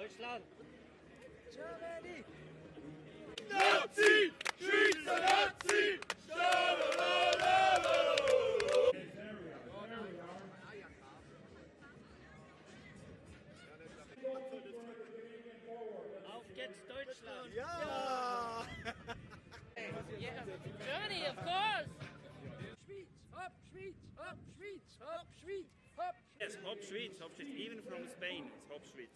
Deutschland! Germany! Nazi! Schweizer Nazi! Auf geht's Deutschland! Ja! Yeah. Germany, of course! Schweiz, hopp, Schweiz, hopp, Schweiz, hopp, Schweiz, hopp! Yes, Hop Schweiz, Hop Schweiz. Even from Spain, it's Hop Schweiz.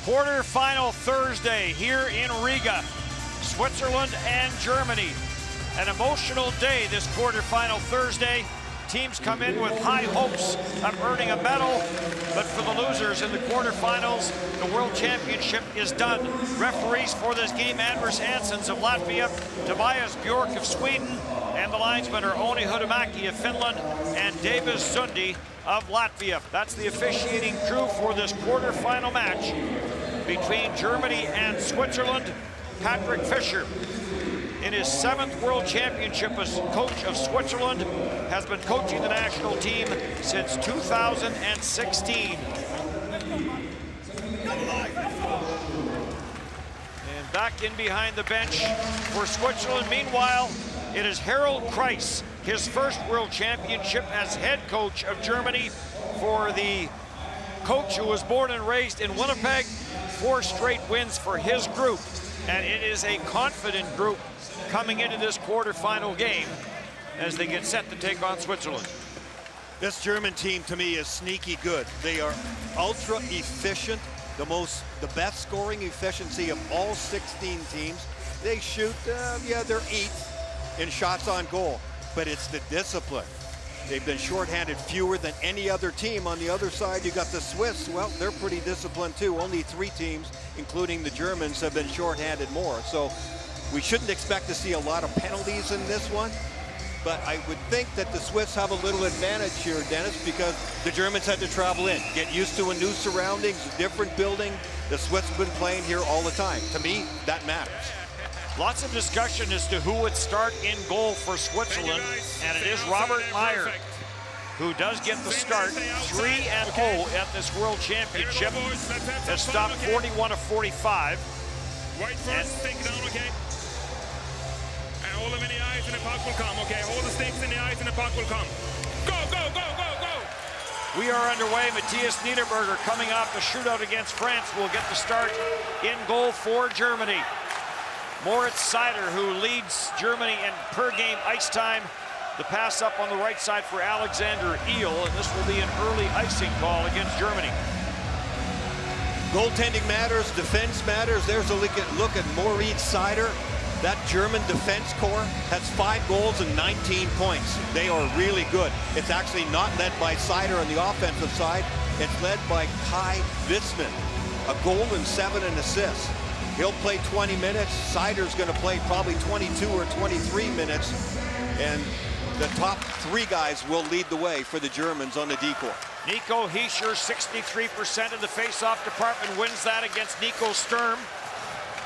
Quarterfinal Thursday here in Riga, Switzerland and Germany. An emotional day this quarterfinal Thursday. Teams come in with high hopes of earning a medal, but for the losers in the quarterfinals, the World Championship is done. Referees for this game, Anders Hanssons of Latvia, Tobias Bjork of Sweden, and the linesmen are Oni Hudamäki of Finland and Davis Sundi of Latvia. That's the officiating crew for this quarterfinal match between Germany and Switzerland. Patrick Fischer, in his 7th World Championship as coach of Switzerland, has been coaching the national team since 2016. And back in behind the bench for Switzerland, meanwhile, it is Harald Kreis, his first World Championship as head coach of Germany for the coach who was born and raised in Winnipeg. 4 straight wins for his group, and it is a confident group coming into this quarterfinal game as they get set to take on Switzerland. This German team, to me, is sneaky good. They are ultra efficient, the best scoring efficiency of all 16 teams. They shoot, they're 8th in shots on goal, but it's the discipline. They've been shorthanded fewer than any other team. On the other side, you got the Swiss. Well, they're pretty disciplined too. Only 3 teams, including the Germans, have been shorthanded more. So we shouldn't expect to see a lot of penalties in this one, but I would think that the Swiss have a little advantage here, Dennis, because the Germans had to travel in, get used to a new surroundings, a different building. The Swiss have been playing here all the time. To me, that matters. Lots of discussion as to who would start in goal for Switzerland, and it is Robert Meyer who does get the start. 3-0 at this World Championship. Has stopped 41 of 45. White first, take it down, okay? And hold them in the eyes and the puck will come, okay? Hold the sticks in the eyes and the puck will come. Go, go, go, go, go! We are underway. Matthias Niederberger coming off the shootout against France will get the start in goal for Germany. Moritz Seider, who leads Germany in per-game ice time. The pass up on the right side for Alexander Eel, and this will be an early icing call against Germany. Goaltending matters, defense matters. There's a look at Moritz Seider. That German defense corps has 5 goals and 19 points. They are really good. It's actually not led by Seider on the offensive side. It's led by Kai Witzmann. A goal and 7 assists. He'll play 20 minutes. Seider's going to play probably 22 or 23 minutes. And the top 3 guys will lead the way for the Germans on the D-corps. Nico Hischier, 63% in the face-off department, wins that against Nico Sturm,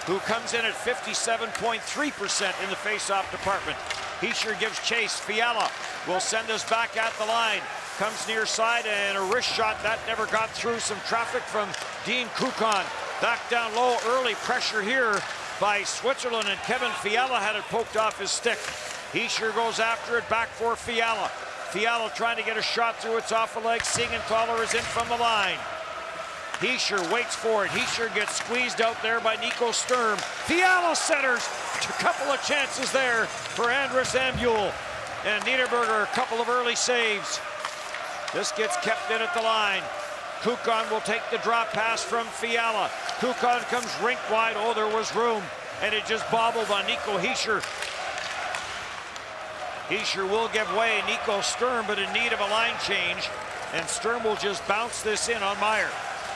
who comes in at 57.3% in the face-off department. Hischier gives chase. Fiala will send us back at the line. Comes near side and a wrist shot that never got through. Some traffic from Dean Kukan. Back down low, early pressure here by Switzerland, and Kevin Fiala had it poked off his stick. Hischier goes after it, back for Fiala. Fiala trying to get a shot through, it's off the leg. Siegenthaler is in from the line. Hischier waits for it. Hischier gets squeezed out there by Nico Sturm. Fiala centers. A couple of chances there for Andres Ambul. And Niederberger, a couple of early saves. This gets kept in at the line. Kukan will take the drop pass from Fiala. Kukan comes rink wide. Oh, there was room. And it just bobbled on Nico Hischier. Hischier will give way. Nico Sturm, but in need of a line change. And Sturm will just bounce this in on Meyer.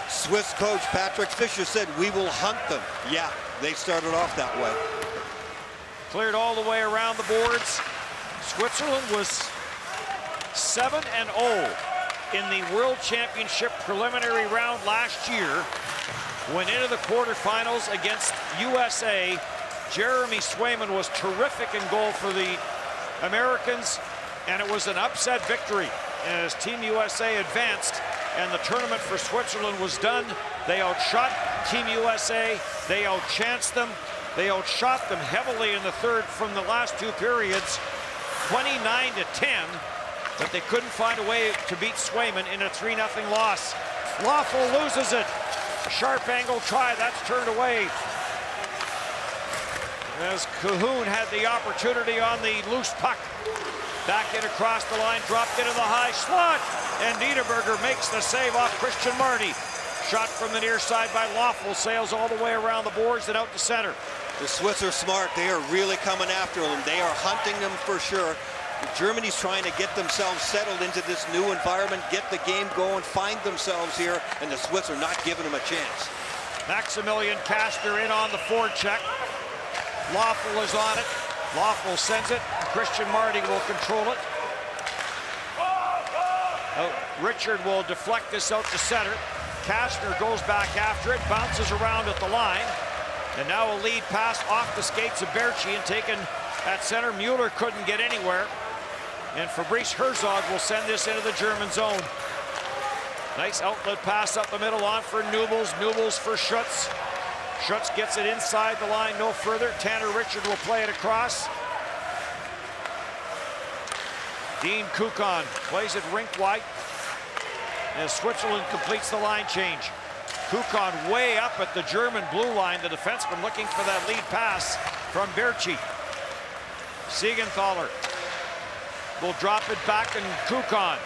Swiss coach Patrick Fischer said, "We will hunt them." Yeah, they started off that way. Cleared all the way around the boards. Switzerland was 7-0 in the World Championship preliminary round last year. Went into the quarterfinals against USA. Jeremy Swayman was terrific in goal for the Americans, and it was an upset victory as Team USA advanced, and the tournament for Switzerland was done. They outshot Team USA. They outchanced them. They outshot them heavily in the third from the last 2 periods, 29-10. But they couldn't find a way to beat Swayman in a 3-0 loss. Lawful loses it. A sharp angle try, that's turned away. As Cahoon had the opportunity on the loose puck. Back in across the line, dropped into the high slot. And Niederberger makes the save off Christian Marty. Shot from the near side by Loeffel, sails all the way around the boards and out to center. The Swiss are smart. They are really coming after them. They are hunting them for sure. Germany's trying to get themselves settled into this new environment, get the game going, find themselves here, and the Swiss are not giving them a chance. Maximilian Kastner in on the forecheck. Loeffel is on it. Loeffel sends it. Christian Marty will control it. Richard will deflect this out to center. Kastner goes back after it, bounces around at the line. And now a lead pass off the skates of Berchi and taken at center. Mueller couldn't get anywhere. And Fabrice Herzog will send this into the German zone. Nice outlet pass up the middle on for Nubels. Nubels for Schutz. Schutz gets it inside the line, no further. Tanner Richard will play it across. Dean Kukon plays it rink wide as Switzerland completes the line change. Kukon way up at the German blue line. The defenseman looking for that lead pass from Berchi. Siegenthaler will drop it back, and Kukon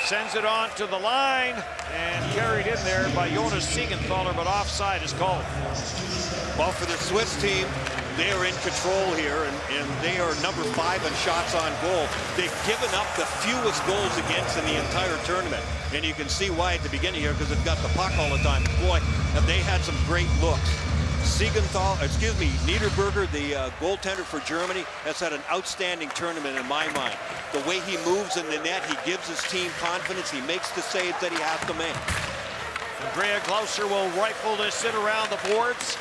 sends it on to the line and carried in there by Jonas Siegenthaler, but offside is called. Well, for the Swiss team, they are in control here, and they are number 5 in shots on goal. They've given up the fewest goals against in the entire tournament. And you can see why at the beginning here, because they've got the puck all the time. Boy, have they had some great looks. Niederberger, the goaltender for Germany, has had an outstanding tournament in my mind. The way he moves in the net, he gives his team confidence. He makes the saves that he has to make. Andrea Glauser will rifle this in around the boards.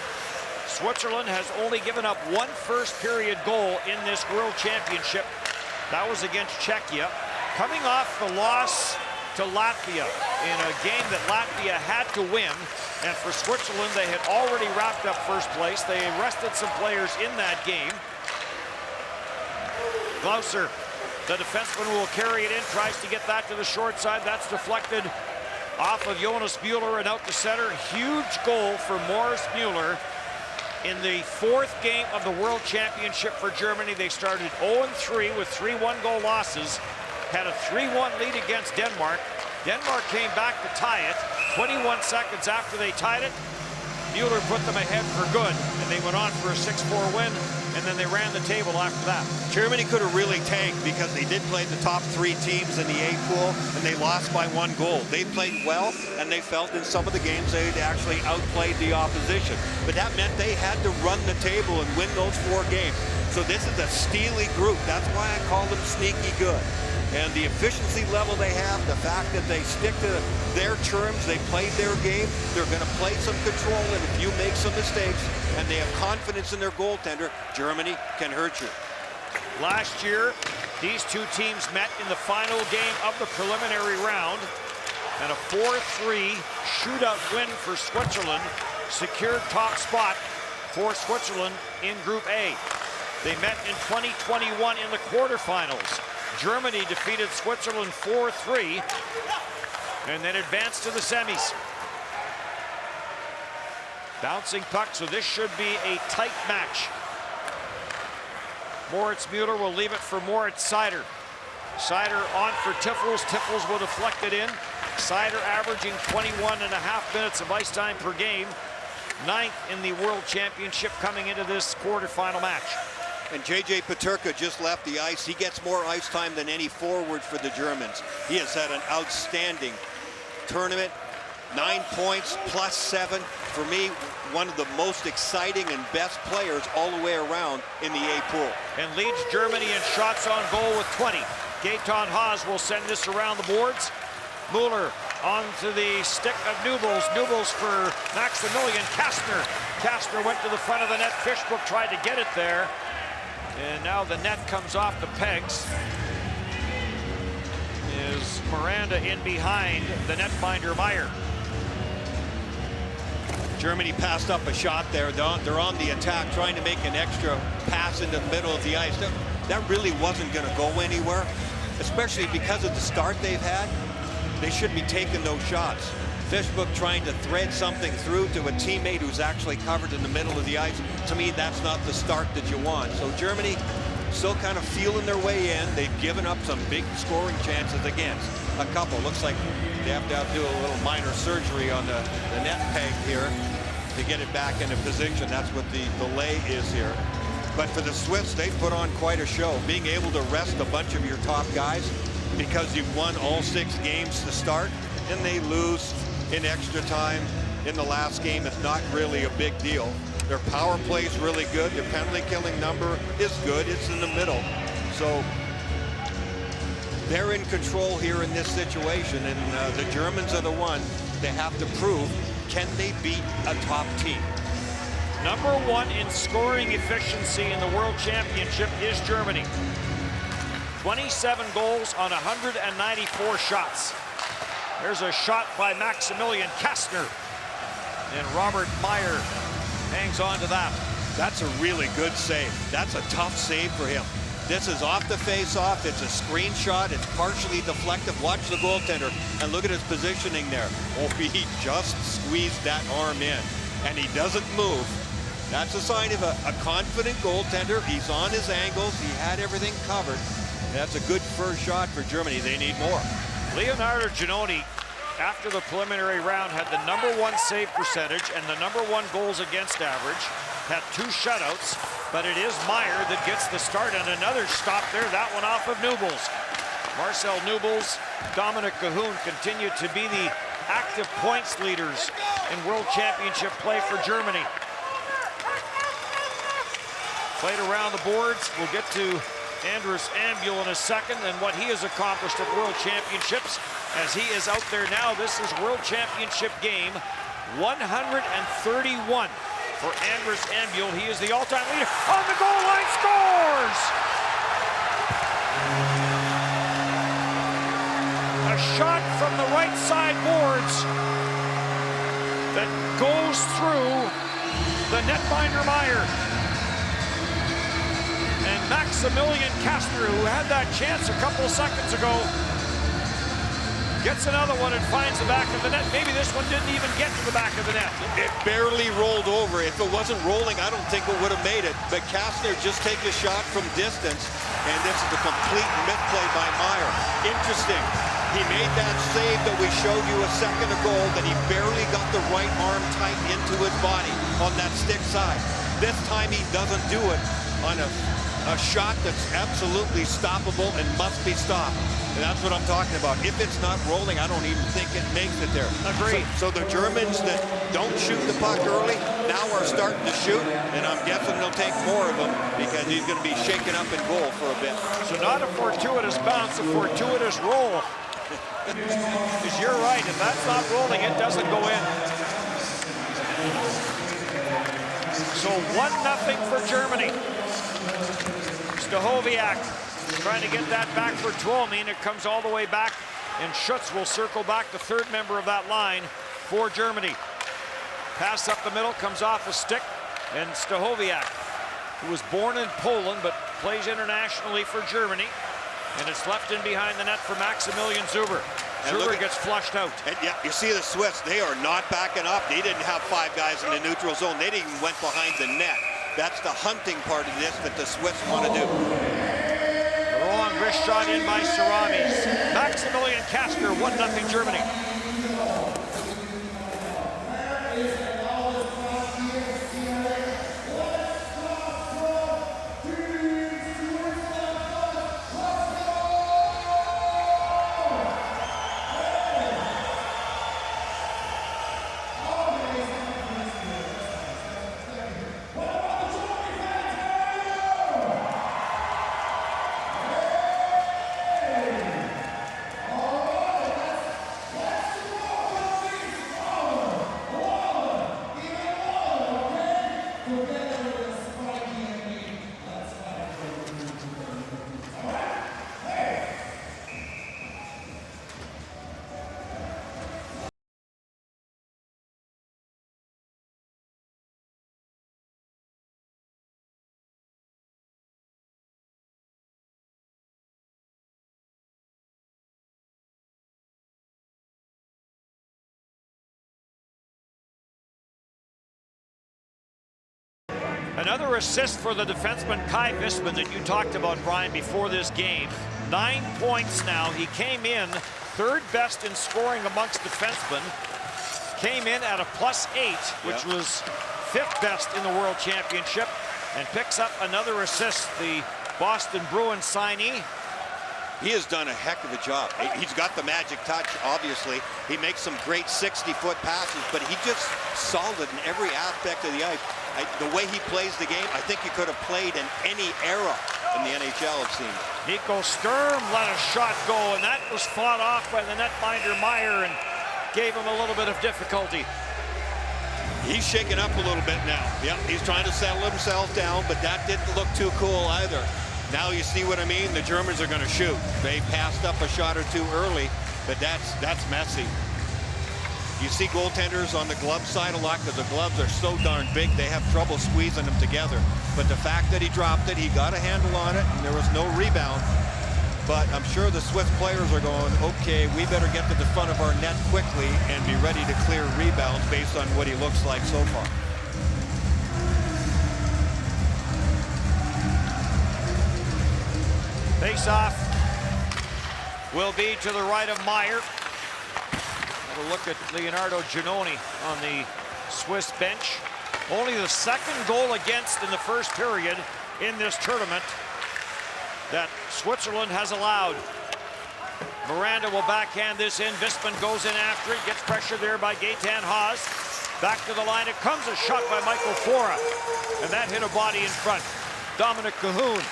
Switzerland has only given up one first-period goal in this World Championship. That was against Czechia. Coming off the loss to Latvia in a game that Latvia had to win. And for Switzerland, they had already wrapped up first place. They rested some players in that game. Glauser, the defenseman, will carry it in, tries to get that to the short side. That's deflected off of Jonas Mueller and out to center. Huge goal for Morris Mueller. In the 4th game of the World Championship for Germany, they started 0-3 with 3 one-goal losses. Had a 3-1 lead against Denmark. Denmark came back to tie it. 21 seconds after they tied it, Mueller put them ahead for good, and they went on for a 6-4 win, and then they ran the table after that. Germany could have really tanked because they did play the top 3 teams in the A pool, and they lost by 1 goal. They played well, and they felt in some of the games they'd actually outplayed the opposition. But that meant they had to run the table and win those 4 games. So this is a steely group. That's why I call them sneaky good. And the efficiency level they have, the fact that they stick to their terms, they played their game, they're going to play some control, and if you make some mistakes and they have confidence in their goaltender, Germany can hurt you. Last year, these two teams met in the final game of the preliminary round, and a 4-3 shootout win for Switzerland secured top spot for Switzerland in Group A. They met in 2021 in the quarterfinals. Germany defeated Switzerland 4-3 and then advanced to the semis. Bouncing puck, so this should be a tight match. Moritz Mueller will leave it for Moritz Seider. Seider on for Tiffels. Tiffels will deflect it in. Seider averaging 21.5 minutes of ice time per game. 9th in the World Championship coming into this quarterfinal match. And J.J. Peterka just left the ice. He gets more ice time than any forward for the Germans. He has had an outstanding tournament. 9 points plus 7. For me, one of the most exciting and best players all the way around in the A pool. And leads Germany in shots on goal with 20. Gaetan Haas will send this around the boards. Mueller onto the stick of Nubels. Nubels for Maximilian Kastner. Kastner went to the front of the net. Fishbrook tried to get it there. And now the net comes off the pegs. Is Miranda in behind the netfinder Meyer. Germany passed up a shot there. They're on the attack, trying to make an extra pass into the middle of the ice. That really wasn't going to go anywhere, especially because of the start they've had. They should be taking those shots. Fishbrook trying to thread something through to a teammate who's actually covered in the middle of the ice. To me, that's not the start that you want. So Germany still kind of feeling their way in. They've given up some big scoring chances against a couple. Looks like They have to do a little minor surgery on the net peg here to get it back into position. That's what the delay is here. But for the Swiss, they put on quite a show. Being able to rest a bunch of your top guys because you've won all 6 games to start, and they lose in extra time in the last game. It's not really a big deal. Their power play is really good. Their penalty killing number is good. It's in the middle. So they're in control here in this situation, and the Germans are the one they have to prove, can they beat a top team? Number 1 in scoring efficiency in the World Championship is Germany. 27 goals on 194 shots. There's a shot by Maximilian Kastner, and Robert Meyer hangs on to that. That's a really good save. That's a tough save for him. This is off the face-off. It's a screenshot. It's partially deflective. Watch the goaltender and look at his positioning there. Oh, he just squeezed that arm in, and he doesn't move. That's a sign of a confident goaltender. He's on his angles. He had everything covered. That's a good first shot for Germany. They need more. Leonardo Giannoni, after the preliminary round, had the #1 save percentage and the #1 goals against average. Had 2 shutouts, but it is Meyer that gets the start, and another stop there, that one off of Nubels. Marcel Nubels, Dominic Cahoon continue to be the active points leaders in World Championship play for Germany. Played around the boards. We'll get to Andrus Ambul in a second and what he has accomplished at World Championships as he is out there now. This is World Championship game 131 for Andrus Ambul. He is the all-time leader on the goal line, scores! A shot from the right side boards that goes through the netminder Meyer. And Maximilian Kastner, who had that chance a couple seconds ago, gets another one and finds the back of the net. Maybe this one didn't even get to the back of the net. It barely rolled over. If it wasn't rolling, I don't think it would have made it. But Kastner just takes a shot from distance, and this is a complete misplay by Meyer. Interesting. He made that save that we showed you a second ago, that he barely got the right arm tight into his body on that stick side. This time he doesn't do it on a shot that's absolutely stoppable and must be stopped. And that's what I'm talking about. If it's not rolling, I don't even think it makes it there. Agreed. So the Germans that don't shoot the puck early now are starting to shoot, and I'm guessing they'll take more of them because he's going to be shaken up in goal for a bit. So not a fortuitous bounce, a fortuitous roll. Because you're right, if that's not rolling, it doesn't go in. So 1-0 for Germany. Stahoviak trying to get that back for Tuomi, and it comes all the way back, and Schutz will circle back, the third member of that line for Germany. Pass up the middle, comes off a stick, and Stahoviak, who was born in Poland but plays internationally for Germany, and it's left in behind the net for Maximilian Zuber. Zuber gets flushed out. And yeah, you see the Swiss, they are not backing up. They didn't have 5 guys in the neutral zone. They didn't even went behind the net. That's the hunting part of this that the Swiss want to do. Wrong wrist shot in by Saramis. Maximilian Kastner, 1-0 Germany. Another assist for the defenseman Kai Visman that you talked about, Brian, before this game. 9 points now. He came in third best in scoring amongst defensemen. Came in at a +8, which was fifth best in the World Championship, and picks up another assist. The Boston Bruins signee. He has done a heck of a job. He's got the magic touch, obviously. He makes some great 60-foot passes, but he just solid in every aspect of the ice. The way he plays the game, I think he could have played in any era in the NHL, it seems. Nico Sturm let a shot go, and that was fought off by the netminder Meyer and gave him a little bit of difficulty. He's shaking up a little bit now. Yep, he's trying to settle himself down, but that didn't look too cool either. Now you see what I mean? The Germans are going to shoot. They passed up a shot or two early, but that's messy. You see goaltenders on the glove side a lot because the gloves are so darn big, they have trouble squeezing them together. But the fact that he dropped it, he got a handle on it, and there was no rebound. But I'm sure the Swiss players are going, okay, we better get to the front of our net quickly and be ready to clear rebounds based on what he looks like so far. Face-off will be to the right of Meyer. Have a look at Leonardo Giannoni on the Swiss bench. Only the second goal against in the first period in this tournament that Switzerland has allowed. Miranda will backhand this in. Wisman goes in after it. Gets pressure there by Gaetan Haas. Back to the line. It comes a shot by Michael Fora. And that hit a body in front. Dominic Cahoon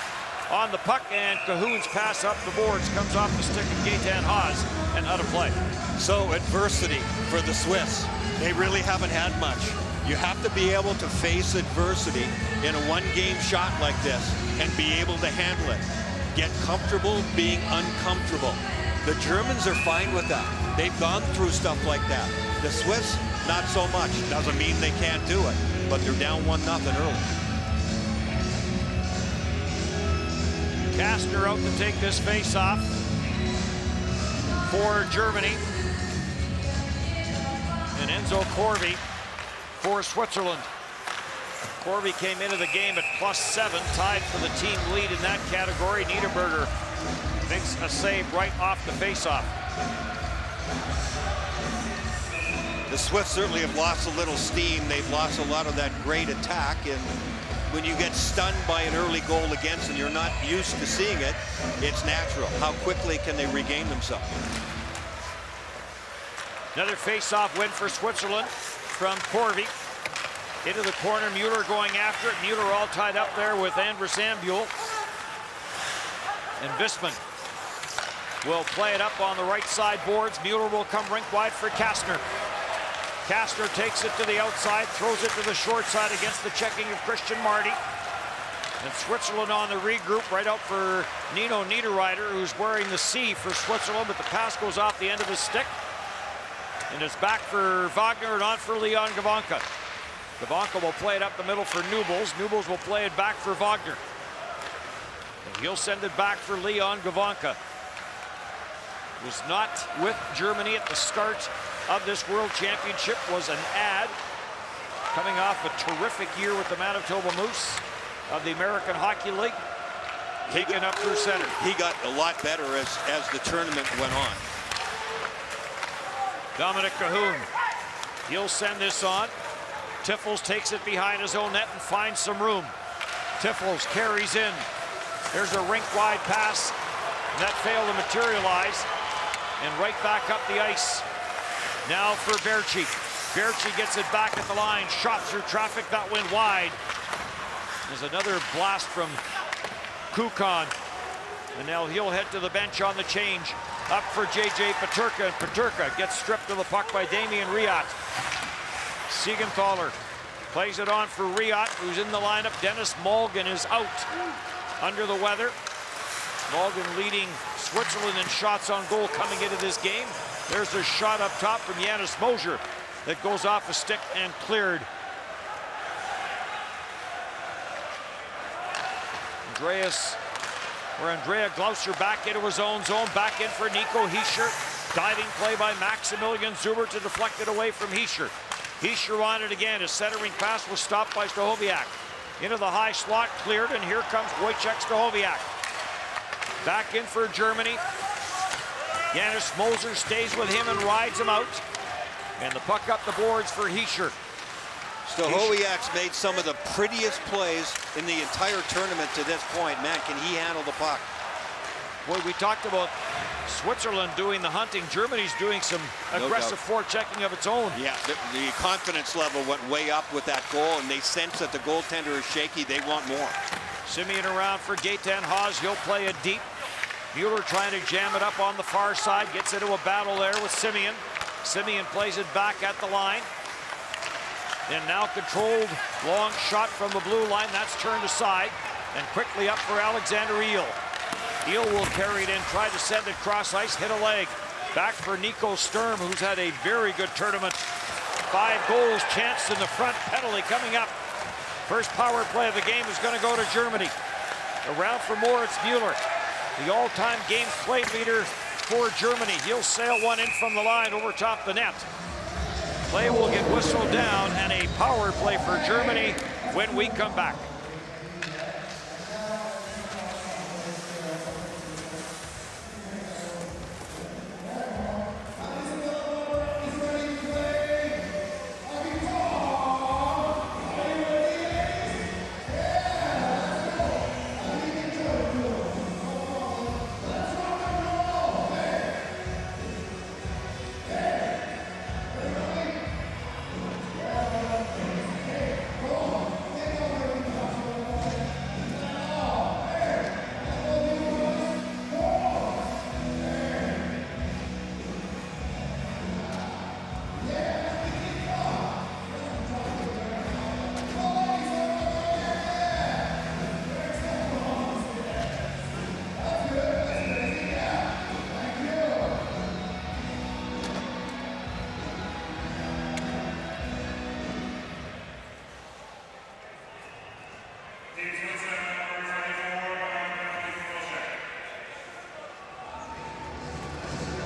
on the puck, and Cahoon's pass up the boards comes off the stick of Gaetan Haas and out of play. So adversity for the Swiss. They really haven't had much. You have to be able to face adversity in a one-game shot like this and be able to handle it. Get comfortable being uncomfortable. The Germans are fine with that. They've gone through stuff like that. The Swiss, not so much. Doesn't mean they can't do it, but they're down 1-0 early. Kastner out to take this face-off for Germany. And Enzo Corvi for Switzerland. Corvi came into the game at +7, tied for the team lead in that category. Niederberger makes a save right off the face-off. The Swiss certainly have lost a little steam. They've lost a lot of that great attack, and when you get stunned by an early goal against and you're not used to seeing it, it's natural. How quickly can they regain themselves? Another face-off win for Switzerland from Corvi. Into the corner, Mueller going after it. Mueller all tied up there with Andrus Ambuel. And Wisman will play it up on the right side boards. Mueller will come rink wide for Kastner. Kastner takes it to the outside, throws it to the short side against the checking of Christian Marty. And Switzerland on the regroup, right out for Nino Niederreiter, who's wearing the C for Switzerland, but the pass goes off the end of his stick. And it's back for Wagner and on for Leon Gavanka. Gavanka will play it up the middle for Nubels. Nubels will play it back for Wagner. And he'll send it back for Leon Gavanka. Was not with Germany at the start of this World Championship, was an ad. Coming off a terrific year with the Manitoba Moose of the American Hockey League. Taken up through center. He got a lot better as the tournament went on. Dominic Cahoon. He'll send this on. Tiffels takes it behind his own net and finds some room. Tiffels carries in. There's a rink-wide pass. And that failed to materialize. And right back up the ice. Now for Berchi. Berchi gets it back at the line. Shot through traffic. That went wide. There's another blast from Kukan. And now he'll head to the bench on the change. Up for J.J. Peterka. And Peterka gets stripped of the puck by Damian Riat. Siegenthaler plays it on for Riat, who's in the lineup. Dennis Malgin is out under the weather. Malgin leading Switzerland in shots on goal coming into this game. There's a shot up top from Janis Moser that goes off a stick and cleared. Andrea Glauser back into his own zone, back in for Nico Hischier. Diving play by Maximilian Zuber to deflect it away from Hischier. Hischier on it again. His centering pass was stopped by Stachowiak. Into the high slot, cleared, and here comes Wojciech Stachowiak. Back in for Germany. Janis Moser stays with him and rides him out. And the puck up the boards for Hischier. Stahowiak's made some of the prettiest plays in the entire tournament to this point. Man, can he handle the puck? Boy, we talked about Switzerland doing the hunting. Germany's doing some aggressive forechecking of its own. Yeah, the confidence level went way up with that goal, and they sense that the goaltender is shaky. They want more. Simeon around for Gaetan Haas. He'll play it deep. Mueller trying to jam it up on the far side. Gets into a battle there with Simeon. Simeon plays it back at the line. And now controlled long shot from the blue line. That's turned aside. And quickly up for Alexander Eel. Eel will carry it in, try to send it cross ice, hit a leg. Back for Nico Sturm, who's had a very good tournament. 5 goals, chance in the front, penalty coming up. First power play of the game is going to go to Germany. Around for Moritz Mueller, the all-time games played leader for Germany. He'll sail one in from the line over top the net. Play will get whistled down, and a power play for Germany when we come back.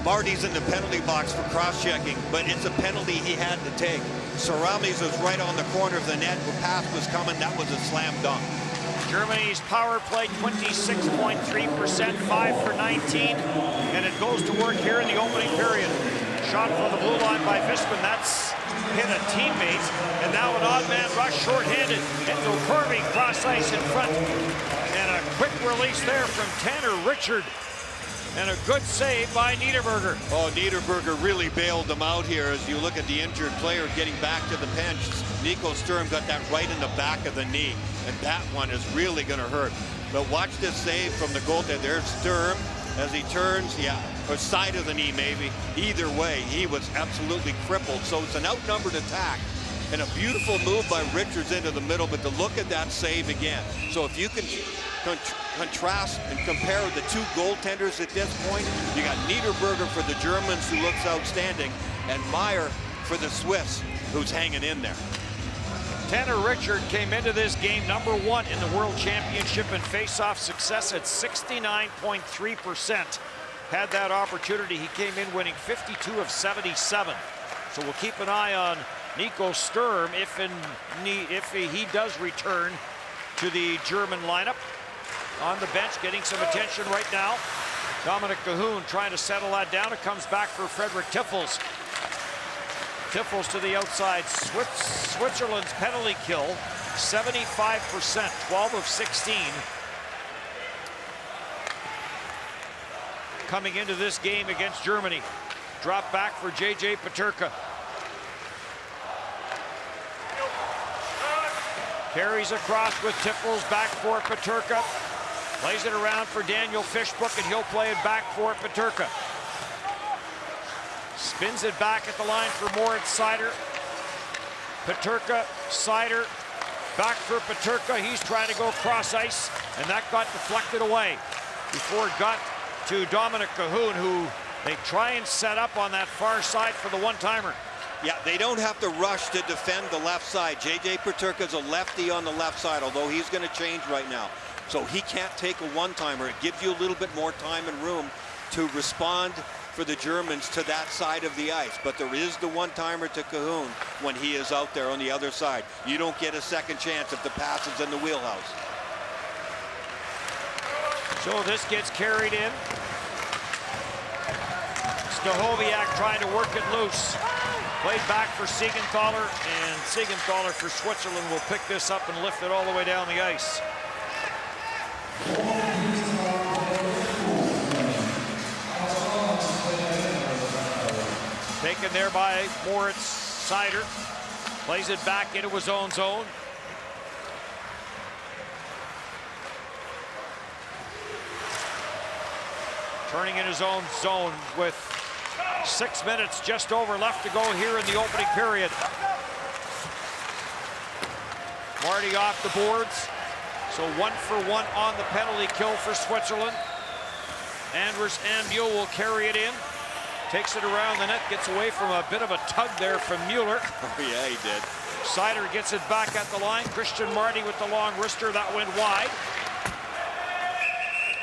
Marty's in the penalty box for cross-checking, but it's a penalty he had to take. Saramis was right on the corner of the net. The pass was coming. That was a slam dunk. Germany's power play 26.3%, 5 for 19, and it goes to work here in the opening period. Shot from the blue line by Visman. That's hit a teammate, and now an odd man rush shorthanded. Into Kirby cross ice in front, and a quick release there from Tanner Richard. And a good save by Niederberger. Oh, Niederberger really bailed them out here as you look at the injured player getting back to the bench. Nico Sturm got that right in the back of the knee, and that one is really going to hurt. But watch this save from the goaltender. There's Sturm as he turns, or side of the knee maybe. Either way, he was absolutely crippled. So it's an outnumbered attack. And a beautiful move by Richards into the middle, but to look at that save again. So if you can contrast and compare the two goaltenders at this point, you got Niederberger for the Germans, who looks outstanding, and Meyer for the Swiss, who's hanging in there. Tanner Richard came into this game #1 in the World Championship in face-off success at 69.3%. Had that opportunity, he came in winning 52 of 77. So we'll keep an eye on Nico Sturm if he does return to the German lineup. On the bench, getting some attention right now. Dominic Cahoon trying to settle that down. It comes back for Frederick Tiffels. Tiffels to the outside. Switzerland's penalty kill, 75%, 12 of 16. Coming into this game against Germany. Drop back for J.J. Peterka. Carries across with Tiffels, back for Peterka. Plays it around for Daniel Fishbook, and he'll play it back for Peterka. Spins it back at the line for Moritz Seider. Peterka, Seider, back for Peterka. He's trying to go cross ice, and that got deflected away before it got to Dominic Cahoon, who they try and set up on that far side for the one-timer. Yeah, they don't have to rush to defend the left side. J.J. Peterka's a lefty on the left side, although he's going to change right now. So he can't take a one-timer. It gives you a little bit more time and room to respond for the Germans to that side of the ice. But there is the one-timer to Cahoon when he is out there on the other side. You don't get a second chance if the pass is in the wheelhouse. So this gets carried in. Stahoviak trying to work it loose. Played back for Siegenthaler, and Siegenthaler for Switzerland will pick this up and lift it all the way down the ice. Taken there by Moritz Seider. Plays it back into his own zone. Turning in his own zone with 6 minutes just over left to go here in the opening period. Marty off the boards. So 1 for 1 on the penalty kill for Switzerland. Anders Ambule will carry it in. Takes it around the net, gets away from a bit of a tug there from Mueller. Oh, yeah, he did. Seider gets it back at the line. Christian Marty with the long wrister, that went wide.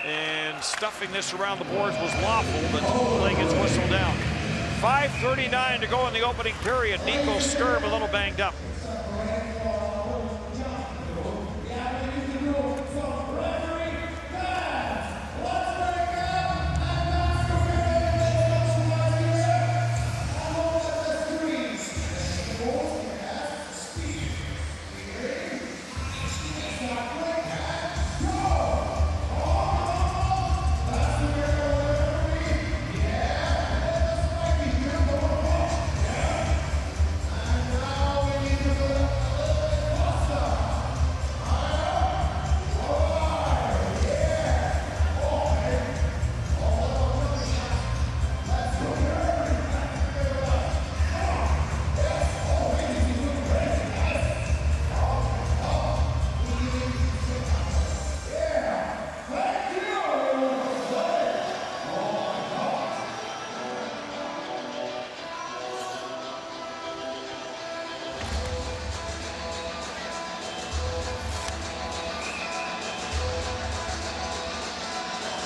And stuffing this around the boards was lawful, but play gets whistled down. 5:39 to go in the opening period. Nico Sturm a little banged up.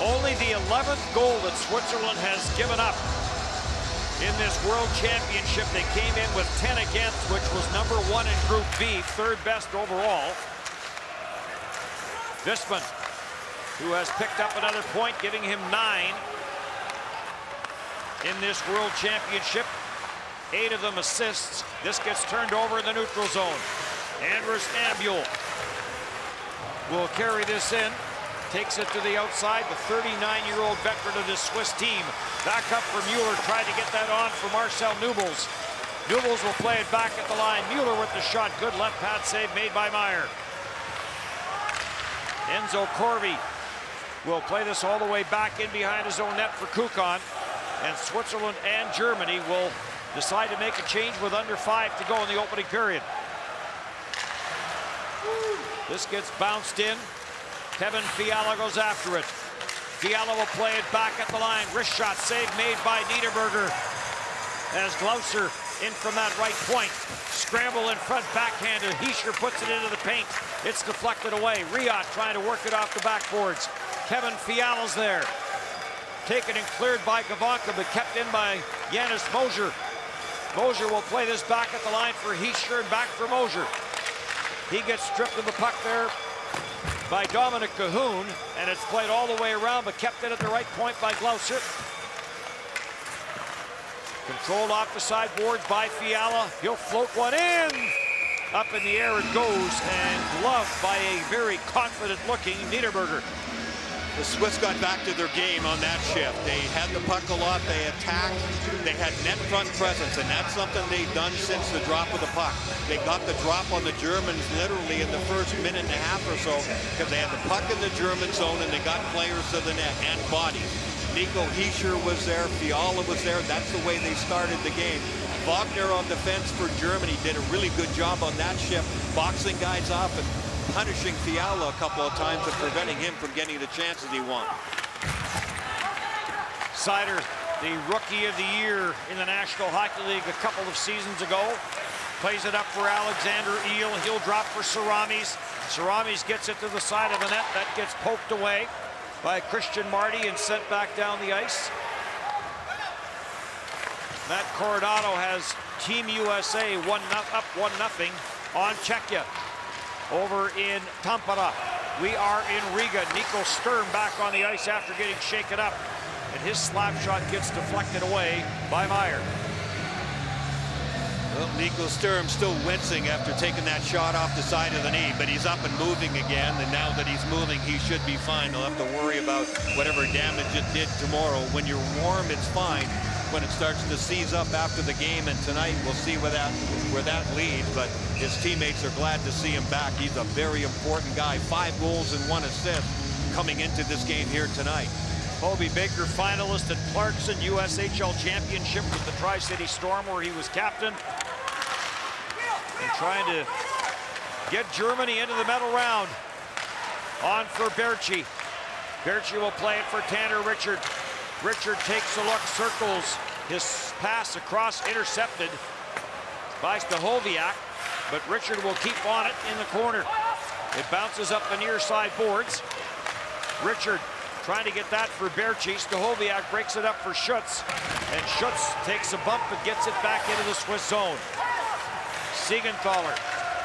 Only the 11th goal that Switzerland has given up in this World Championship. They came in with 10 against, which was number 1 in Group B, 3rd best overall. Visman, who has picked up another point, giving him 9 in this World Championship. 8 of them assists. This gets turned over in the neutral zone. Anders Ambule will carry this in. Takes it to the outside, the 39-year-old veteran of this Swiss team. Back up for Mueller, tried to get that on for Marcel Nubels. Nubels will play it back at the line. Mueller with the shot, good left pad save made by Meyer. Enzo Corvi will play this all the way back in behind his own net for Kukan. And Switzerland and Germany will decide to make a change with under 5 to go in the opening period. This gets bounced in. Kevin Fiala goes after it. Fiala will play it back at the line. Wrist shot save made by Niederberger. As Glauser in from that right point. Scramble in front, backhanded. Hischier puts it into the paint. It's deflected away. Riot trying to work it off the backboards. Kevin Fiala's there. Taken and cleared by Gavanka, but kept in by Janis Moser. Moser will play this back at the line for Hischier and back for Moser. He gets stripped of the puck there by Dominic Cahoon, and it's played all the way around, but kept it at the right point by Glauser. Controlled off the sideboards by Fiala. He'll float one in. Up in the air it goes, and gloved by a very confident-looking Niederberger. The Swiss got back to their game on that shift. They had the puck a lot, they attacked, they had net front presence, and that's something they've done since the drop of the puck. They got the drop on the Germans literally in the first minute and a half or so, because they had the puck in the German zone and they got players to the net and body. Nico Hischier was there, Fiala was there. That's the way they started the game. Wagner on defense for Germany did a really good job on that shift, boxing guys off and punishing Fiala a couple of times and preventing him from getting the chances he wants. Seider, the Rookie of the Year in the National Hockey League a couple of seasons ago. Plays it up for Alexander Eel. He'll drop for Saramis. Saramis gets it to the side of the net. That gets poked away by Christian Marty and sent back down the ice. Matt Coronado has Team USA up 1-0 on Czechia. Over in Tampere. We are in Riga. Nico Sturm back on the ice after getting shaken up. and his slap shot gets deflected away by Meyer. Well, Nico Sturm still wincing after taking that shot off the side of the knee, but he's up and moving again, and now that he's moving, he should be fine. He'll have to worry about whatever damage it did tomorrow. When you're warm, it's fine. When it starts to seize up after the game, and tonight we'll see where that leads, but his teammates are glad to see him back. He's a very important guy. 5 goals and 1 assist coming into this game here tonight. Hobey Baker, finalist at Clarkson USHL Championship with the Tri-City Storm, where he was captain. And trying to get Germany into the medal round. On for Berchi. Berchi will play it for Tanner Richard. Richard takes a look, circles his pass across, intercepted by Stahoviak, but Richard will keep on it in the corner. It bounces up the near side boards. Richard trying to get that for Berchi. Stahoviak breaks it up for Schutz, and Schutz takes a bump but gets it back into the Swiss zone. Siegenthaler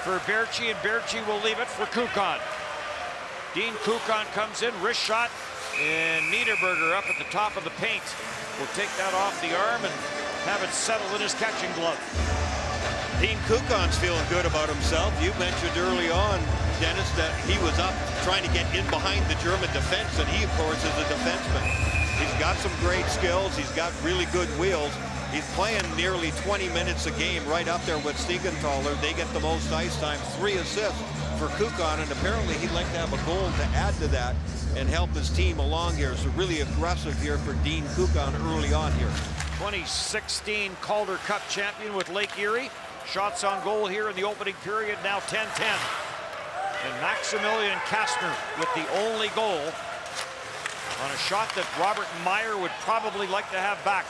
for Berchi, and Berchi will leave it for Kukan. Dean Kukan comes in, wrist shot, and Niederberger up at the top of the paint will take that off the arm and have it settle in his catching glove. Dean Kukan's feeling good about himself. You mentioned early on, Dennis, that he was up trying to get in behind the German defense, and he, of course, is a defenseman. He's got some great skills. He's got really good wheels. He's playing nearly 20 minutes a game, right up there with Siegenthaler. They get the most ice time, 3 assists for Kukan, and apparently he'd like to have a goal to add to that and help his team along here. So really aggressive here for Dean Kukan early on here. 2016 Calder Cup champion with Lake Erie. Shots on goal here in the opening period, now 10-10. And Maximilian Kastner with the only goal on a shot that Robert Meyer would probably like to have back.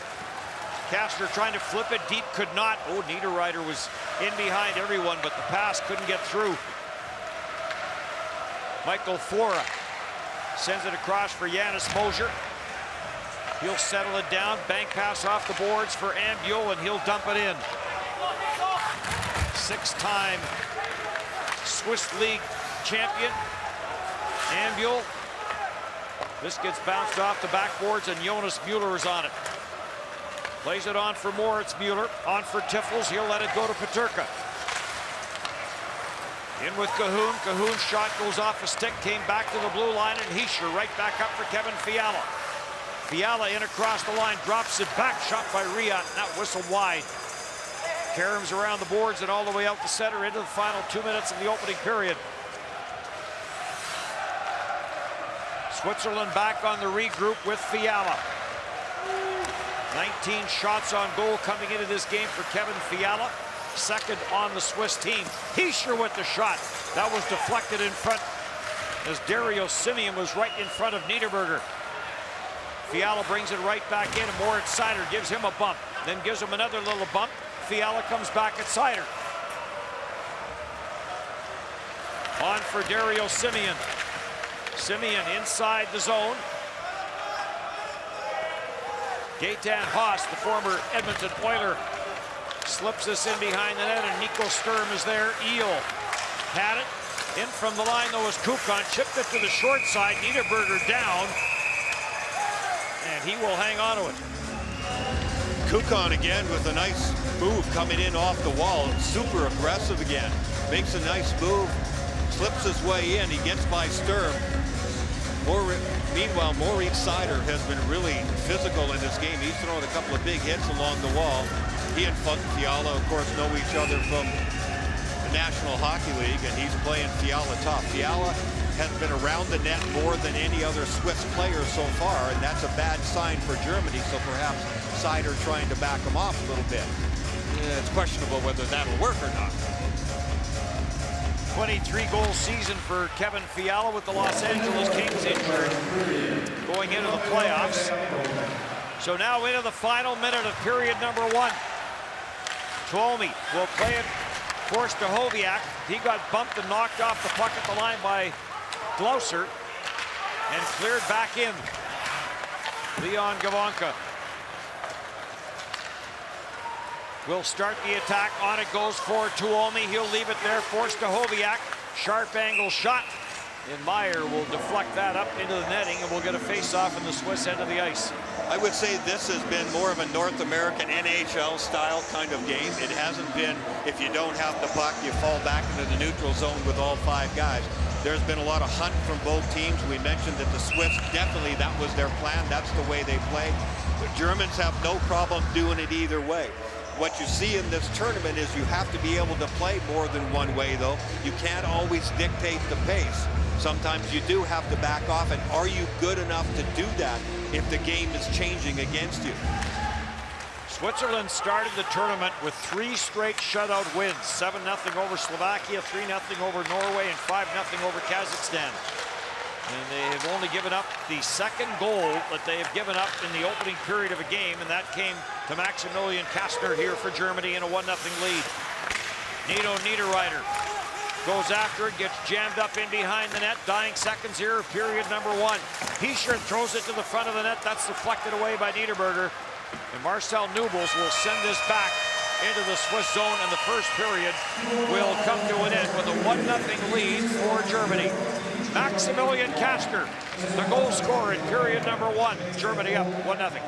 Kastner trying to flip it deep, could not. Oh, Niederreiter was in behind everyone, but the pass couldn't get through. Michael Fora sends it across for Janis Mosier. He'll settle it down, bank pass off the boards for Ambuel, and he'll dump it in. 6-time Swiss League champion, Ambuel. This gets bounced off the backboards, and Jonas Mueller is on it. Plays it on for Moritz Mueller, on for Tiffels. He'll let it go to Peterka. In with Cahoon. Cahoon's shot goes off a stick, came back to the blue line, and Heischer right back up for Kevin Fiala. Fiala in across the line, drops it back, shot by Riat, that whistle wide. Karam's around the boards and all the way out the center into the final 2 minutes of the opening period. Switzerland back on the regroup with Fiala. 19 shots on goal coming into this game for Kevin Fiala. Second on the Swiss team. Heischer with the shot. That was deflected in front as Dario Simeon was right in front of Niederberger. Fiala brings it right back in, and Moritz Seider gives him a bump, then gives him another little bump. Fiala comes back at Seider. On for Dario Simeon. Simeon inside the zone. Gaetan Haas, the former Edmonton Oiler, slips this in behind the net, and Nico Sturm is there. Eel had it. In from the line, though, was Kukan. Chipped it to the short side. Niederberger down, and he will hang on to it. Kukan again with a nice move coming in off the wall. Super aggressive again. Makes a nice move. Slips his way in. He gets by Sturm. Meanwhile, Moritz Seider has been really physical in this game. He's thrown a couple of big hits along the wall. He and Fiala, of course, know each other from the National Hockey League, and he's playing Fiala tough. Fiala has been around the net more than any other Swiss player so far, and that's a bad sign for Germany, so perhaps Seider trying to back him off a little bit. It's questionable whether that'll work or not. 23-goal season for Kevin Fiala with the Los Angeles Kings injured going into the playoffs. So now into the final minute of period number 1. Tuomi will play it for Stahoviak. He got bumped and knocked off the puck at the line by Glauser and cleared back in. Leon Gavanka will start the attack. On it goes for Tuomi. He'll leave it there for Stahoviak. Sharp angle shot. And Meyer will deflect that up into the netting, and we'll get a face-off in the Swiss end of the ice. I would say this has been more of a North American NHL style kind of game. It hasn't been, if you don't have the puck, you fall back into the neutral zone with all 5 guys. There's been a lot of hunt from both teams. We mentioned that the Swiss, definitely that was their plan. That's the way they play. The Germans have no problem doing it either way. What you see in this tournament is you have to be able to play more than one way, though. You can't always dictate the pace. Sometimes you do have to back off, and are you good enough to do that if the game is changing against you? Switzerland started the tournament with 3 straight shutout wins. 7-0 over Slovakia, 3-0 over Norway, and 5-0 over Kazakhstan. And they have only given up the second goal that they have given up in the opening period of a game, and that came to Maximilian Kastner here for Germany in a 1-0 lead. Nito Niederreiter goes after it, gets jammed up in behind the net. Dying seconds here, period number 1. Hischer throws it to the front of the net. That's deflected away by Niederberger. And Marcel Nubels will send this back into the Swiss zone, and the first period will come to an end with a 1-0 lead for Germany. Maximilian Kastner, the goal scorer in period number 1. Germany up 1-0.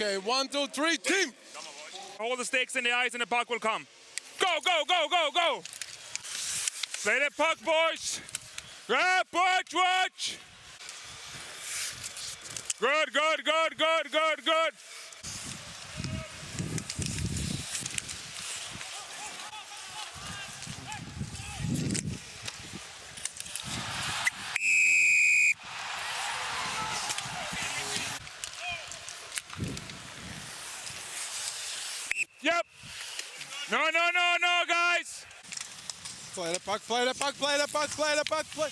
Okay, 1, 2, 3, team! Hold the sticks in the ice and the puck will come. Go, go, go, go, go! Play the puck, boys! Grab, watch! Good, good, good, good, good, good! Yep! No, no, no, no, guys! Play the puck, play the puck, play the puck, play the puck, play.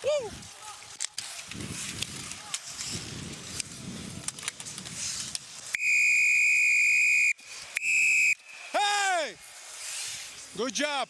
Woo! Hey! Good job.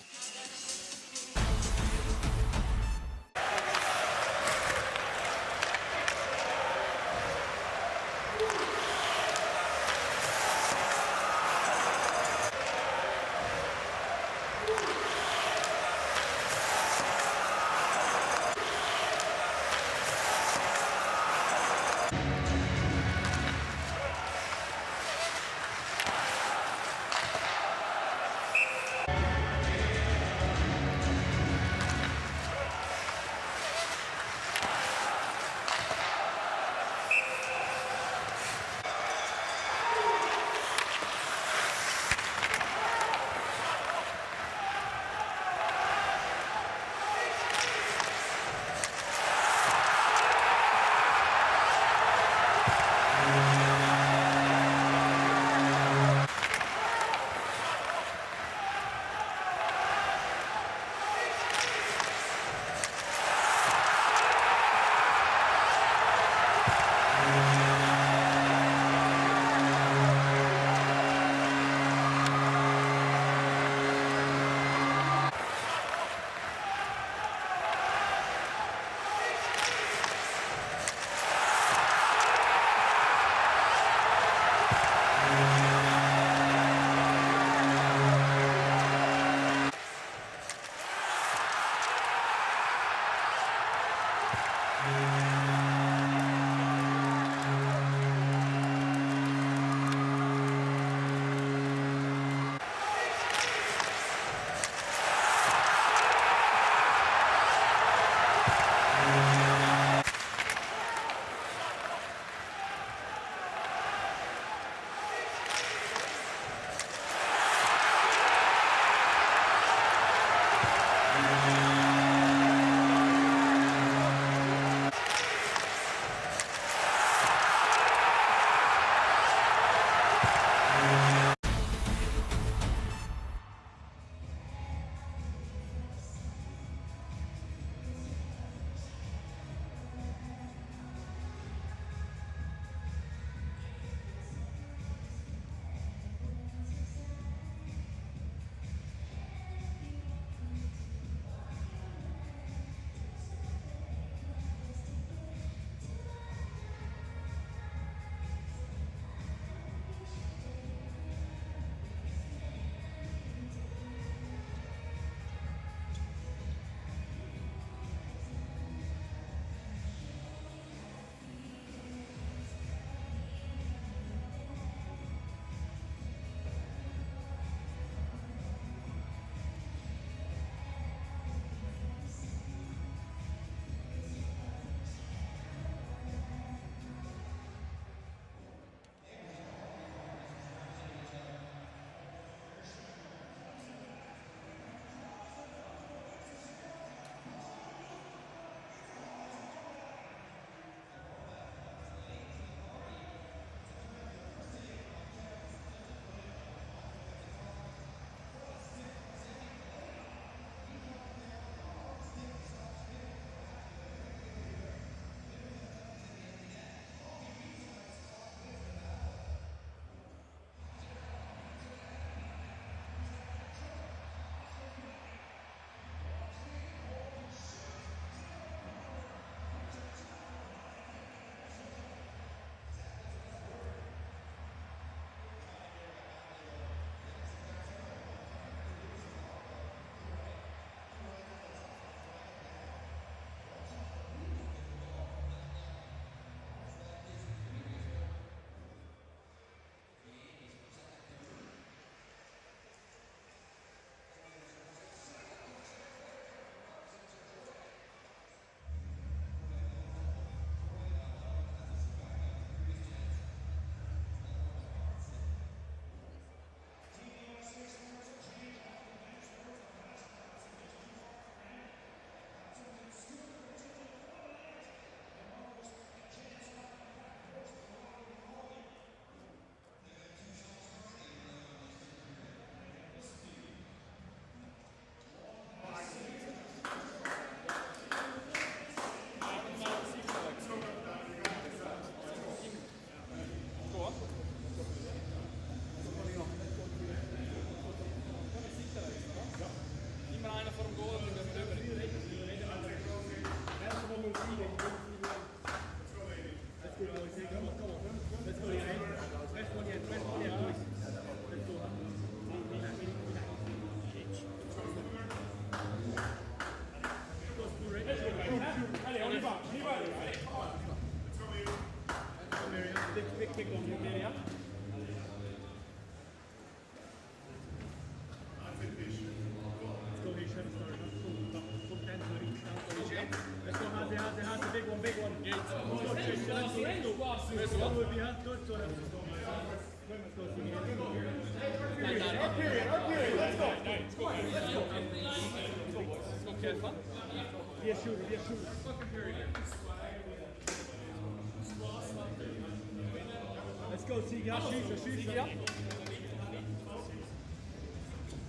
Let's go, Siga. Shoot.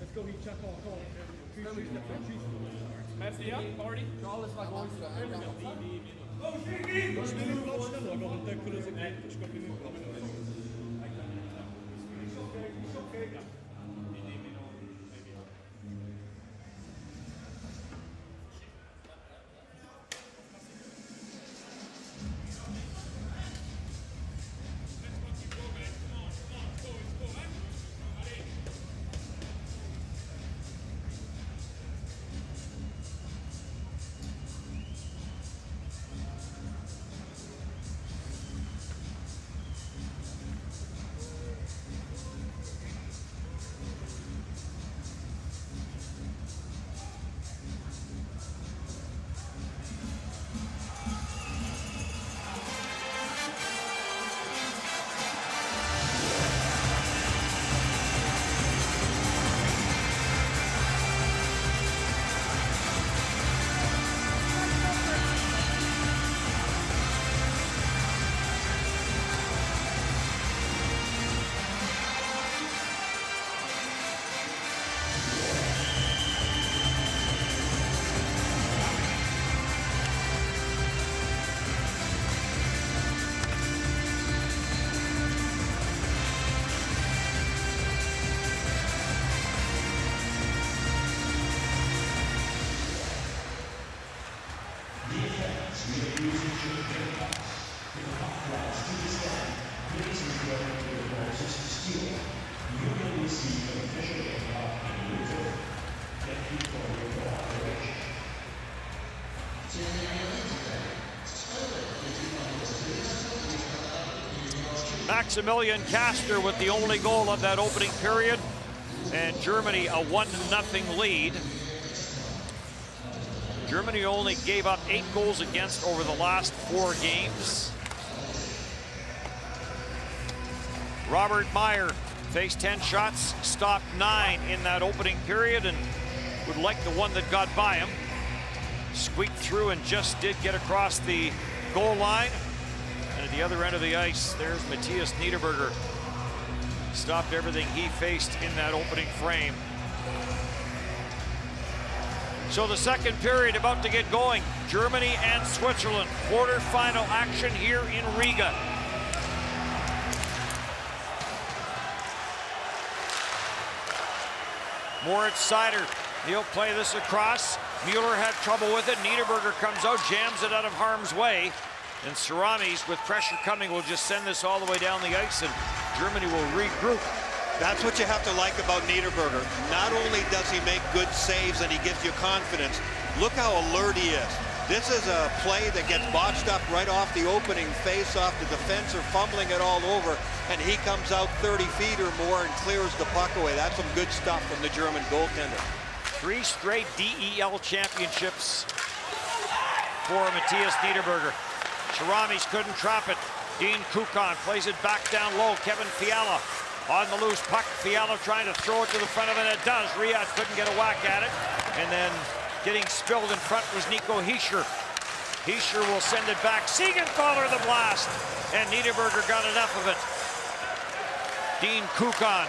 Let's go, he check all. That's the up, party. Maximilian Castor with the only goal of that opening period, and Germany a 1-0 lead. Germany only gave up 8 goals against over the last 4 games. Robert Meyer faced 10 shots, stopped 9 in that opening period, and would like the one that got by him. Squeaked through and just did get across the goal line. And at the other end of the ice, there's Matthias Niederberger. Stopped everything he faced in that opening frame. So the second period about to get going. Germany and Switzerland. Quarterfinal action here in Riga. Moritz Seider, he'll play this across. Mueller had trouble with it. Niederberger comes out, jams it out of harm's way. And Saramis, with pressure coming, will just send this all the way down the ice, and Germany will regroup. That's what you have to like about Niederberger. Not only does he make good saves and he gives you confidence, look how alert he is. This is a play that gets botched up right off the opening face-off. The defense are fumbling it all over, and he comes out 30 feet or more and clears the puck away. That's some good stuff from the German goaltender. 3 straight DEL championships for Matthias Niederberger. Sharamis couldn't trap it. Dean Kukan plays it back down low. Kevin Fiala on the loose puck. Fiala trying to throw it to the front of it. It does. Riyad couldn't get a whack at it. And then getting spilled in front was Nico Hischier. Hischier will send it back. Siegenthaler the blast. And Niederberger got enough of it. Dean Kukan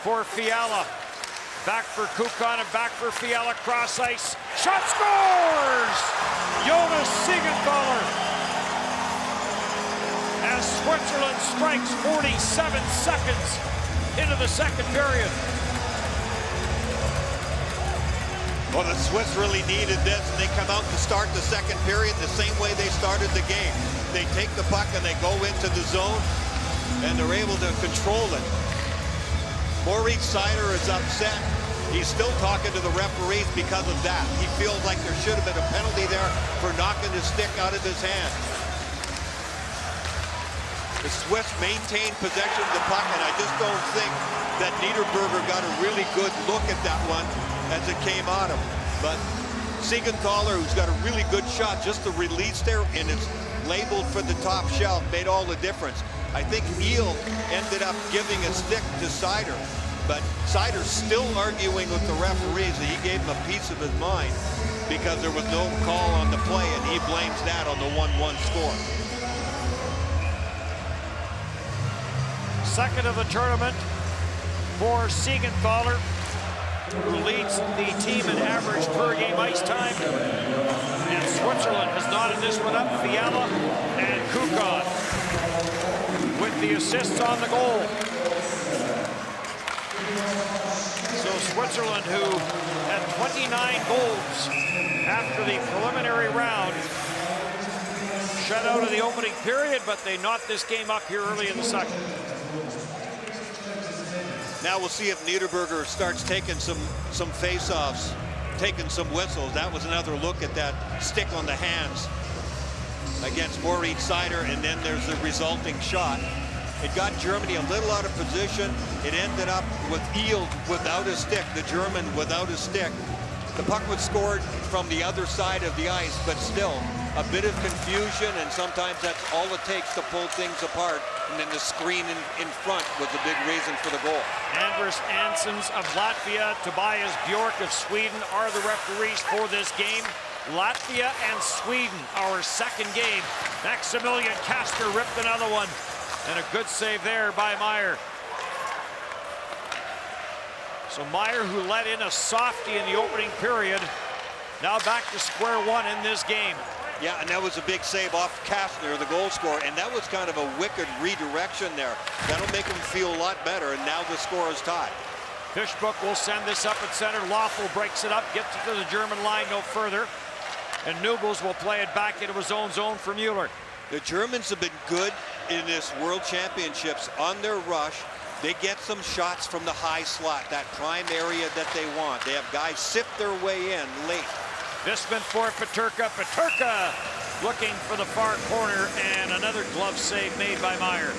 for Fiala. Back for Kukan and back for Fiala. Cross ice. Shot scores! Jonas Siegenthaler. As Switzerland strikes 47 seconds into the second period. Well, the Swiss really needed this, and they come out to start the second period the same way they started the game. They take the puck and they go into the zone, and they're able to control it. Moritz Seider is upset. He's still talking to the referees because of that. He feels like there should have been a penalty there for knocking the stick out of his hand. The Swiss maintained possession of the puck, and I just don't think that Niederberger got a really good look at that one as it came on him. But Siegenthaler, who's got a really good shot, just the release there, and it's labeled for the top shelf, made all the difference. I think Eel ended up giving a stick to Seider, but Seider's still arguing with the referees that he gave him a piece of his mind because there was no call on the play, and he blames that on the 1-1 score. Second of the tournament for Siegenthaler, who leads the team in average per game ice time. And Switzerland has knotted this one up. Fiala and Kukan with the assists on the goal. So Switzerland, who had 29 goals after the preliminary round, shut out of the opening period, but they knot this game up here early in the second. Now we'll see if Niederberger starts taking some face-offs, taking some whistles. That was another look at that stick on the hands against Moritz Seider, and then there's the resulting shot. It got Germany a little out of position. It ended up with Eel without a stick, the German without a stick. The puck was scored from the other side of the ice, but still a bit of confusion, and sometimes that's all it takes to pull things apart. And then the screen in front was a big reason for the goal. Anders Ansons of Latvia, Tobias Bjork of Sweden are the referees for this game. Latvia and Sweden, our second game. Maximilian Castor ripped another one, and a good save there by Meyer. So Meyer, who let in a softie in the opening period, now back to square one in this game. Yeah, and that was a big save off Kastner, the goal scorer, and that was kind of a wicked redirection there. That'll make him feel a lot better, and now the score is tied. Fishbrook will send this up at center. Loeffel breaks it up, gets it to the German line no further, and Nubels will play it back into his own zone for Mueller. The Germans have been good in this World Championships on their rush. They get some shots from the high slot, that prime area that they want. They have guys sift their way in late. Visman for Peterka. Peterka looking for the far corner, and another glove save made by Meyer.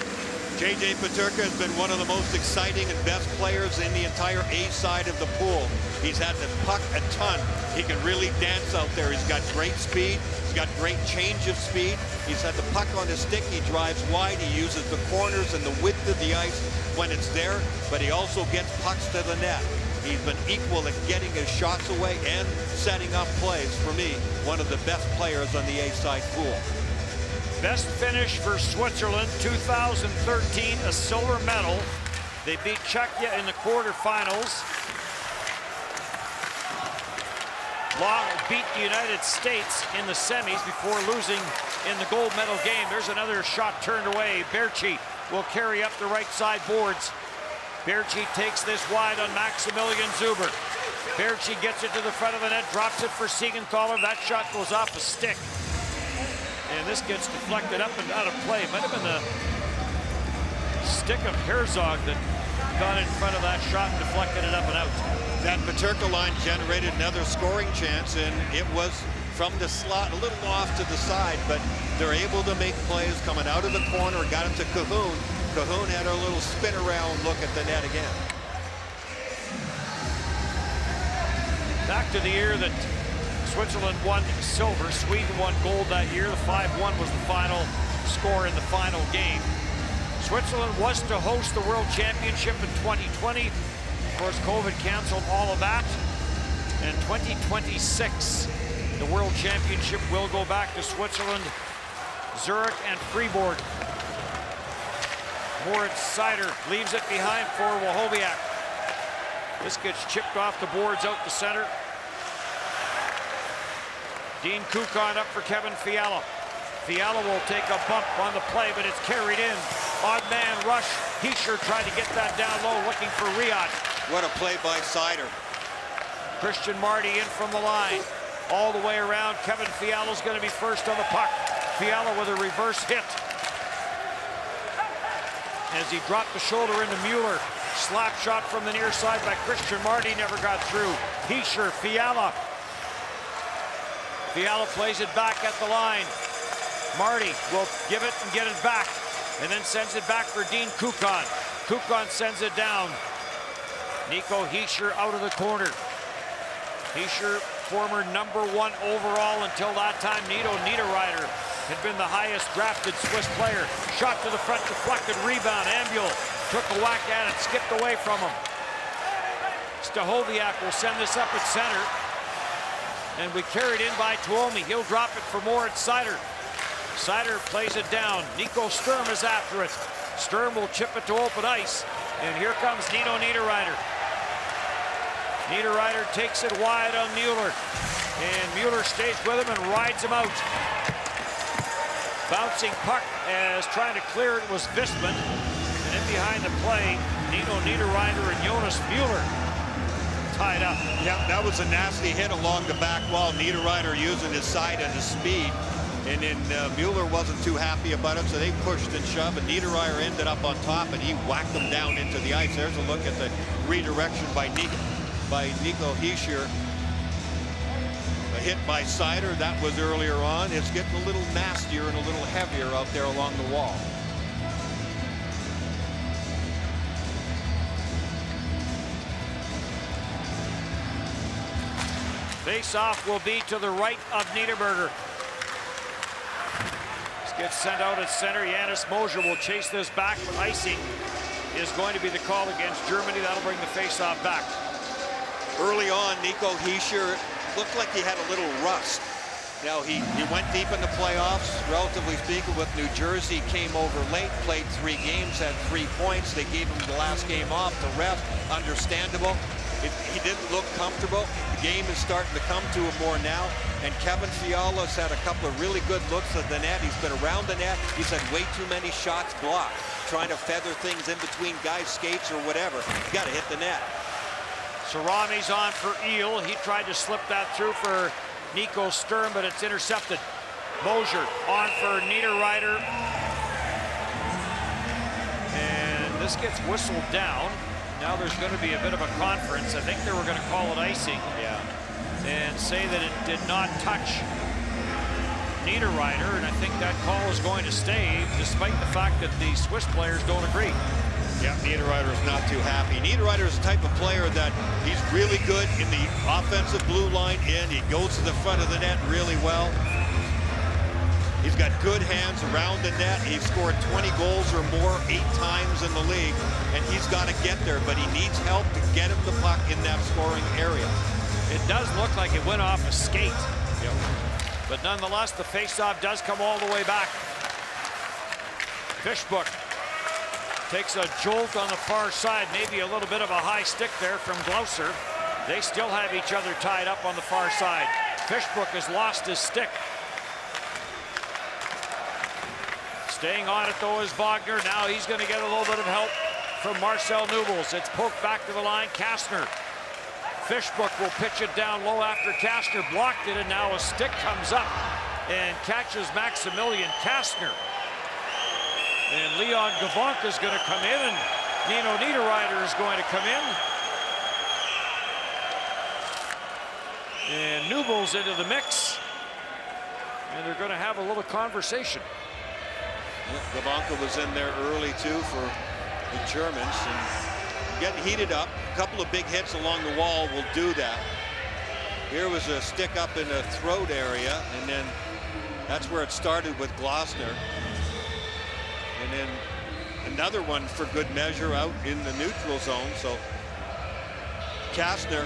J.J. Peterka has been one of the most exciting and best players in the entire A side of the pool. He's had the puck a ton. He can really dance out there. He's got great speed. He's got great change of speed. He's had the puck on his stick. He drives wide. He uses the corners and the width of the ice when it's there, but he also gets pucks to the net. He's been equal at getting his shots away and setting up plays. For me, one of the best players on the A-side pool. Best finish for Switzerland, 2013, a silver medal. They beat Czechia in the quarterfinals. Beat the United States in the semis before losing in the gold medal game. There's another shot turned away. Berchi will carry up the right side boards. Berchi takes this wide on Maximilian Zuber. Berchi gets it to the front of the net, drops it for Siegenthaler. That shot goes off a stick. And this gets deflected up and out of play. Might have been the stick of Herzog that got in front of that shot and deflected it up and out. That Peterka line generated another scoring chance, and it was from the slot, a little off to the side, but they're able to make plays coming out of the corner, got it to Cahoon. Cahoon had a little spin around look at the net again. Back to the year that Switzerland won silver, Sweden won gold that year. The 5-1 was the final score in the final game. Switzerland was to host the World Championship in 2020. Of course, COVID canceled all of that. And 2026, the World Championship will go back to Switzerland, Zurich and Fribourg. Moritz Seider leaves it behind for Wachowiak. This gets chipped off the boards out the center. Dean Kukan up for Kevin Fiala. Fiala will take a bump on the play, but it's carried in. Odd man rush. Hischer tried to get that down low, looking for Riyad. What a play by Seider. Christian Marty in from the line. All the way around. Kevin Fiala's going to be first on the puck. Fiala with a reverse hit. As he dropped the shoulder into Mueller. Slap shot from the near side by Christian Marty, never got through. Hischer, Fiala. Fiala plays it back at the line. Marty will give it and get it back, and then sends it back for Dean Kukan. Kukan sends it down. Nico Hischer out of the corner. Hischer former #1 overall until that time. Nino Niederreiter had been the highest drafted Swiss player. Shot to the front, deflected, rebound. Ambul took a whack at it, skipped away from him. Stahoviak will send this up at center. And we carried in by Tuomi. He'll drop it for more at Seider. Seider plays it down. Nico Sturm is after it. Sturm will chip it to open ice. And here comes Nino Niederreiter. Niederreiter takes it wide on Mueller. And Mueller stays with him and rides him out. Bouncing puck as trying to clear it was Vistman. And in behind the play, Nino Niederreiter and Jonas Mueller tied up. Yeah, that was a nasty hit along the back wall. Niederreiter using his side and his speed. And then Mueller wasn't too happy about it, so they pushed and shoved, and Niederreiter ended up on top, and he whacked them down into the ice. There's a look at the redirection by Nico Hischier. A hit by Seider, that was earlier on. It's getting a little nastier and a little heavier out there along the wall. Face-off will be to the right of Niederberger. This gets sent out at center. Janis Moser will chase this back, but icing is going to be the call against Germany. That'll bring the face-off back. Early on, Nico Hischier looked like he had a little rust. Now, he went deep in the playoffs, relatively speaking, with New Jersey. Came over late, played 3 games, had 3 points. They gave him the last game off. The ref, understandable. He didn't look comfortable. The game is starting to come to him more now. And Kevin Fiala's had a couple of really good looks at the net. He's been around the net. He's had way too many shots blocked, trying to feather things in between guys' skates or whatever. You got to hit the net. Sarami's on for Eel. He tried to slip that through for Nico Sturm, but it's intercepted. Moser on for Niederreiter. And this gets whistled down. Now there's going to be a bit of a conference. I think they were going to call it icing. Yeah. And say that it did not touch Niederreiter, and I think that call is going to stay, despite the fact that the Swiss players don't agree. Yeah, Niederreiter is not too happy. Niederreiter is the type of player that he's really good in the offensive blue line end. He goes to the front of the net really well. He's got good hands around the net. He's scored 20 goals or more 8 times in the league, and he's got to get there, but he needs help to get him the puck in that scoring area. It does look like it went off a skate. Yep. But nonetheless, the faceoff does come all the way back. Fishbook takes a jolt on the far side, maybe a little bit of a high stick there from Glauser. They still have each other tied up on the far side. Fishbook has lost his stick. Staying on it, though, is Wagner. Now he's going to get a little bit of help from Marcel Nubels. It's poked back to the line. Kastner. Fishbook will pitch it down low after Kastner blocked it, and now a stick comes up and catches Maximilian Kastner. And Leon Gavanka is going to come in, and Nino Niederreiter is going to come in. And Nubels into the mix. And they're going to have a little conversation. Yeah, Gavanka was in there early, too, for the Germans. And getting heated up. A couple of big hits along the wall will do that. Here was a stick up in the throat area, and then that's where it started with Glasner. And then another one for good measure out in the neutral zone. So Kastner,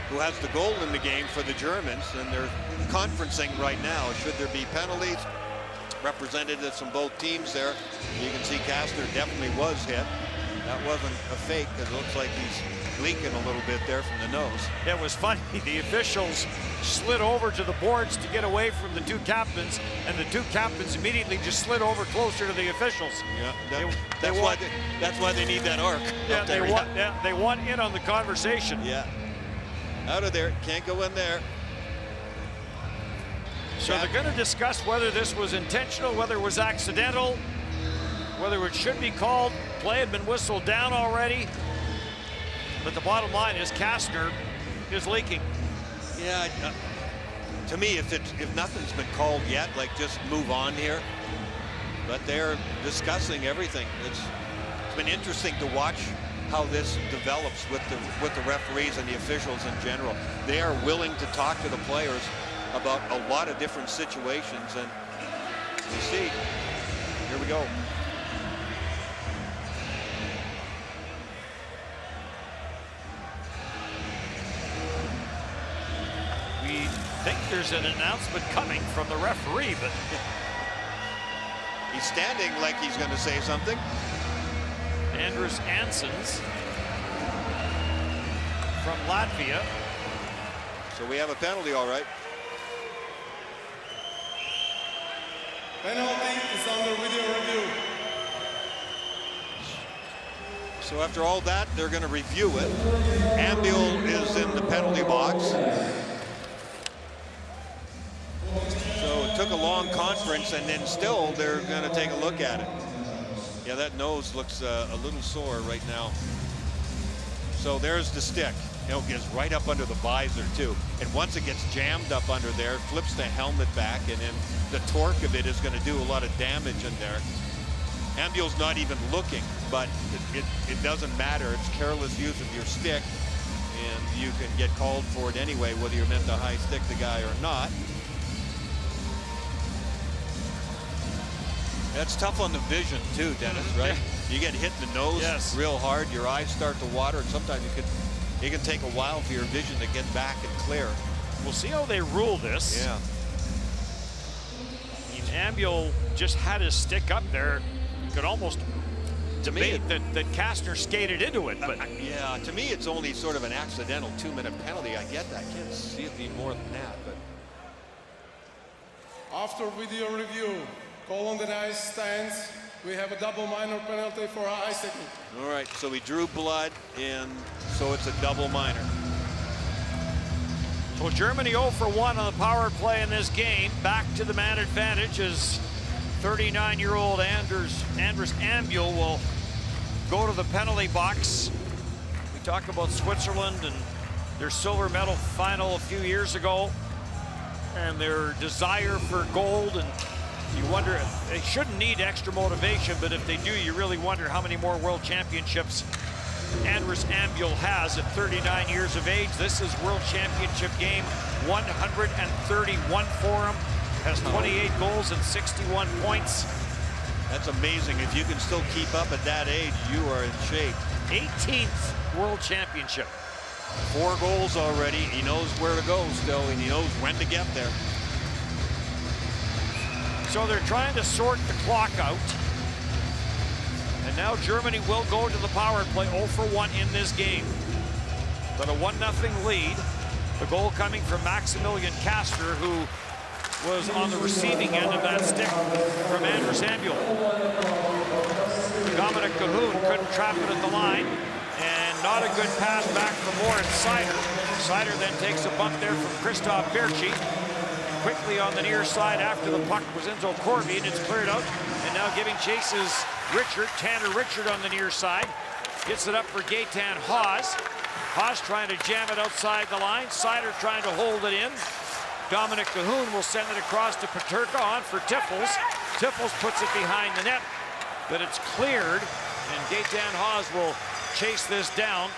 who has the goal in the game for the Germans, and they're conferencing right now. Should there be penalties? Representatives from both teams there. You can see Kastner definitely was hit. That wasn't a fake, because it looks like he's leaking a little bit there from the nose. It was funny. The officials slid over to the boards to get away from the 2 captains, and the 2 captains immediately just slid over closer to the officials. Yeah, that's why they need that arc. Yeah, they want in on the conversation. Yeah, out of there, can't go in there. So they're going to discuss whether this was intentional, whether it was accidental, whether it should be called. Play had been whistled down already. But the bottom line is Kastner is leaking. Yeah, to me, if nothing's been called yet, like, just move on here. But they're discussing everything. It's been interesting to watch how this develops with the referees and the officials in general. They are willing to talk to the players about a lot of different situations, and you see, here we go. We think there's an announcement coming from the referee, but he's standing like he's going to say something. Andrus Ansons from Latvia. So we have a penalty, all right. Penalty is under video review. So after all that, they're going to review it. Ambiel is in the penalty box. So it took a long conference, and then still they're going to take a look at it. Yeah, that nose looks a little sore right now. So there's the stick. It gets right up under the visor too. And once it gets jammed up under there, it flips the helmet back, and then the torque of it is going to do a lot of damage in there. Ambiel's not even looking, but it doesn't matter. It's careless use of your stick, and you can get called for it anyway, whether you're meant to high stick the guy or not. That's tough on the vision too, Dennis, right? You get hit in the nose real hard, your eyes start to water, and sometimes it can take a while for your vision to get back and clear. We'll see how they rule this. Yeah. Ambiel just had his stick up there. You could almost debate that Kastner skated into it, but yeah, to me it's only sort of an accidental 2-minute penalty. I get that. I can't see it being more than that, but After video review, call on the ice stands. We have a double minor penalty for eye sticking. all right, so we drew blood, and so it's a double minor. so Germany 0 for 1 on the power play in this game. Back to the man advantage as 39-year-old Andrus Ambiel will go to the penalty box. We talk about Switzerland and their silver medal final a few years ago, and their desire for gold, and you wonder, they shouldn't need extra motivation, but if they do, you really wonder how many more world championships Andrus Ambiel has at 39 years of age. This is world championship game 131 for him. Has 28 goals and 61 points. That's amazing. If you can still keep up at that age, you are in shape. 18th world championship. 4 goals already. He knows where to go still, and he knows when to get there. So they're trying to sort the clock out. And now Germany will go to the power play 0 for 1 in this game. But a 1-0 lead. The goal coming from Maximilian Kastner, who was on the receiving end of that stick from Andrus Ambiel. Dominic Cahoon couldn't trap it at the line, and not a good pass back from Moritz Seider. Seider then takes a bump there from Christoph Berchi. Quickly on the near side after the puck was Enzo Corby, and it's cleared out. And now giving chase is Tanner Richard on the near side. Gets it up for Gaetan Haas. Haas trying to jam it outside the line. Seider trying to hold it in. Dominic Cahoon will send it across to Peterka, on for Tiffels. Tiffels puts it behind the net, but it's cleared, and Gaetan Haas will chase this down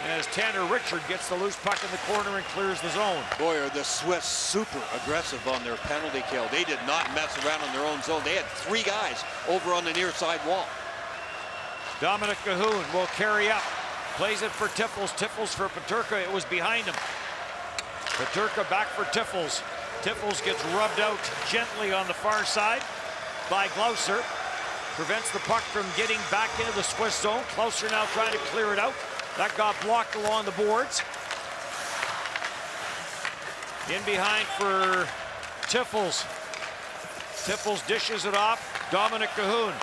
as Tanner Richard gets the loose puck in the corner and clears the zone. Boy, are the Swiss super aggressive on their penalty kill. They did not mess around on their own zone. They had 3 guys over on the near side wall. Dominic Cahoon will carry up. Plays it for Tiffels. Tiffels for Peterka. It was behind him. Peterka back for Tiffels. Tiffels gets rubbed out gently on the far side by Glauser. Prevents the puck from getting back into the Swiss zone. Klauser now trying to clear it out. That got blocked along the boards. In behind for Tiffels. Tiffels dishes it off. Dominic Cahoon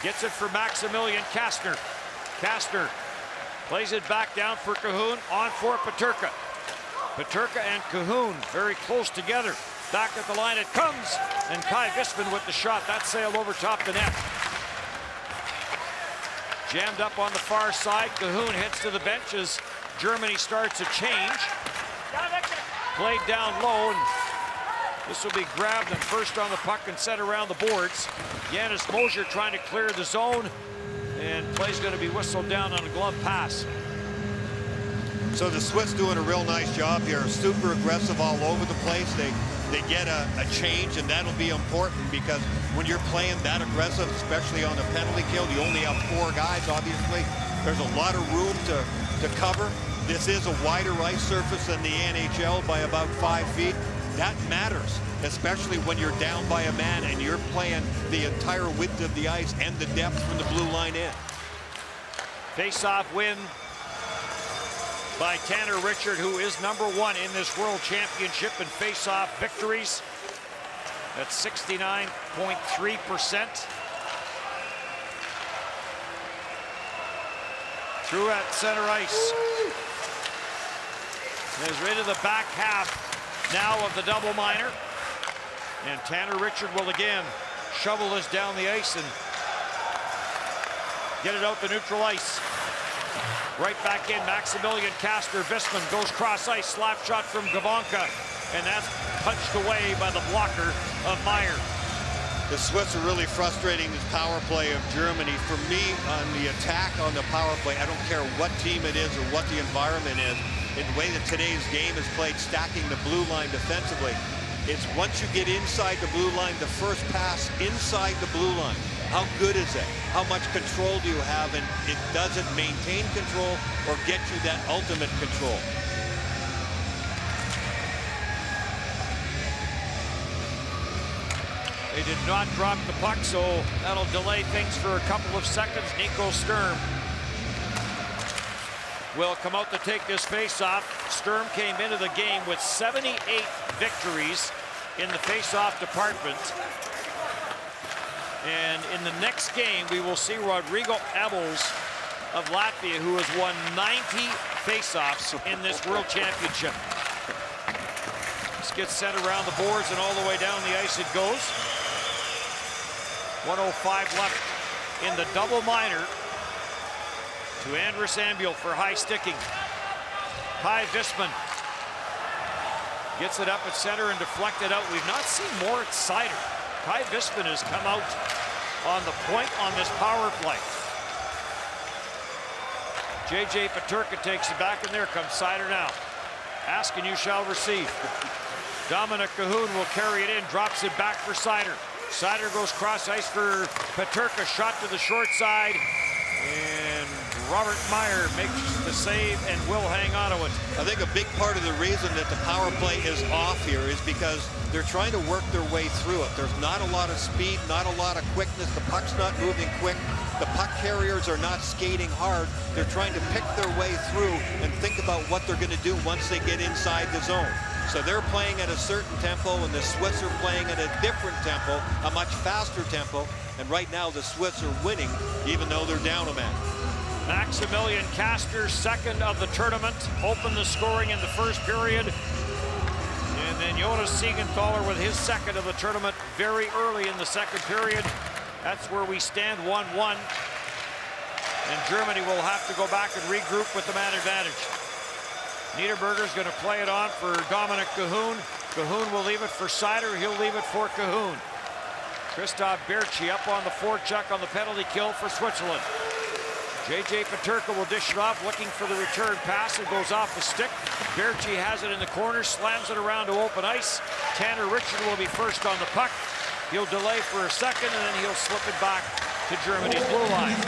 gets it for Maximilian Kastner. Kastner plays it back down for Cahoon, on for Peterka. Peterka and Cahoon very close together. Back at the line it comes, and Kai Visman with the shot. That sailed over top the net. Jammed up on the far side. Cahoon heads to the bench as Germany starts a change. Played down low, and this will be grabbed and first on the puck and set around the boards. Janis Moser trying to clear the zone, And play's going to be whistled down on a glove pass. So the Swiss doing a real nice job here. Super aggressive all over the place. They get a change, and that'll be important because when you're playing that aggressive, especially on a penalty kill, you only have 4 guys, obviously. There's a lot of room to cover. This is a wider ice surface than the NHL by about 5 feet. That matters, especially when you're down by a man and you're playing the entire width of the ice and the depth from the blue line in. Face-off win by Tanner Richard, who is #1 in this World Championship in face-off victories. That's 69.3%. Through at center ice. Is right to the back half now of the double minor. And Tanner Richard will again shovel this down the ice and get it out to neutral ice. Right back in, Maximilian Castor Visman goes cross ice, slap shot from Gavonka, and that's punched away by the blocker of Meyer. The Swiss are really frustrating this power play of Germany. For me, on the attack on the power play, I don't care what team it is or what the environment is. In the way that today's game is played, stacking the blue line defensively, it's once you get inside the blue line, the first pass inside the blue line. How good is it? How much control do you have? And it doesn't maintain control or get you that ultimate control. They did not drop the puck, so that'll delay things for a couple of seconds. Nico Sturm will come out to take this face-off. Sturm came into the game with 78 victories in the face-off department. And in the next game, we will see Rodrigo Ebels of Latvia, who has won 90 face-offs in this World Championship. This gets sent around the boards and all the way down the ice it goes. 1:05 left in the double minor to Andrus Ambiel for high sticking. Kai Visman gets it up at center and deflected out. We've not seen Moritz Seider. Kai Visman has come out on the point on this power play. JJ Peterka takes it back, and there comes Seider now. Ask and you shall receive. Dominic Cahoon will carry it in, drops it back for Seider. Seider goes cross ice for Peterka, shot to the short side, and Robert Meyer makes the save and will hang on to it. I think a big part of the reason that the power play is off here is because they're trying to work their way through it. There's not a lot of speed, not a lot of quickness. The puck's not moving quick. The puck carriers are not skating hard. They're trying to pick their way through and think about what they're going to do once they get inside the zone. So they're playing at a certain tempo, and the Swiss are playing at a different tempo, a much faster tempo. And right now the Swiss are winning, even though they're down a man. Maximilian Castor, second of the tournament, opened the scoring in the first period. And then Jonas Siegenthaler with his second of the tournament very early in the second period. That's where we stand, 1-1. And Germany will have to go back and regroup with the man advantage. Niederberger's going to play it on for Dominic Cahoon. Cahoon will leave it for Seider. He'll leave it for Cahoon. Christoph Berchi up on the forecheck on the penalty kill for Switzerland. JJ Peterka will dish it off, looking for the return pass. It goes off the stick. Berchi has it in the corner, slams it around to open ice. Tanner Richard will be first on the puck. He'll delay for a second, and then he'll slip it back to Germany's blue line.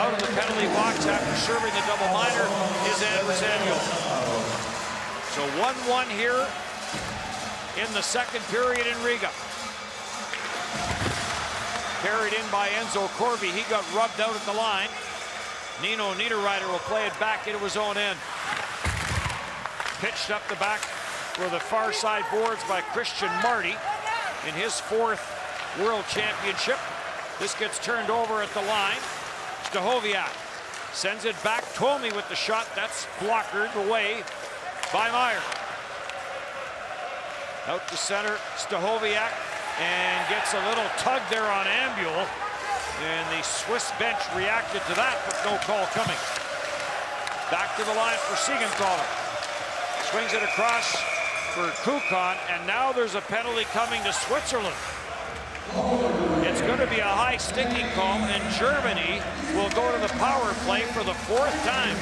Out of the penalty box after serving the double minor is Andrus Ambiel. So 1-1 here in the second period in Riga. Carried in by Enzo Corvi. He got rubbed out at the line. Nino Niederreiter will play it back into his own end. Pitched up the back for the far side boards by Christian Marty in his fourth World Championship. This gets turned over at the line. Stahoviak sends it back. Tomi with the shot. That's blockered away by Meyer. Out to center, Stahoviak, and gets a little tug there on Ambiel. And the Swiss bench reacted to that, but no call coming. Back to the line for Siegenthaler. Swings it across for Kukan, and now there's a penalty coming to Switzerland. It's going to be a high sticking call, and Germany will go to the power play for the 4th time.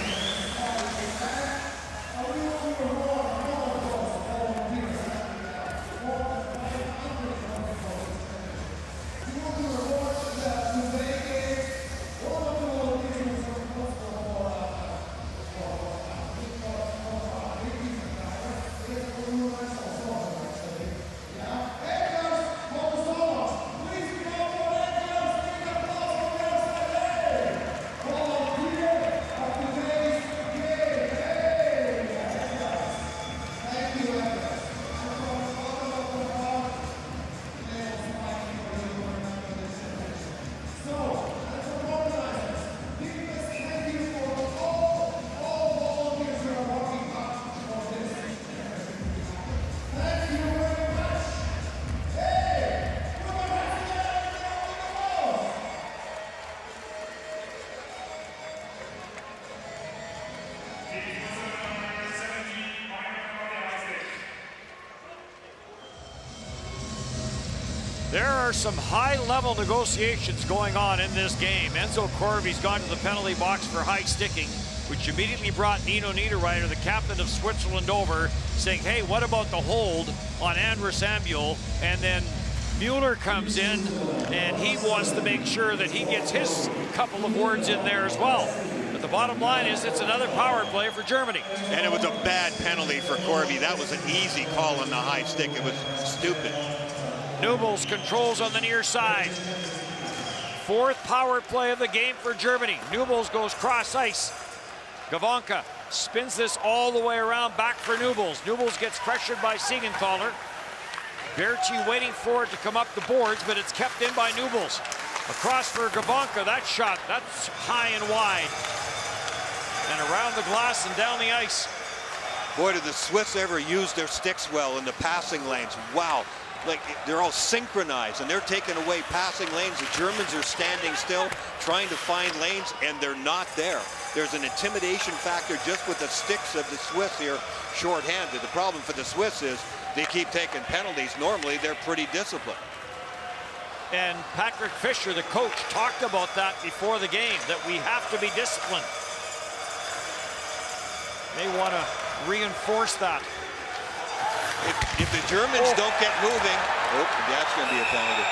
There are some high-level negotiations going on in this game. Enzo Corvi's gone to the penalty box for high sticking, which immediately brought Nino Niederreiter, the captain of Switzerland, over, saying, hey, what about the hold on Andrus Ambuel? And then Mueller comes in, and he wants to make sure that he gets his couple of words in there as well. But the bottom line is it's another power play for Germany. And it was a bad penalty for Corvi. That was an easy call on the high stick. It was stupid. Nubels controls on the near side. 4th power play of the game for Germany. Nubels goes cross ice. Gavanka spins this all the way around back for Nubels. Nubels gets pressured by Siegenthaler. Berchi waiting for it to come up the boards, but it's kept in by Nubels. Across for Gavanka. That shot, that's high and wide. And around the glass and down the ice. Boy, did the Swiss ever use their sticks well in the passing lanes. Wow. Like, they're all synchronized, and they're taking away passing lanes. The Germans are standing still, trying to find lanes, and they're not there. There's an intimidation factor just with the sticks of the Swiss here, shorthanded. The problem for the Swiss is they keep taking penalties. Normally, they're pretty disciplined. And Patrick Fisher, the coach, talked about that before the game, that we have to be disciplined. They want to reinforce that. If the Germans don't get moving, that's going to be a penalty.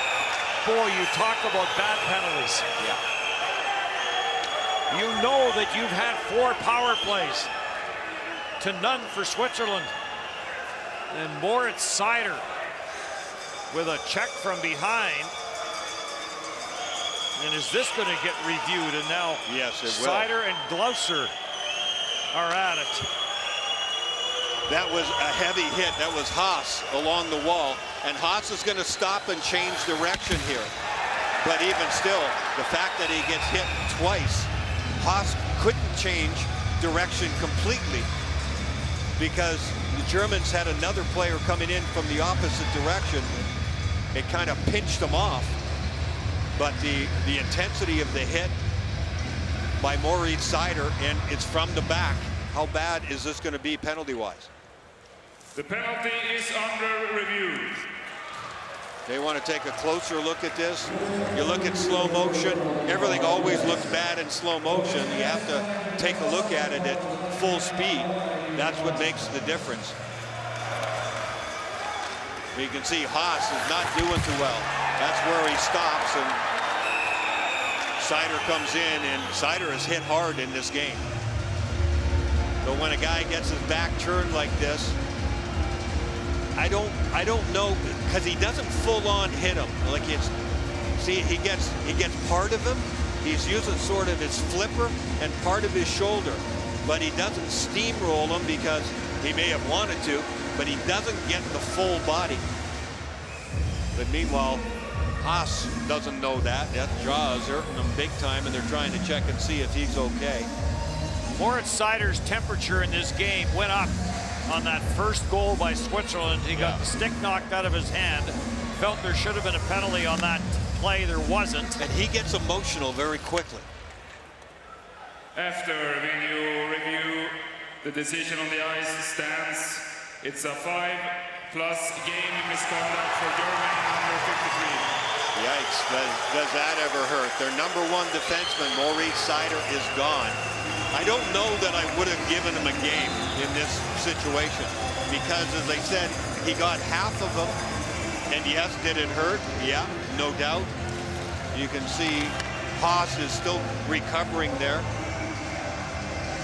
Boy, you talk about bad penalties. Yeah. You know that you've had 4 power plays to none for Switzerland. And Moritz Seider with a check from behind. And is this going to get reviewed? And now yes, it will. Seider and Glauser are at it. That was a heavy hit. That was Haas along the wall. And Haas is going to stop and change direction here. But even still, the fact that he gets hit twice, Haas couldn't change direction completely because the Germans had another player coming in from the opposite direction. It kind of pinched him off. But the intensity of the hit by Moritz Seider, and it's from the back. How bad is this going to be penalty-wise? The penalty is under review. They want to take a closer look at this. You look at slow motion. Everything always looks bad in slow motion. You have to take a look at it at full speed. That's what makes the difference. You can see Haas is not doing too well. That's where he stops, and Seider comes in, and Seider is hit hard in this game. So when a guy gets his back turned like this, I don't know, because he doesn't full on hit him. Like it's, see, he gets part of him. He's using sort of his flipper and part of his shoulder, but he doesn't steamroll him because he may have wanted to, but he doesn't get the full body. But meanwhile, Haas doesn't know that. That jaw is hurting him big time, and they're trying to check and see if he's okay. Moritz Seider's temperature in this game went up on that first goal by Switzerland. He got the stick knocked out of his hand. Felt there should have been a penalty on that play. There wasn't. And he gets emotional very quickly. After video review, the decision on the ice stands. It's a 5+ game misconduct for Germany, number 53. Yikes, does that ever hurt? Their number one defenseman, Maurice Seider, is gone. I don't know that I would have given him a game in this situation because, as I said, he got half of them. And yes, did it hurt? Yeah, no doubt. You can see Haas is still recovering there.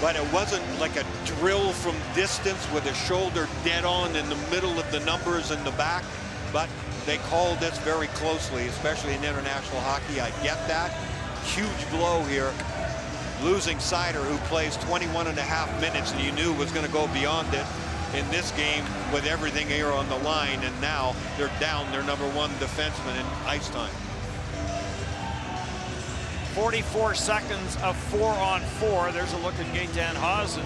But it wasn't like a drill from distance with a shoulder dead on in the middle of the numbers in the back. But they called this very closely, especially in international hockey. I get that. Huge blow here. Losing Seider, who plays 21.5 minutes and you knew was going to go beyond it in this game with everything here on the line. And now they're down their number one defenseman in ice time. 44 seconds of 4-on-4. There's a look at Gaetan Haas.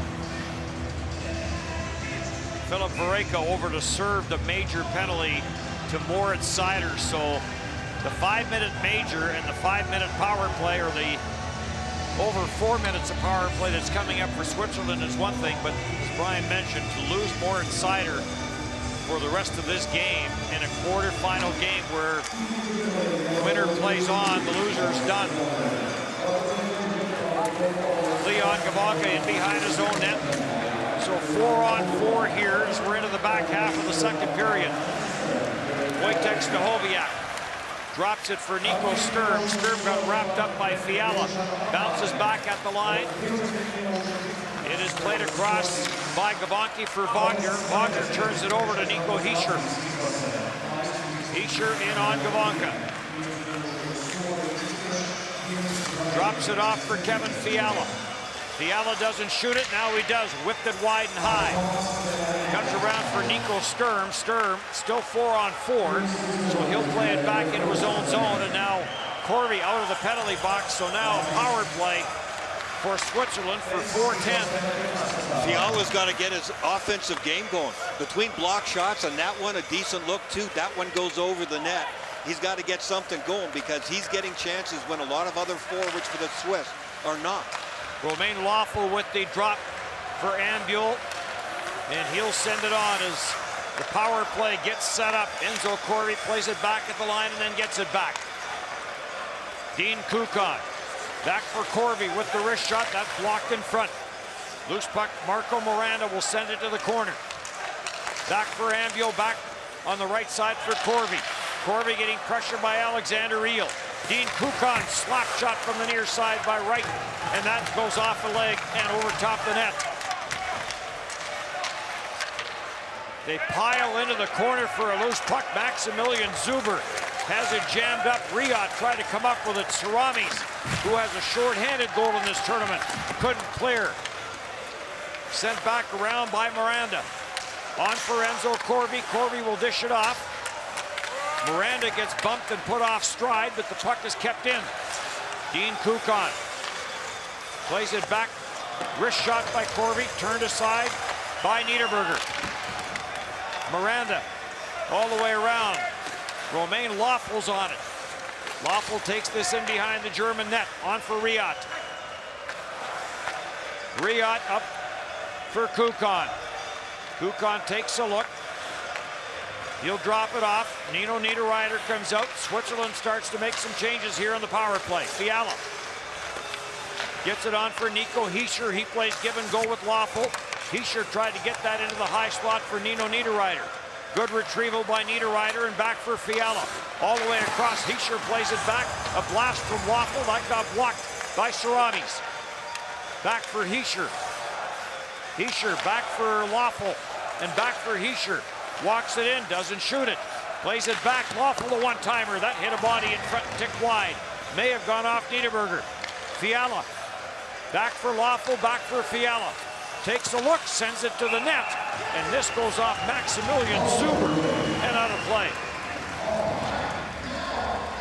Philip Vareka over to serve the major penalty to Moritz Seider. So the 5-minute major and the 5-minute power play, or the over 4 minutes of power play that's coming up for Switzerland is one thing, but as Brian mentioned, to lose Moritz Seider for the rest of this game in a quarterfinal game where the winner plays on, the loser's done. Leon Gavanka in behind his own net. So 4-on-4 here as we're into the back half of the second period. Wojtek Stachowiak drops it for Nico Sturm. Sturm got wrapped up by Fiala. Bounces back at the line. It is played across by Gavanki for Wagner. Wagner turns it over to Nico Hischier. Hischier in on Gavanka. Drops it off for Kevin Fiala. Fiala doesn't shoot it, now he does. Whipped it wide and high. Comes around for Nico Sturm. Sturm still 4-on-4, so he'll play it back into his own zone. And now Corby out of the penalty box, so now power play for Switzerland for 4:10. Fiala's got to get his offensive game going. Between block shots and that one, a decent look too. That one goes over the net. He's got to get something going because he's getting chances when a lot of other forwards for the Swiss are not. Romain Lawful with the drop for Ambule, and he'll send it on as the power play gets set up. Enzo Corby plays it back at the line and then gets it back. Dean Kukan back for Corby with the wrist shot. That's blocked in front. Loose puck, Marco Miranda will send it to the corner. Back for Ambule, back on the right side for Corby. Corby getting pressured by Alexander Eel. Dean Kukan slap shot from the near side by Wright, and that goes off the leg and over top the net. They pile into the corner for a loose puck. Maximilian Zuber has it jammed up. Riot tried to come up with it. Saramis, who has a short-handed goal in this tournament, couldn't clear. Sent back around by Miranda. On for Enzo Corby. Corby will dish it off. Miranda gets bumped and put off stride, but the puck is kept in. Dean Kukan plays it back. Wrist shot by Corby, turned aside by Niederberger. Miranda all the way around. Romain Lawful's on it. Lawful takes this in behind the German net. On for Riot. Riot up for Kukan. Kukan takes a look. He'll drop it off. Nino Niederreiter comes out. Switzerland starts to make some changes here on the power play. Fiala gets it on for Nico Hischier. He plays give and go with Lawful. Hischier tried to get that into the high slot for Nino Niederreiter. Good retrieval by Niederreiter and back for Fiala. All the way across. Hischier plays it back. A blast from Lawful. That got blocked by Saramis. Back for Hischier. Hischier back for Lawful and back for Hischier. Walks it in, doesn't shoot it. Plays it back, Lawful the one-timer. That hit a body in front and ticked wide. May have gone off Niederberger. Fiala, back for Lawful, back for Fiala. Takes a look, sends it to the net, and this goes off Maximilian Zuber and out of play.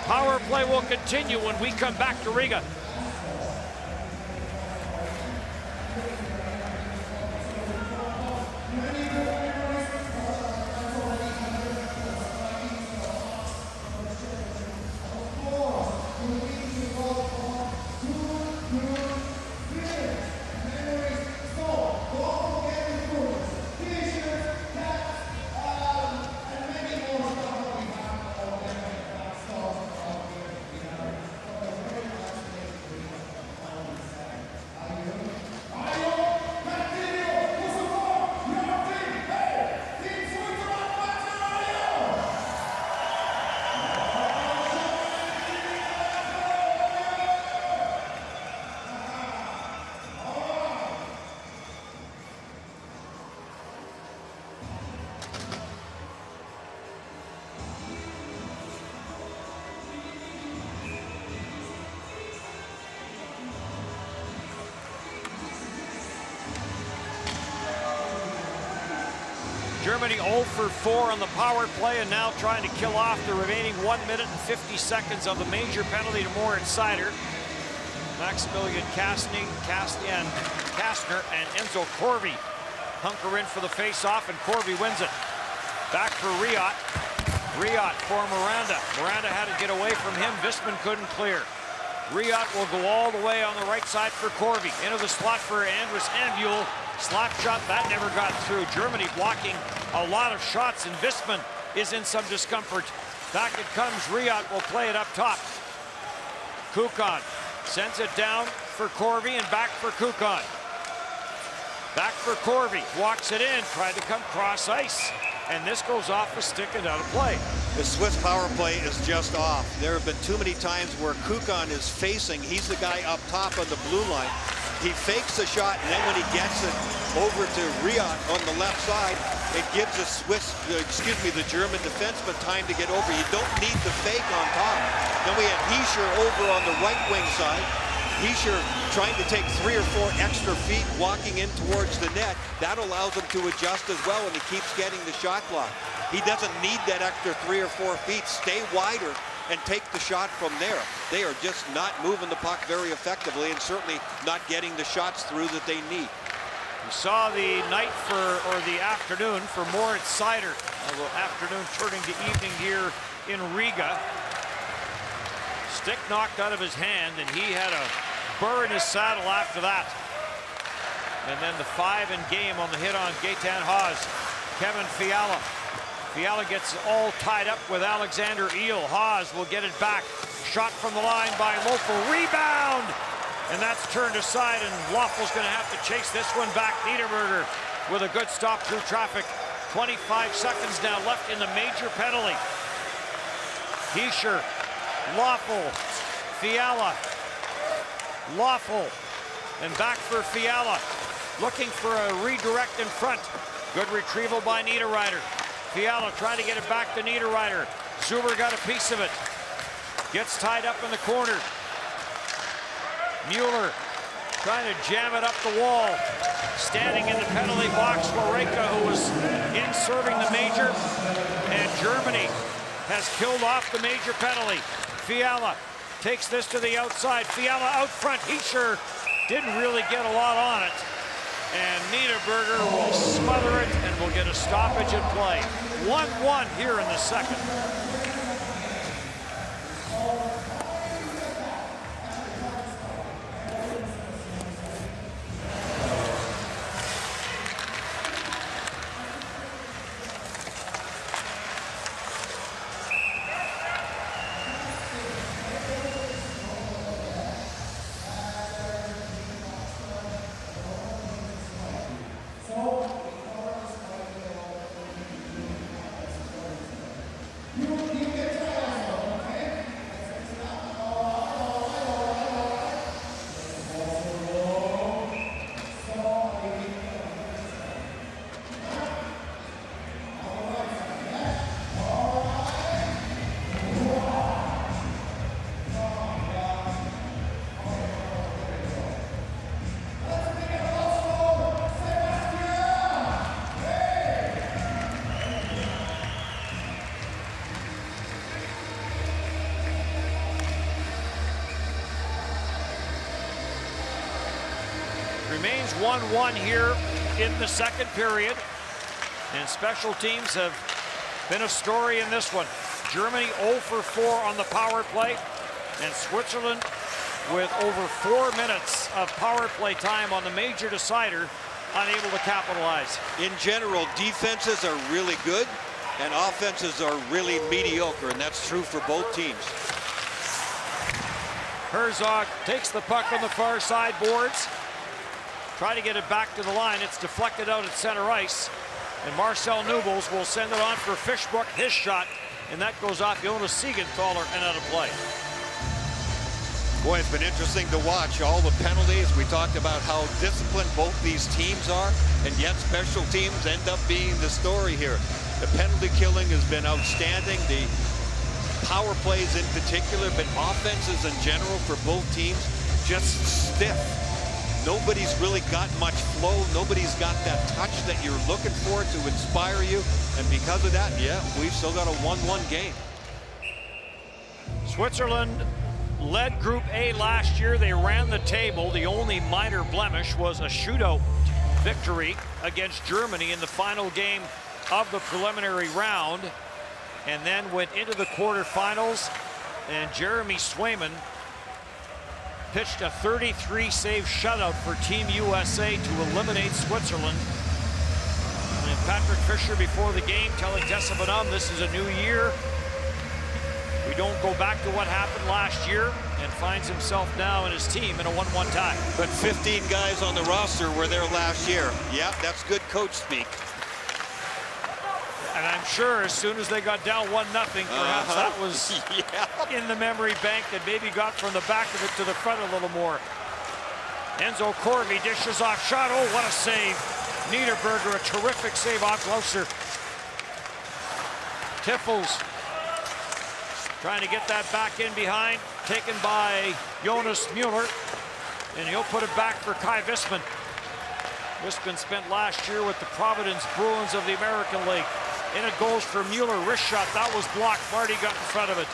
Power play will continue when we come back to Riga. Germany 0 for 4 on the power play, and now trying to kill off the remaining 1 minute and 50 seconds of the major penalty to Moritz Seider. Maximilian Kastner and Enzo Corvi hunker in for the face-off, and Corvi wins it. Back for Riot. Riot for Miranda. Miranda had to get away from him. Visman couldn't clear. Riot will go all the way on the right side for Corvi. Into the slot for Andrus Ambule. Slap shot, that never got through. Germany blocking a lot of shots, and Visman is in some discomfort. Back it comes. Riot will play it up top. Kukan sends it down for Corvi, and back for Kukan. Back for Corvi, walks it in, tried to come cross ice, and this goes off a stick and out of play. The Swiss power play is just off. There have been too many times where Kukan is facing, he's the guy up top on the blue line. He fakes the shot, and then when he gets it over to Riot on the left side, it gives the German defenseman time to get over. You don't need the fake on top. Then we have Hischier over on the right wing side. Hischier trying to take 3 or 4 extra feet walking in towards the net. That allows him to adjust as well, and he keeps getting the shot block. He doesn't need that extra 3 or 4 feet. Stay wider and take the shot from there. They are just not moving the puck very effectively, and certainly not getting the shots through that they need. We saw the night or the afternoon for Moritz Seider. Although afternoon turning to evening here in Riga. Stick knocked out of his hand, and he had a burr in his saddle after that. And then the 5 in game on the hit on Gaetan Haas. Kevin Fiala. Fiala gets all tied up with Alexander Eel. Haas will get it back. Shot from the line by Loeffel. Rebound! And that's turned aside, and Loeffel's going to have to chase this one back. Niederberger with a good stop through traffic. 25 seconds now left in the major penalty. Hischier, Loeffel, Fiala, Loeffel, and back for Fiala. Looking for a redirect in front. Good retrieval by Niederreiter. Fiala trying to get it back to Niederreiter. Zuber got a piece of it. Gets tied up in the corner. Mueller trying to jam it up the wall. Standing in the penalty box, Loreka, who was in serving the major. And Germany has killed off the major penalty. Fiala takes this to the outside. Fiala out front. Hischier didn't really get a lot on it. And Niederberger will smother it and will get a stoppage in play. 1-1 here in the second. Remains 1-1 here in the second period. And special teams have been a story in this one. Germany 0 for 4 on the power play. And Switzerland with over 4 minutes of power play time on the major decider, unable to capitalize. In general, defenses are really good and offenses are really mediocre, and that's true for both teams. Herzog takes the puck on the far side boards. Try to get it back to the line. It's deflected out at center ice. And Marcel Nubels will send it on for Fishbrook, his shot. And that goes off Jonas Siegenthaler and out of play. Boy, it's been interesting to watch all the penalties. We talked about how disciplined both these teams are, and yet special teams end up being the story here. The penalty killing has been outstanding. The power plays in particular, but offenses in general for both teams just stiff. Nobody's really got much flow. Nobody's got that touch that you're looking for to inspire you. And because of that, yeah, we've still got a 1-1 game. Switzerland led Group A last year. They ran the table. The only minor blemish was a shootout victory against Germany in the final game of the preliminary round, and then went into the quarterfinals. And Jeremy Swayman pitched a 33-save shutout for Team USA to eliminate Switzerland. And Patrick Fisher before the game telling Tessa Bonhomme this is a new year. We don't go back to what happened last year, and finds himself now and his team in a 1-1 tie. But 15 guys on the roster were there last year. Yeah, that's good coach speak. And I'm sure as soon as they got down 1-0, perhaps that was in the memory bank that maybe got from the back of it to the front a little more. Enzo Corvi dishes off shot. Oh, what a save. Niederberger, a terrific save off Glauser. Tiffels trying to get that back in behind, taken by Jonas Mueller, and he'll put it back for Kai Visman. Visman spent last year with the Providence Bruins of the American League. In it goes for Mueller, wrist shot, that was blocked. Marty got in front of it.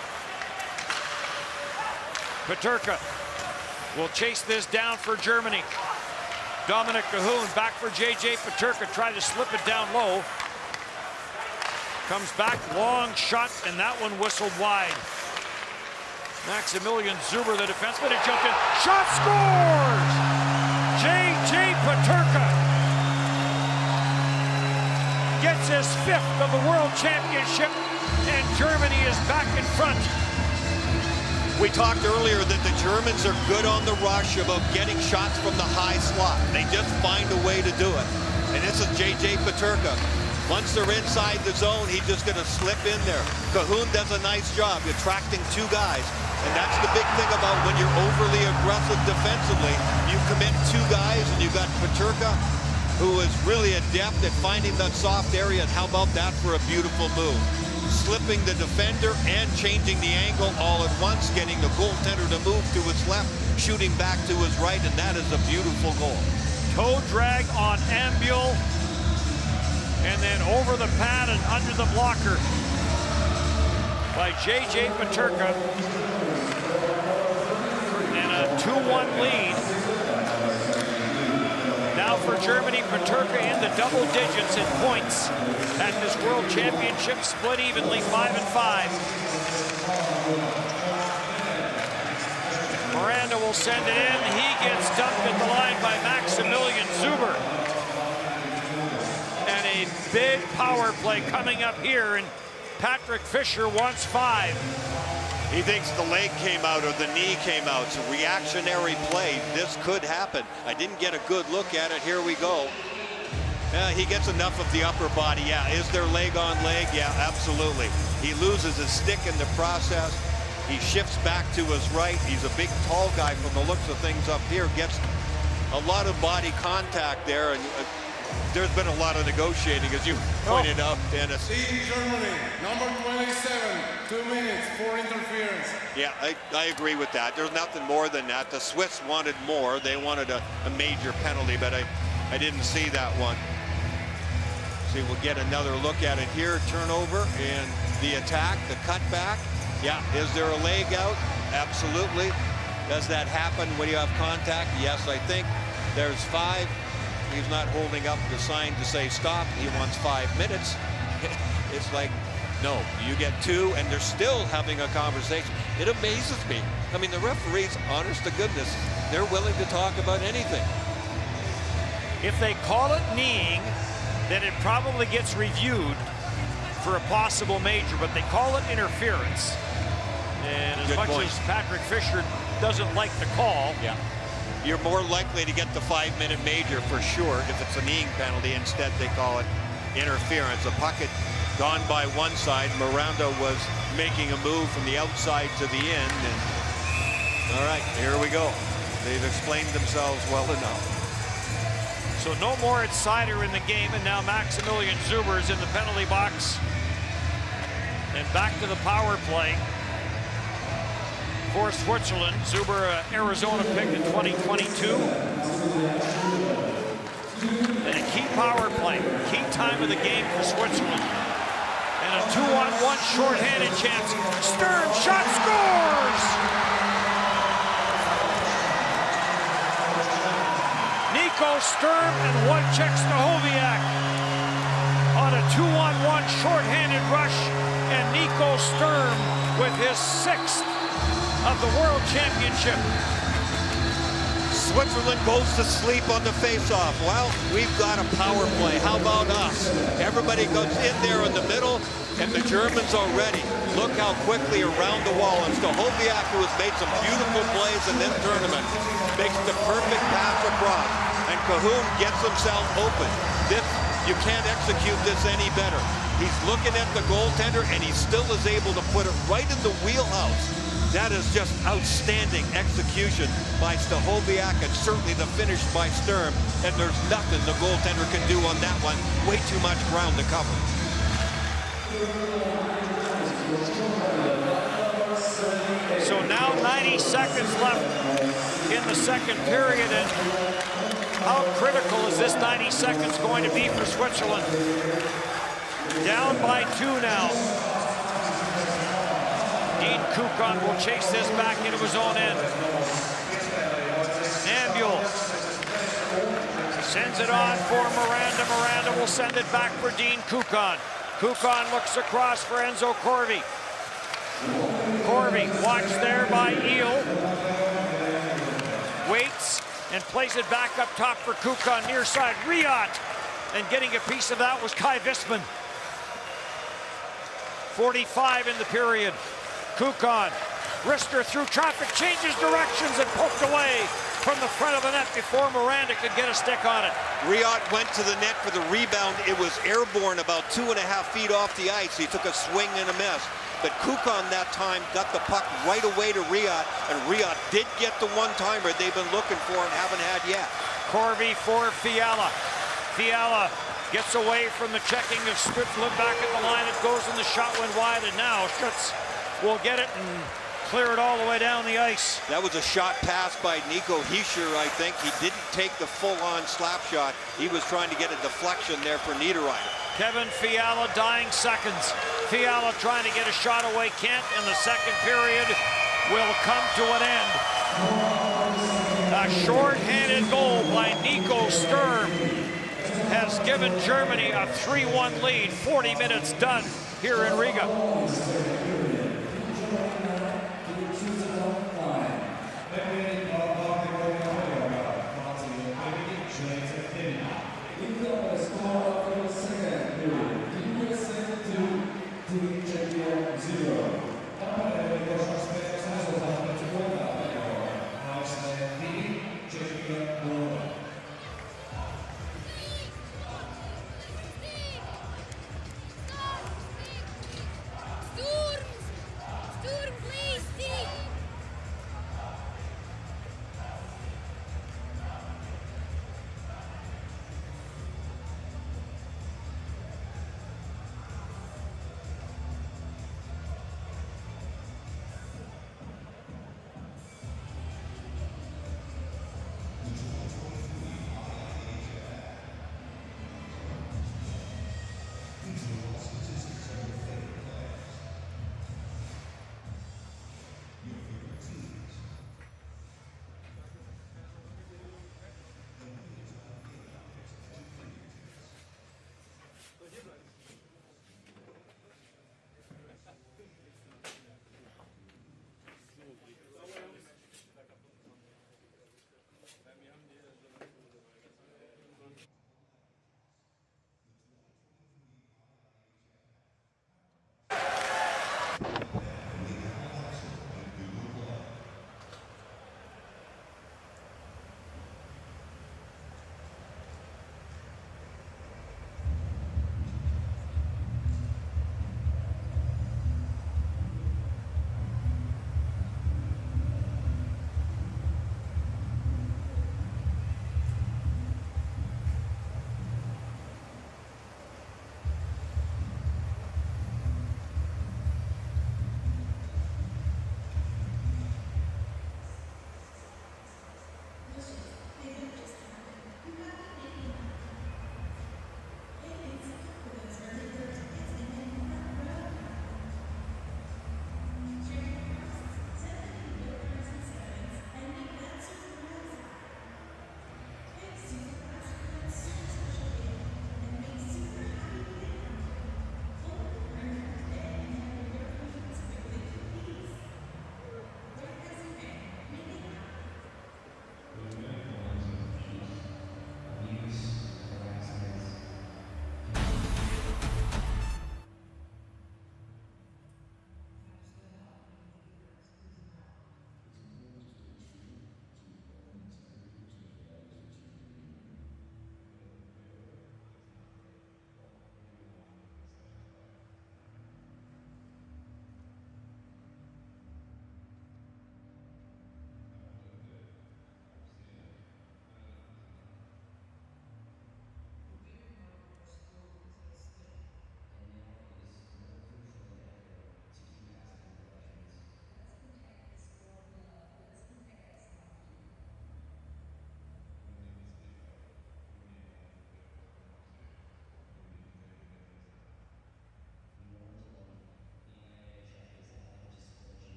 Peterka will chase this down for Germany. Dominic Cahoon back for J.J. Peterka, tried to slip it down low. Comes back, long shot, and that one whistled wide. Maximilian Zuber, the defenseman, had jumped in. Shot scores! J.J. Peterka gets his 5th of the World Championship, and Germany is back in front. We talked earlier that the Germans are good on the rush about getting shots from the high slot. They just find a way to do it. And this is J.J. Peterka. Once they're inside the zone, he's just going to slip in there. Cahoon does a nice job attracting 2 guys. And that's the big thing about when you're overly aggressive defensively. You commit 2 guys, and you've got Peterka, who is really adept at finding that soft area. And how about that for a beautiful move? Slipping the defender and changing the angle all at once, getting the goaltender to move to his left, shooting back to his right, and that is a beautiful goal. Toe drag on Ambuel. And then over the pad and under the blocker by J.J. Peterka. And a 2-1 lead. Now for Germany, Peterka in the double digits in points at this World Championship, split evenly 5-5. Miranda will send it in. He gets dumped at the line by Maximilian Zuber. And a big power play coming up here, and Patrick Fisher wants 5. He thinks the leg came out or the knee came out. It's a reactionary play. This could happen. I didn't get a good look at it. Here we go. He gets enough of the upper body. Yeah, is there leg on leg? Yeah, absolutely. He loses his stick in the process. He shifts back to his right. He's a big, tall guy from the looks of things up here. Gets a lot of body contact there. And there's been a lot of negotiating, as you pointed out, Dennis. Team Germany, number 27, 2 minutes for interference. Yeah, I agree with that. There's nothing more than that. The Swiss wanted more. They wanted a major penalty, but I didn't see that one. See, we'll get another look at it here. Turnover and the attack, the cutback. Yeah, is there a leg out? Absolutely. Does that happen when you have contact? Yes, I think. There's 5. He's not holding up the sign to say stop. He wants 5 minutes. It's like, no, you get 2, and they're still having a conversation. It amazes me. I mean, the referees, honest to goodness, they're willing to talk about anything. If they call it kneeing, then it probably gets reviewed for a possible major, but they call it interference. And as much as Patrick Fisher doesn't like the call, yeah, you're more likely to get the 5-minute major for sure if it's a kneeing penalty. Instead, they call it interference. A puck had gone by one side. Miranda was making a move from the outside to the end. And all right, here we go. They've explained themselves well enough. So no more at Sider in the game, and now Maximilian Zuber is in the penalty box. And back to the power play. for Switzerland. Zuber, Arizona pick in 2022. And a key power play, key time of the game for Switzerland. And a 2-on-1 shorthanded chance. Sturm shot scores! Nico Sturm and Wojciech Stachowiak on a 2-on-1 shorthanded rush, and Nico Sturm with his 6th of the World Championship. Switzerland goes to sleep on the face-off. Well, we've got a power play. How about us? Everybody goes in there in the middle, and the Germans are ready. Look how quickly around the wall. And Stachowiak, who has made some beautiful plays in this tournament, makes the perfect pass across. And Cahoon gets himself open. You can't execute this any better. He's looking at the goaltender, and he still is able to put it right in the wheelhouse. That is just outstanding execution by Stachowiak, and certainly the finish by Sturm. And there's nothing the goaltender can do on that one. Way too much ground to cover. So now 90 seconds left in the second period, and how critical is this 90 seconds going to be for Switzerland? Down by 2 now. Dean Kukon will chase this back into his own end. Nambule sends it on for Miranda. Miranda will send it back for Dean Kukon. Kukon looks across for Enzo Corvi. Corvi watched there by Eel. Waits and plays it back up top for Kukon near side. Riot, and getting a piece of that was Kai Visman. 45 in the period. Kukon, wrister through traffic, changes directions and poked away from the front of the net before Miranda could get a stick on it. Riot went to the net for the rebound. It was airborne about 2.5 feet off the ice. He took a swing and a miss. But Kukon that time got the puck right away to Riot, and Riot did get the one-timer they've been looking for and haven't had yet. Corvi for Fiala. Fiala gets away from the checking of Switzerland back at the line. It goes and the shot went wide, and now Schutz will get it and clear it all the way down the ice. That was a shot pass by Nico Hischier, I think. He didn't take the full-on slap shot. He was trying to get a deflection there for Niederreiter. Kevin Fiala dying seconds. Fiala trying to get a shot away, can't, and the second period will come to an end. A short-handed goal by Nico Sturm has given Germany a 3-1 lead. 40 minutes done here in Riga.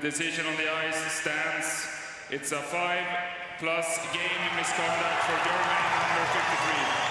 decision on the ice stands. It's a 5+ game misconduct for Germany, number 53.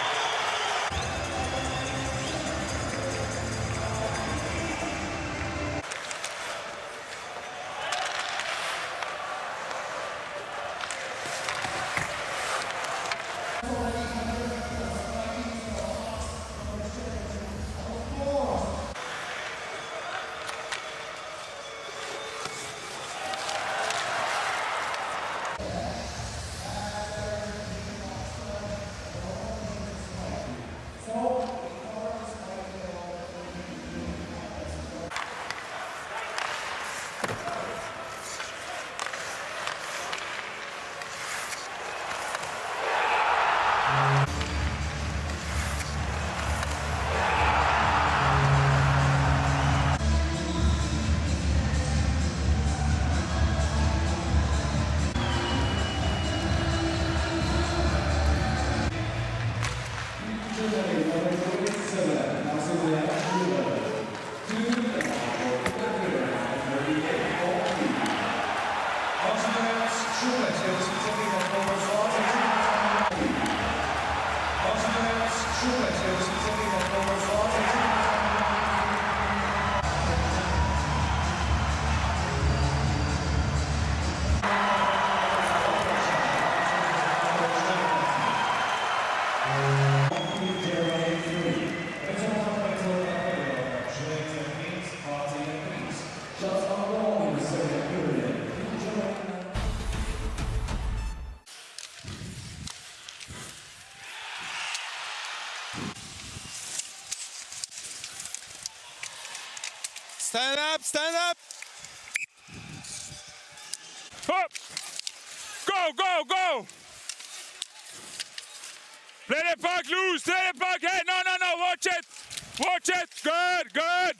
Stand up, stand up! Up! Go, go, go! Play the puck loose, play the puck, hey, no, watch it! Watch it, good, good!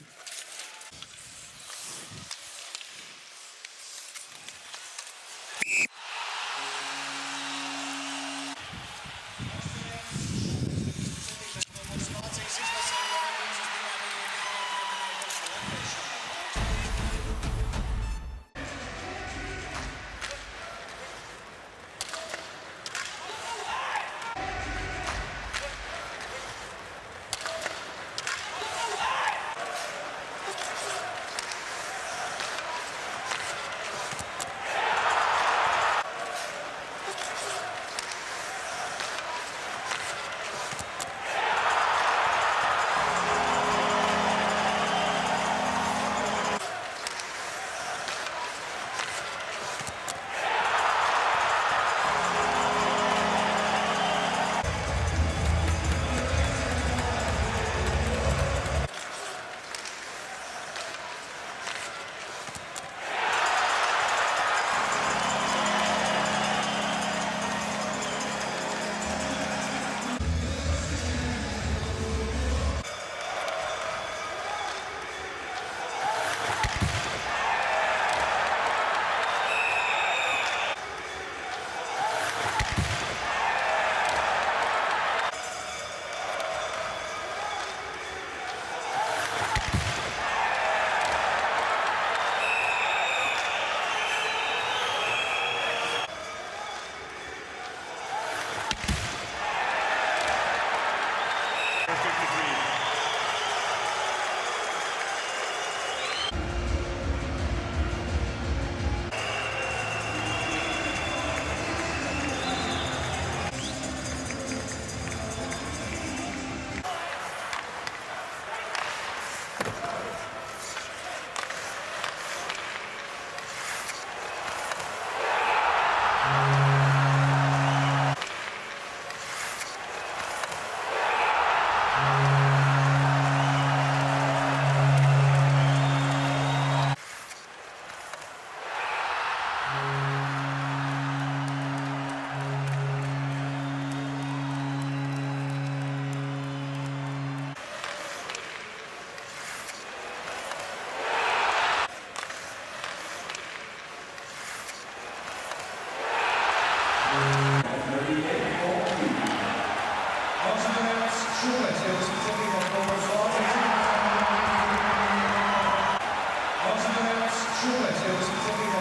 Schubert,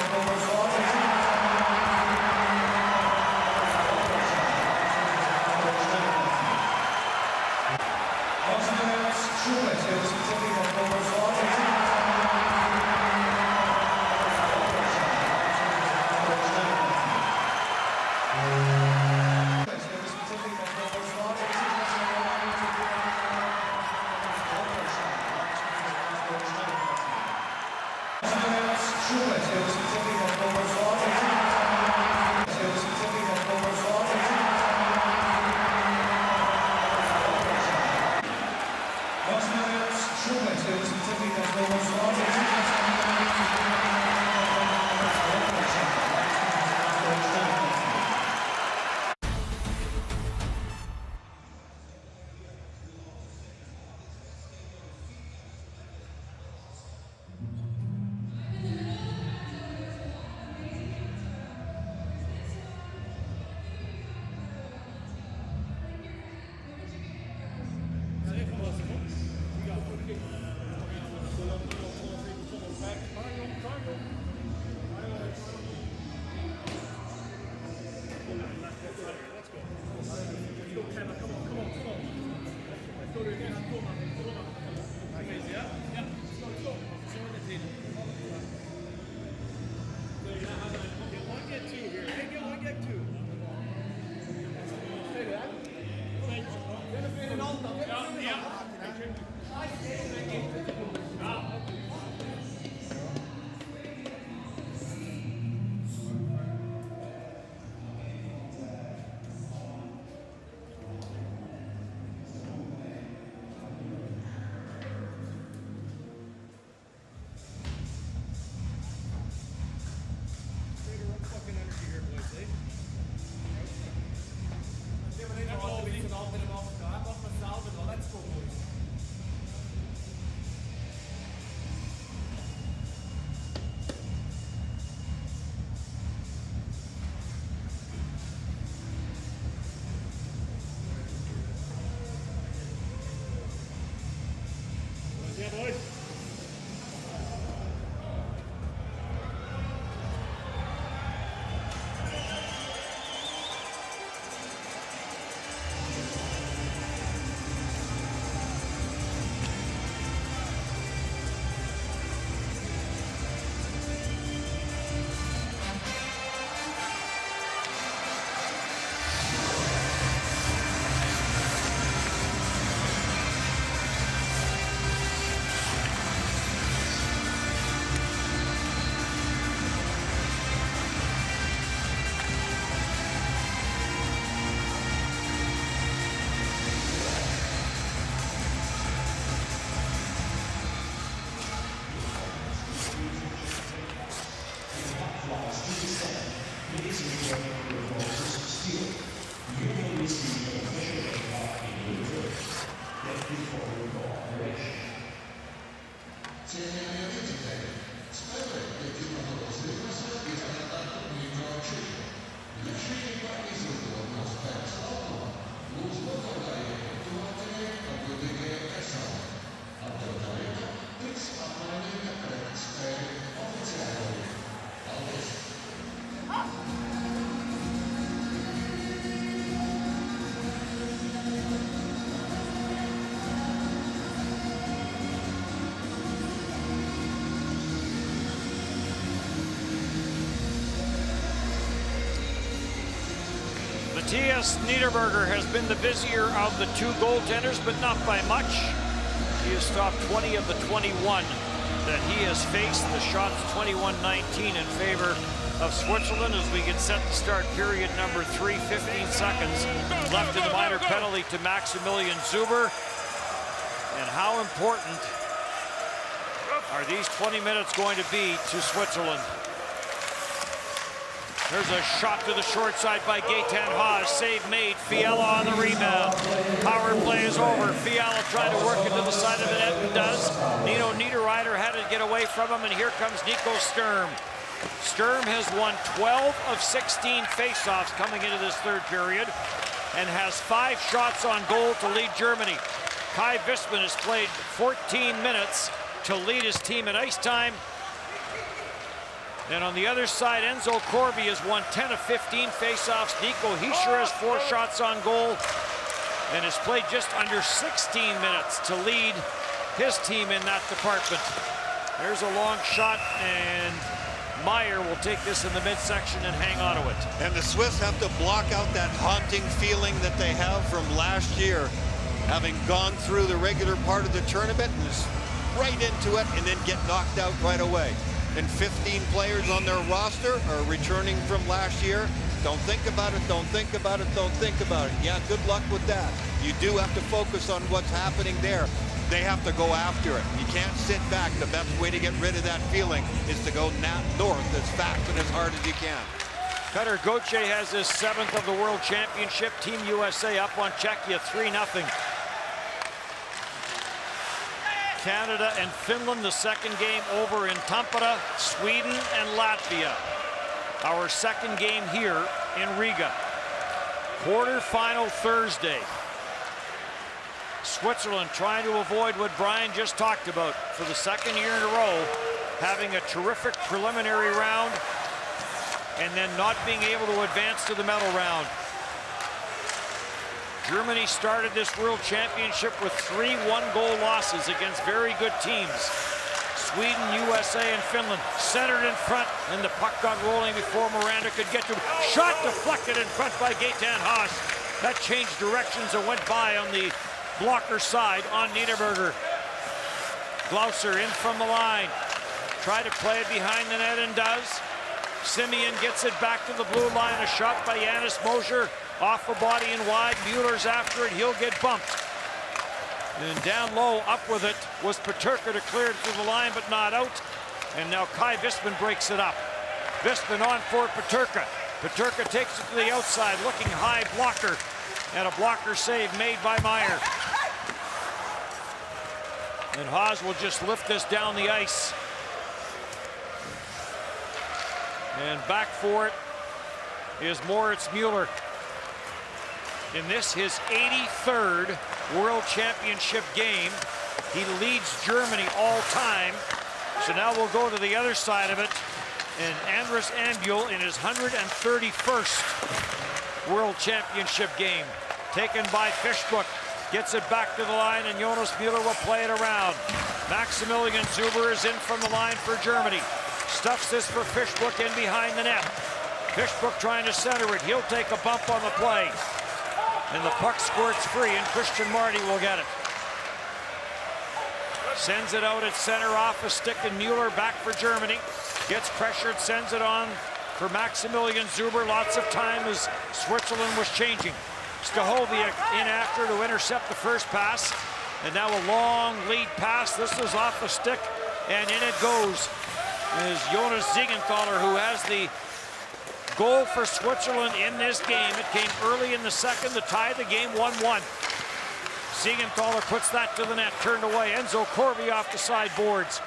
Matthias Niederberger has been the busier of the two goaltenders, but not by much. He has stopped 20 of the 21 that he has faced. The shot's 21-19 in favor of Switzerland as we get set to start period number 3. 15 seconds left in the minor penalty to Maximilian Zuber. And how important are these 20 minutes going to be to Switzerland? There's a shot to the short side by Gaetan Haas. Save made. Fiala on the rebound. Power play is over. Fiala trying to work it to the side of the net and does. Nino Niederreiter had to get away from him, and here comes Nico Sturm. Sturm has won 12 of 16 faceoffs coming into this third period and has 5 shots on goal to lead Germany. Kai Visman has played 14 minutes to lead his team at ice time. And on the other side, Enzo Corby has won 10 of 15 faceoffs. Nico Hischier has 4 shots on goal and has played just under 16 minutes to lead his team in that department. There's a long shot, and Meyer will take this in the midsection and hang on to it. And the Swiss have to block out that haunting feeling that they have from last year, having gone through the regular part of the tournament and just right into it and then get knocked out right away. And 15 players on their roster are returning from last year. Don't think about it, don't think about it, don't think about it. Yeah, good luck with that. You do have to focus on what's happening there. They have to go after it. You can't sit back. The best way to get rid of that feeling is to go north as fast and as hard as you can. Cutter Gauthier has his 7th of the World Championship. Team USA up on Czechia 3-0. Canada and Finland, the second game over in Tampere, Sweden and Latvia. Our second game here in Riga. Quarterfinal Thursday. Switzerland trying to avoid what Brian just talked about for the second year in a row, having a terrific preliminary round and then not being able to advance to the medal round. Germany started this World Championship with 3 one-goal losses against very good teams. Sweden, USA, and Finland centered in front, and the puck got rolling before Miranda could get to him. Shot deflected in front by Gaetan Haas. That changed directions and went by on the blocker side on Niederberger. Glauser in from the line. Tried to play it behind the net and does. Simeon gets it back to the blue line. A shot by Janis Moser off the body and wide. Mueller's after it. He'll get bumped. And down low, up with it, was Peterka to clear it to the line, but not out. And now Kai Visman breaks it up. Visman on for Peterka. Peterka takes it to the outside, looking high blocker. And a blocker save made by Meyer. And Haas will just lift this down the ice. And back for it is Moritz Mueller. In this, his 83rd World Championship game. He leads Germany all time. So now we'll go to the other side of it. And Andres Ambul in his 131st World Championship game. Taken by Fishbrook. Gets it back to the line, and Jonas Mueller will play it around. Maximilian Zuber is in from the line for Germany. Stuffs this for Fishbrook in behind the net. Fishbrook trying to center it. He'll take a bump on the play. And the puck squirts free, and Christian Marty will get it. Sends it out at center off a stick, and Mueller back for Germany. Gets pressured, sends it on for Maximilian Zuber. Lots of time as Switzerland was changing. Stahoviak in after to intercept the first pass. And now a long lead pass. This is off the stick, and in it goes. Is Jonas Siegenthaler, who has the goal for Switzerland in this game. It came early in the second to tie the game 1-1. Siegenthaler puts that to the net, turned away. Enzo Corvi off the side boards.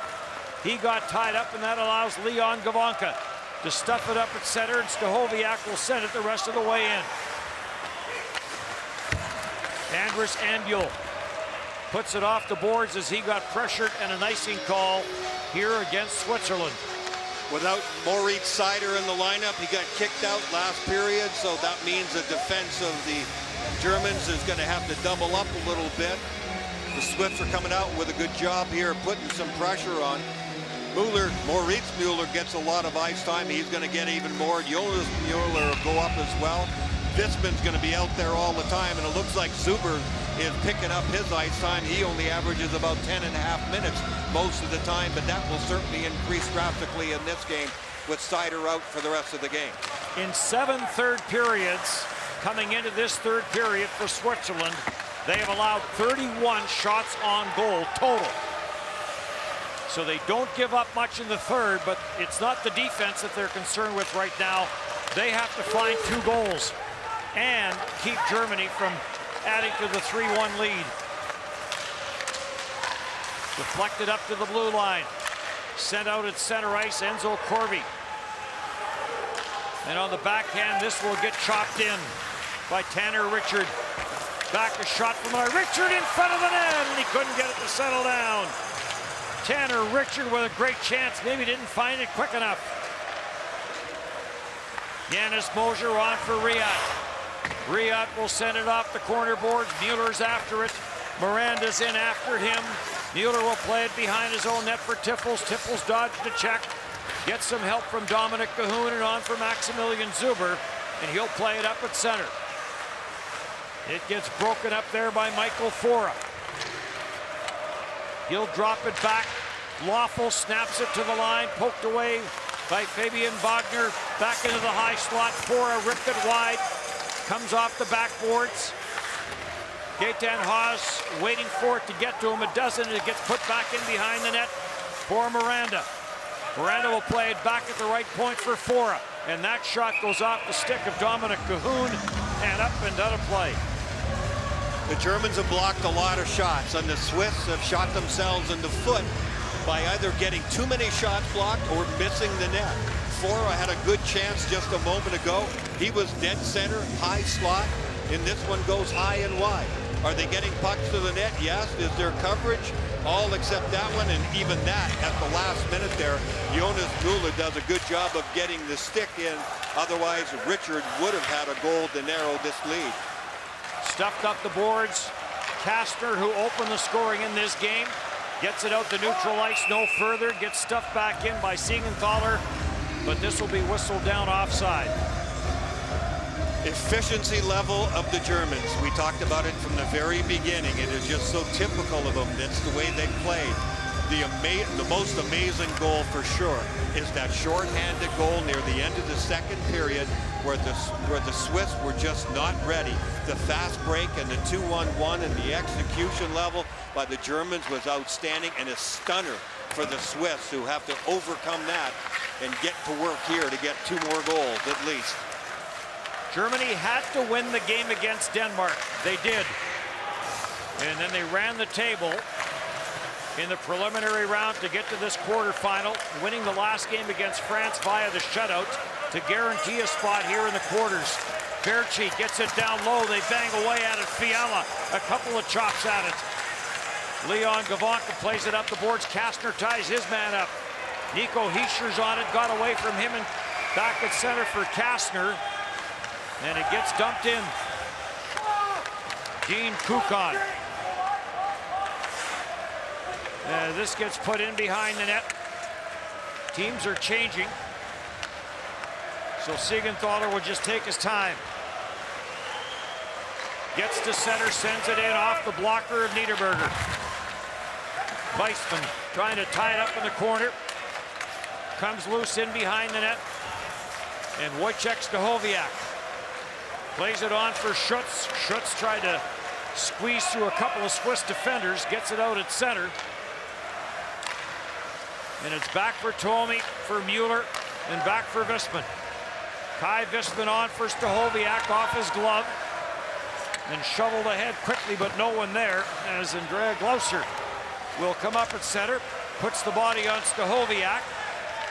He got tied up, and that allows Leon Gavanka to stuff it up at center, and Stahoviak will send it the rest of the way in. Andres Ambul puts it off the boards as he got pressured, and an icing call here against Switzerland. Without Moritz Seider in the lineup, he got kicked out last period, so that means the defense of the Germans is going to have to double up a little bit. The Swifts are coming out with a good job here, putting some pressure on. Moritz Mueller gets a lot of ice time. He's going to get even more. Jonas Mueller will go up as well. Visman's going to be out there all the time, and it looks like Zuber is picking up his ice time. He only averages about 10.5 minutes most of the time, but that will certainly increase drastically in this game with Seider out for the rest of the game. In 7 third periods, coming into this third period for Switzerland, they have allowed 31 shots on goal total. So they don't give up much in the third, but it's not the defense that they're concerned with right now. They have to find 2 goals and keep Germany from adding to the 3-1 lead. Deflected up to the blue line. Sent out at center ice, Enzo Corvi. And on the backhand, this will get chopped in by Tanner Richard. Back a shot from Richard in front of the net, and he couldn't get it to settle down. Tanner Richard with a great chance, maybe didn't find it quick enough. Janis Moser on for Riyad. Riyad will send it off the corner boards. Mueller's after it. Miranda's in after him. Mueller will play it behind his own net for Tiffels. Tiffels dodged the check. Gets some help from Dominic Cahoon, and on for Maximilian Zuber, and he'll play it up at center. It gets broken up there by Michael Fora. He'll drop it back. Lawful snaps it to the line, poked away by Fabian Wagner. Back into the high slot. Fora ripped it wide. Comes off the backboards. Gaetan Haas waiting for it to get to him. It doesn't. It gets put back in behind the net for Miranda. Miranda will play it back at the right point for Fora. And that shot goes off the stick of Dominic Cahoon and up and out of play. The Germans have blocked a lot of shots, and the Swiss have shot themselves in the foot by either getting too many shots blocked or missing the net. Fora had a good chance just a moment ago. He was dead center, high slot, and this one goes high and wide. Are they getting pucks to the net? Yes. Is there coverage? All except that one, and even that at the last minute there, Jonas Mueller does a good job of getting the stick in. Otherwise, Richard would have had a goal to narrow this lead. stuffed up the boards. Kastner, who opened the scoring in this game, gets it out to neutral ice no further, gets stuffed back in by Siegenthaler, but this will be whistled down offside. Efficiency level of the Germans. We talked about it from the very beginning. It is just so typical of them. That's the way they played. The most amazing goal for sure is that shorthanded goal near the end of the second period where the Swiss were just not ready. The fast break and the 2-1-1 and the execution level by the Germans was outstanding, and a stunner for the Swiss, who have to overcome that and get to work here to get 2 more goals at least. Germany had to win the game against Denmark. They did. And then they ran the table in the preliminary round to get to this quarterfinal, winning the last game against France via the shutout to guarantee a spot here in the quarters. Berchi gets it down low. They bang away at it. Fiala, a couple of chops at it. Leon Gavanka plays it up the boards. Kastner ties his man up. Nico Hischer's on it, got away from him, and back at center for Kastner. And it gets dumped in. Dean Kukan. This gets put in behind the net. Teams are changing. So Siegenthaler will just take his time. Gets to center, sends it in off the blocker of Niederberger. Weissman trying to tie it up in the corner. Comes loose in behind the net. And Wojciech Stachowiak plays it on for Schutz. Schutz tried to squeeze through a couple of Swiss defenders, gets it out at center. And it's back for Tommy, for Mueller, and back for Wissman. Kai Wissman on for Stachowiak off his glove. And shoveled ahead quickly, but no one there, as Andrea Glauser will come up at center, puts the body on Stachowiak.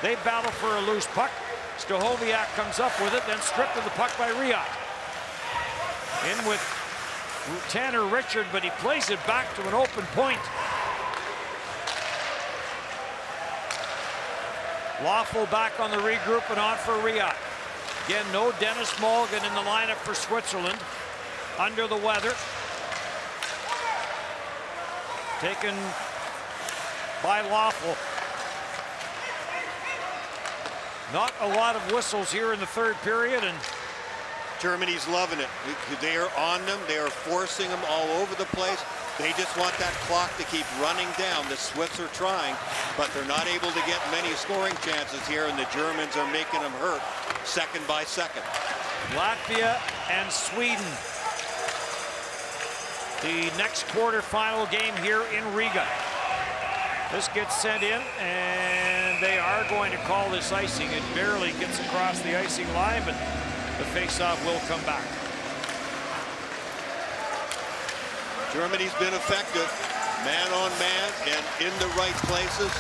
They battle for a loose puck. Stachowiak comes up with it, then stripped of the puck by Riot. In with Tanner Richard, but he plays it back to an open point. Lawful back on the regroup and on for Riot. Again, no Dennis Mulligan in the lineup for Switzerland. Under the weather. Taken by Lawful. Not a lot of whistles here in the third period, and Germany's loving it. They are on them. They are forcing them all over the place. They just want that clock to keep running down. The Swiss are trying, but they're not able to get many scoring chances here, and the Germans are making them hurt second by second. Latvia and Sweden. The next quarterfinal game here in Riga. This gets sent in, and they are going to call this icing. It barely gets across the icing line, but the faceoff will come back. Germany's been effective, man on man and in the right places.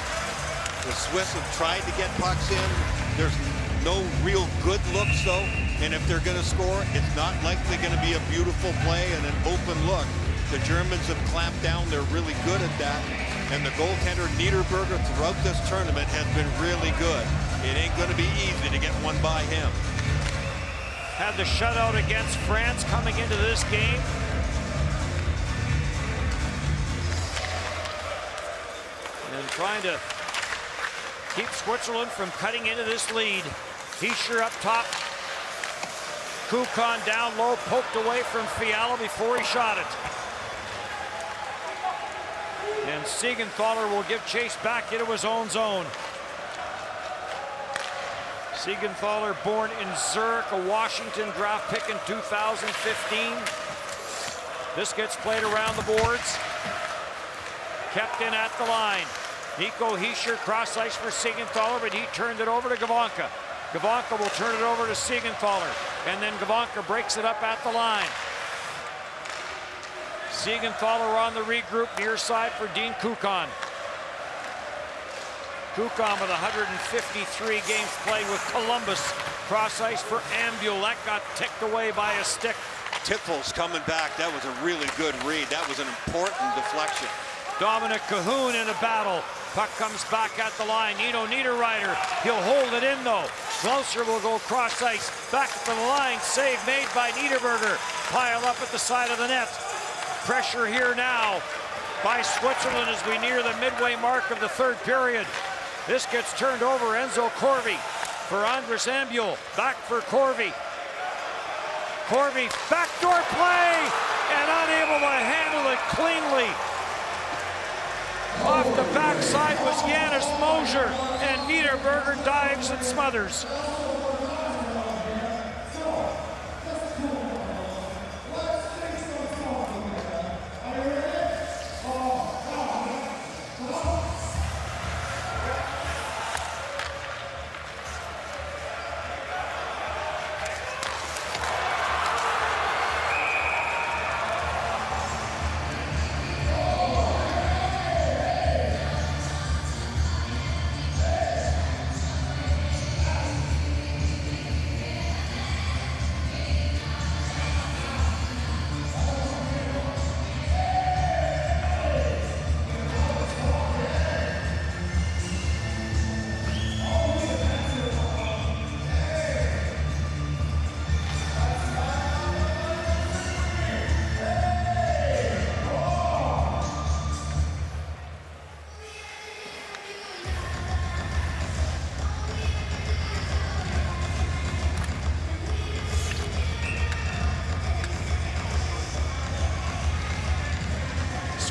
The Swiss have tried to get pucks in. There's no real good looks though, and if they're going to score, it's not likely going to be a beautiful play and an open look. The Germans have clamped down. They're really good at that. And the goaltender Niederberger throughout this tournament has been really good. It ain't going to be easy to get one by him. Had the shutout against France coming into this game. And trying to keep Switzerland from cutting into this lead. Hischer up top. Kukan down low, poked away from Fiala before he shot it. And Siegenthaler will give chase back into his own zone. Siegenthaler, born in Zurich, a Washington draft pick in 2015. This gets played around the boards. Kept in at the line. Nico Hischer cross ice for Siegenthaler, but he turned it over to Gavanka. Gavanka will turn it over to Siegenthaler, and then Gavanka breaks it up at the line. Siegenthaler on the regroup, near side for Dean Kukan. Kukan with 153 games played with Columbus. Cross ice for Ambul. That got ticked away by a stick. Tipples coming back. That was a really good read. That was an important deflection. Dominic Cahoon in a battle Puck comes back at the line. Nino Niederreiter, he'll hold it in though. Closer will go cross ice, back to the line, save made by Niederberger. Pile up at the side of the net. Pressure here now by Switzerland as we near the midway mark of the third period. This gets turned over. Enzo Corvi for Andres Ambuel. Back for Corvi. Corvi, backdoor play, and unable to handle it cleanly. Off the backside was Janis Moser, and Niederberger dives and smothers.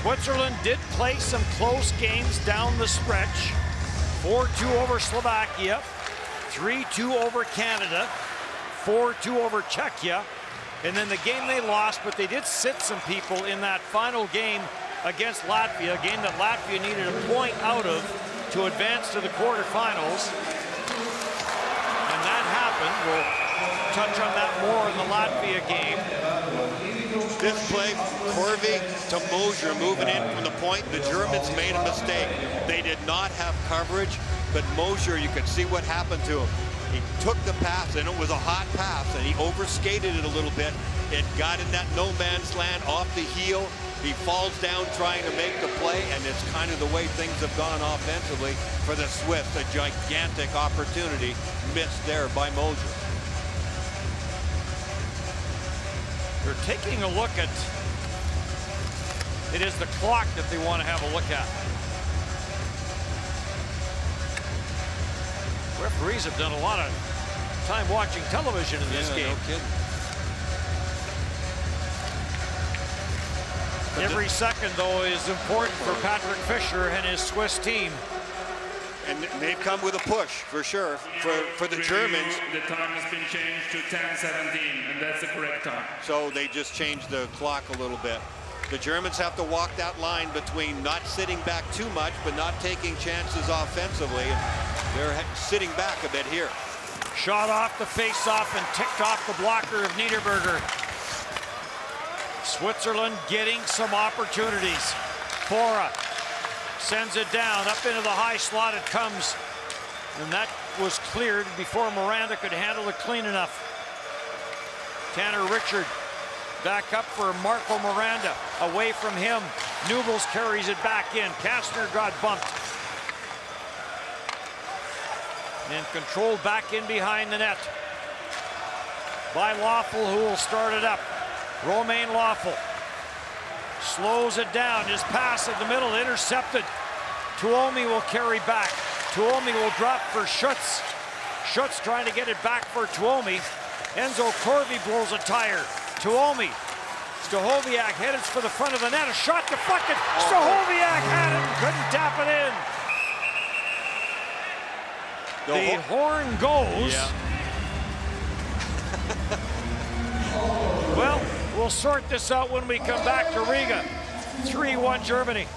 Switzerland did play some close games down the stretch. 4-2 over Slovakia, 3-2 over Canada, 4-2 over Czechia, and then the game they lost, but they did sit some people in that final game against Latvia, a game that Latvia needed a point out of to advance to the quarterfinals. And that happened. We'll touch on that more in the Latvia game. This play, Corvi to Moser moving in from the point. The Germans made a mistake. They did not have coverage, but Moser, you could see what happened to him. He took the pass, and it was a hot pass, and he overskated it a little bit. It got in that no man's land off the heel. He falls down trying to make the play, and it's kind of the way things have gone offensively for the Swiss. A gigantic opportunity missed there by Moser. They're taking a look at, it is the clock that they want to have a look at. Referees have done a lot of time watching television in this game. No kidding. Every second, though, is important for Patrick Fischer and his Swiss team. And they've come with a push, for sure, for the Germans. The time has been changed to 10:17, and that's the correct time. So they just changed the clock a little bit. The Germans have to walk that line between not sitting back too much, but not taking chances offensively. They're sitting back a bit here. Shot off the face-off and ticked off the blocker of Niederberger. Switzerland getting some opportunities. Fora sends it down, up into the high slot it comes. And that was cleared before Miranda could handle it clean enough. Tanner Richard back up for Marco Miranda. Away from him, Nubels carries it back in. Kastner got bumped. And controlled back in behind the net by Loeffel, who will start it up. Romain Loeffel slows it down. His pass in the middle intercepted. Tuomi will carry back. Tuomi will drop for Schutz. Schutz trying to get it back for Tuomi. Enzo Corvi blows a tire. Tuomi. Stahoviak headed for the front of the net. A shot deflected. Stahoviak had it and couldn't tap it in. The horn goes. Yeah. Well, we'll sort this out when we come back to Riga. 3-1 Germany.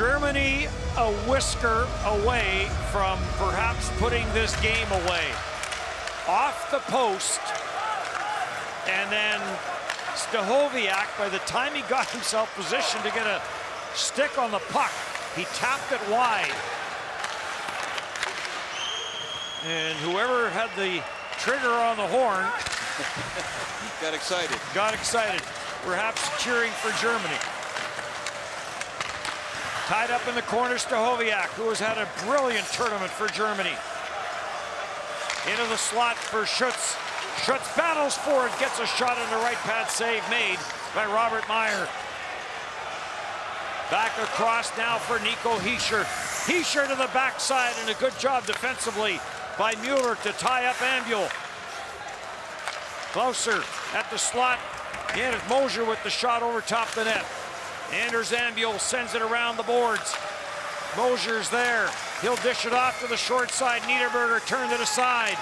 Germany a whisker away from perhaps putting this game away. Off the post, and then Stachowiak, by the time he got himself positioned to get a stick on the puck, he tapped it wide. And whoever had the trigger on the horn Got excited. got excited, perhaps cheering for Germany. Tied up in the corner, Stachowiak, who has had a brilliant tournament for Germany. Into the slot for Schutz. Schutz battles for it, gets a shot on the right pad save made by Robert Meyer. Back across now for Nico Hischier. Hischier to the backside, and a good job defensively by Mueller to tie up Ambuel. Closer at the slot. Again, it's Mosier with the shot over top the net. Anders Ambuel sends it around the boards. Mosier's there. He'll dish it off to the short side. Niederberger turned it aside.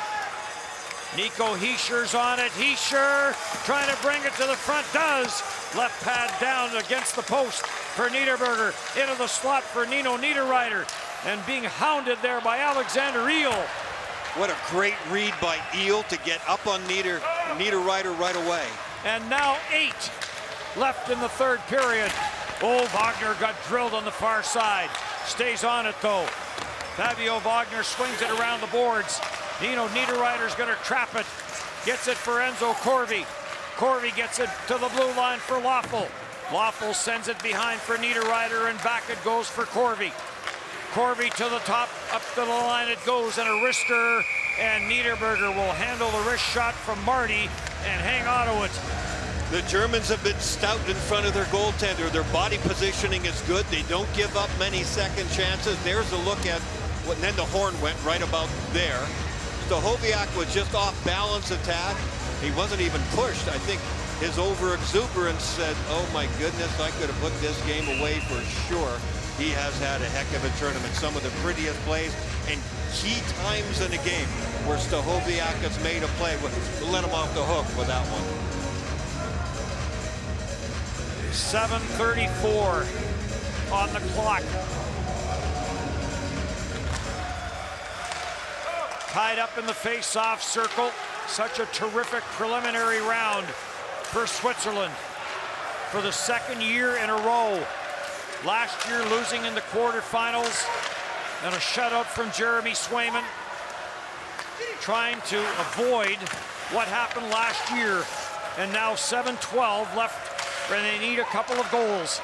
Nico Hischier's on it. Hischier trying to bring it to the front. Does. Left pad down against the post for Niederberger. Into the slot for Nino Niederreiter. And being hounded there by Alexander Eel. What a great read by Eel to get up on Niederreiter right away. And now 8 left in the third period. Oh, Wagner got drilled on the far side. Stays on it though. Fabio Wagner swings it around the boards. Nino Niederreiter's gonna trap it. Gets it for Enzo Corvi. Corvi gets it to the blue line for Loeffel. Loeffel sends it behind for Niederreiter, and back it goes for Corvi. Corvi to the top, up to the line it goes, and a wrister, and Niederberger will handle the wrist shot from Marty and hang on to it. The Germans have been stout in front of their goaltender. Their body positioning is good. They don't give up many second chances. There's a look at what, and then the horn went right about there. Stachowiak was just off balance attack. He wasn't even pushed. I think his over-exuberance said, oh my goodness, I could have put this game away for sure. He has had a heck of a tournament. Some of the prettiest plays and key times in the game where Stachowiak has made a play. We'll let him off the hook with that one. 7:34 on the clock. Tied up in the face-off circle. Such a terrific preliminary round for Switzerland for the second year in a row. Last year losing in the quarterfinals, and a shutout from Jeremy Swayman, trying to avoid what happened last year. And now 7:12 left, and they need a couple of goals.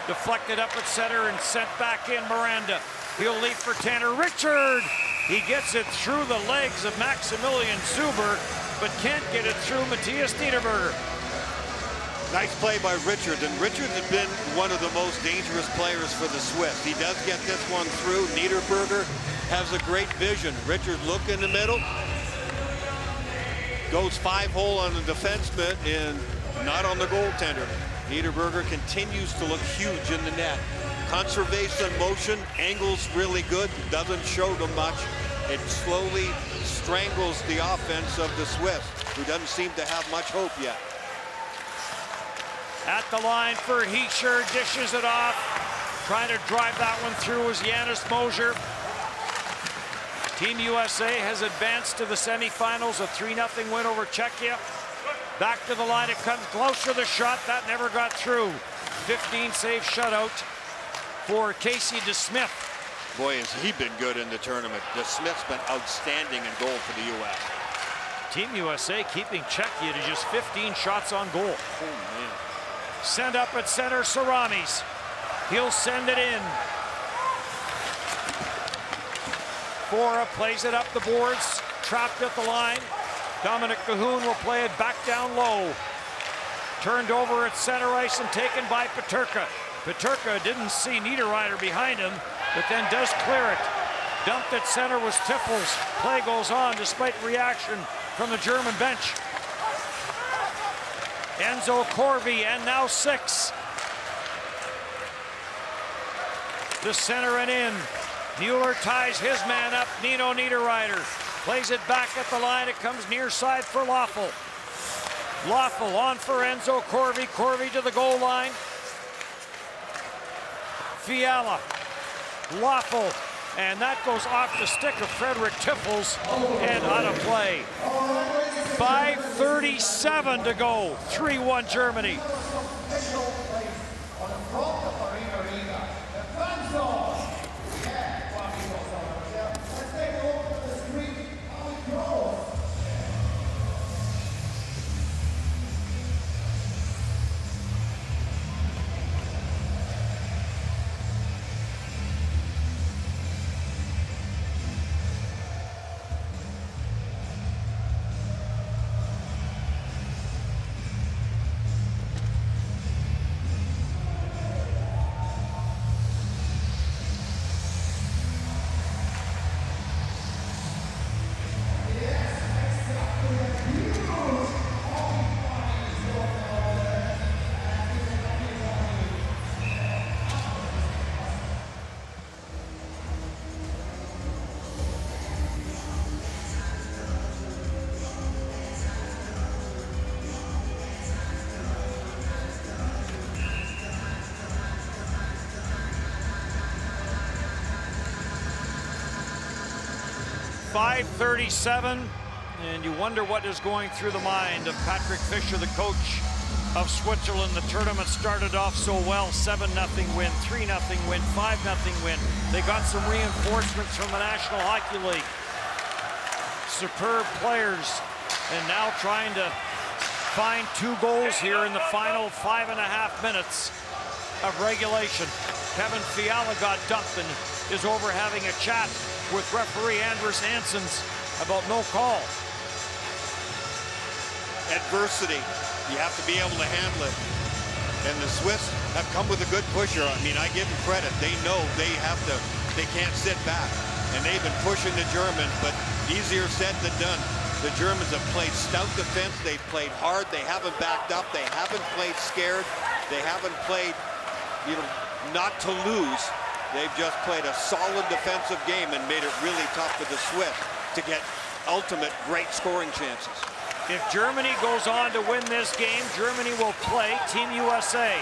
Deflected up at center and sent back in Miranda. He'll leave for Tanner Richard. He gets it through the legs of Maximilian Zuber, but can't get it through Matthias Niederberger. Nice play by Richard, and Richard has been one of the most dangerous players for the Swiss. He does get this one through. Niederberger has a great vision. Richard look in the middle, goes 5-hole on the defenseman and not on the goaltender. Niederberger continues to look huge in the net. Conservation motion, angles really good, doesn't show them much. It slowly strangles the offense of the Swiss, who doesn't seem to have much hope yet. At the line for Hischier, dishes it off. Trying to drive that one through is Janis Mosier. Team USA has advanced to the semifinals, a 3-0 win over Czechia. Back to the line, it comes close to the shot, that never got through. 15-save shutout for Casey DeSmith. Boy, has he been good in the tournament. DeSmith's been outstanding in goal for the U.S. Team USA keeping Czechia to just 15 shots on goal. Oh, man. Send up at center, Saramis. He'll send it in. Fora plays it up the boards, trapped at the line. Dominic Cahoon will play it back down low. Turned over at center ice and taken by Peterka. Peterka didn't see Niederreiter behind him, but then does clear it. Dumped at center was Tipples. Play goes on despite reaction from the German bench. Enzo Corvi, and now 6. The center and in. Mueller ties his man up. Nino Niederreiter plays it back at the line. It comes near side for Loeffel. Loeffel on for Enzo Corvi. Corvi to the goal line. Fiala. Lawful. And that goes off the stick of Frederick Tiffels and out of play. 5:37 to go. 3-1 Germany. .537, and you wonder what is going through the mind of Patrick Fischer, the coach of Switzerland. The tournament started off so well, 7-0 win, 3-0 win, 5-0 win. They got some reinforcements from the National Hockey League. Superb players, and now trying to find 2 goals here in the final 5.5 minutes of regulation. Kevin Fiala got dumped and is over having a chat with referee Anders Hansens about no call. Adversity, you have to be able to handle it. And the Swiss have come with a good pusher. I mean, I give them credit. They know they can't sit back. And they've been pushing the Germans, but easier said than done. The Germans have played stout defense. They've played hard. They haven't backed up. They haven't played scared. They haven't played, not to lose. They've just played a solid defensive game and made it really tough for the Swiss to get ultimate great scoring chances. If Germany goes on to win this game, Germany will play Team USA.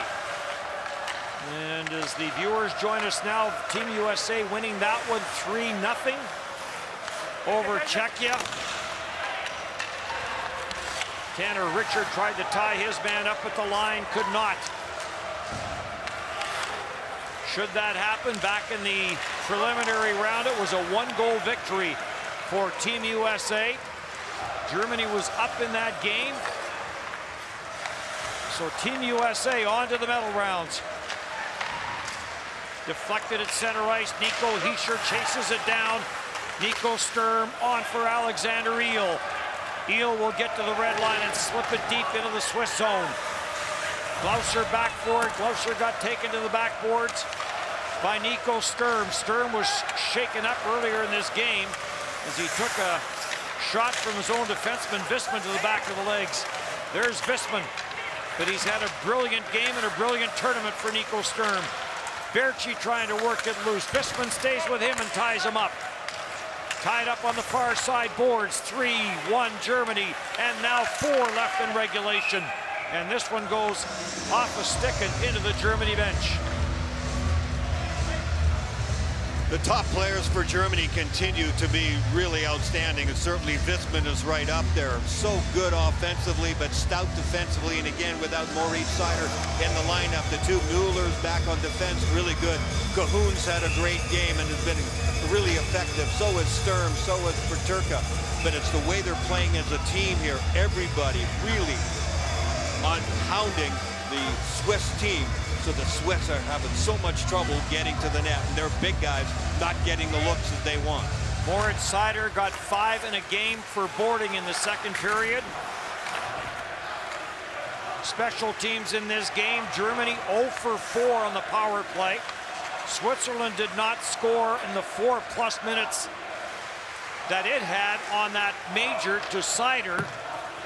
And as the viewers join us now, Team USA winning that one 3-0 over Czechia. Tanner Richard tried to tie his man up at the line, could not. Should that happen, back in the preliminary round, it was a 1-goal victory for Team USA. Germany was up in that game. So Team USA on to the medal rounds. Deflected at center ice. Nico Hischier chases it down. Nico Sturm on for Alexander Eel. Eel will get to the red line and slip it deep into the Swiss zone. Glauser back for it. Glauser got taken to the backboards by Nico Sturm. Sturm was shaken up earlier in this game as he took a shot from his own defenseman, Visman, to the back of the legs. There's Visman, but he's had a brilliant game and a brilliant tournament for Nico Sturm. Berchi trying to work it loose. Visman stays with him and ties him up. Tied up on the far side boards. 3-1 Germany, and now 4 left in regulation. And this one goes off a stick and into the Germany bench. The top players for Germany continue to be really outstanding, and certainly Visman is right up there. So good offensively, but stout defensively, and again, without Maurice Seider in the lineup. The 2 Muellers back on defense, really good. Cahoon's had a great game and has been really effective. So is Sturm, so is Peterka. But it's the way they're playing as a team here. Everybody really on hounding the Swiss team. So the Swiss are having so much trouble getting to the net, and their big guys not getting the looks that they want. Moritz Seider got 5 in a game for boarding in the second period. Special teams in this game. Germany 0 for 4 on the power play. Switzerland did not score in the 4+ minutes that it had on that major to Seider.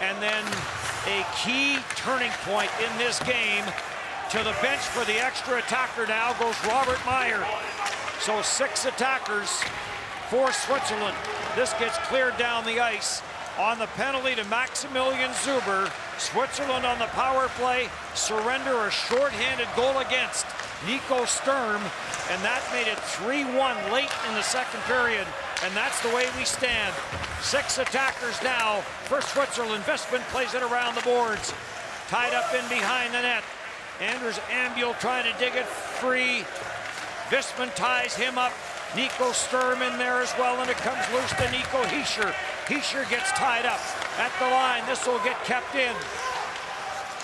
And then a key turning point in this game. To the bench for the extra attacker now goes Robert Meyer. So 6 attackers for Switzerland. This gets cleared down the ice on the penalty to Maximilian Zuber. Switzerland on the power play surrender a shorthanded goal against Nico Sturm, and that made it 3-1 late in the second period, and that's the way we stand. 6 attackers now for Switzerland. Westman plays it around the boards, tied up in behind the net. Anders Ambul trying to dig it free. Westman ties him up. Nico Sturm in there as well, and it comes loose to Nico Hischier. Hischier gets tied up at the line. This will get kept in.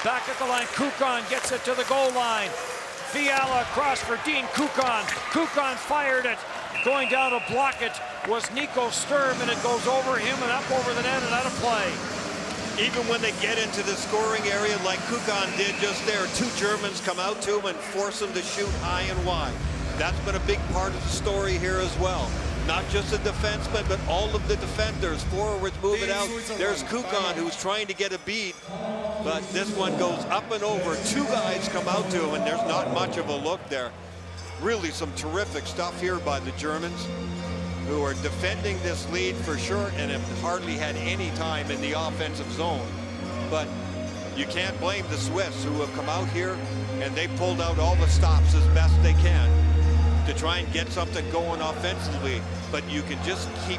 Back at the line, Kukan gets it to the goal line. Fiala across for Dean Kukan. Kukan fired it. Going down to block it was Nico Sturm, and it goes over him and up over the net and out of play. Even when they get into the scoring area like Kukan did just there, 2 Germans come out to him and force him to shoot high and wide. That's been a big part of the story here as well. Not just the defensemen, but all of the defenders. Forwards moving out. There's Kukan who's trying to get a beat, but this one goes up and over. 2 guys come out to him, and there's not much of a look there. Really some terrific stuff here by the Germans, who are defending this lead for sure and have hardly had any time in the offensive zone. But you can't blame the Swiss, who have come out here and they pulled out all the stops as best they can to try and get something going offensively. But you can just feel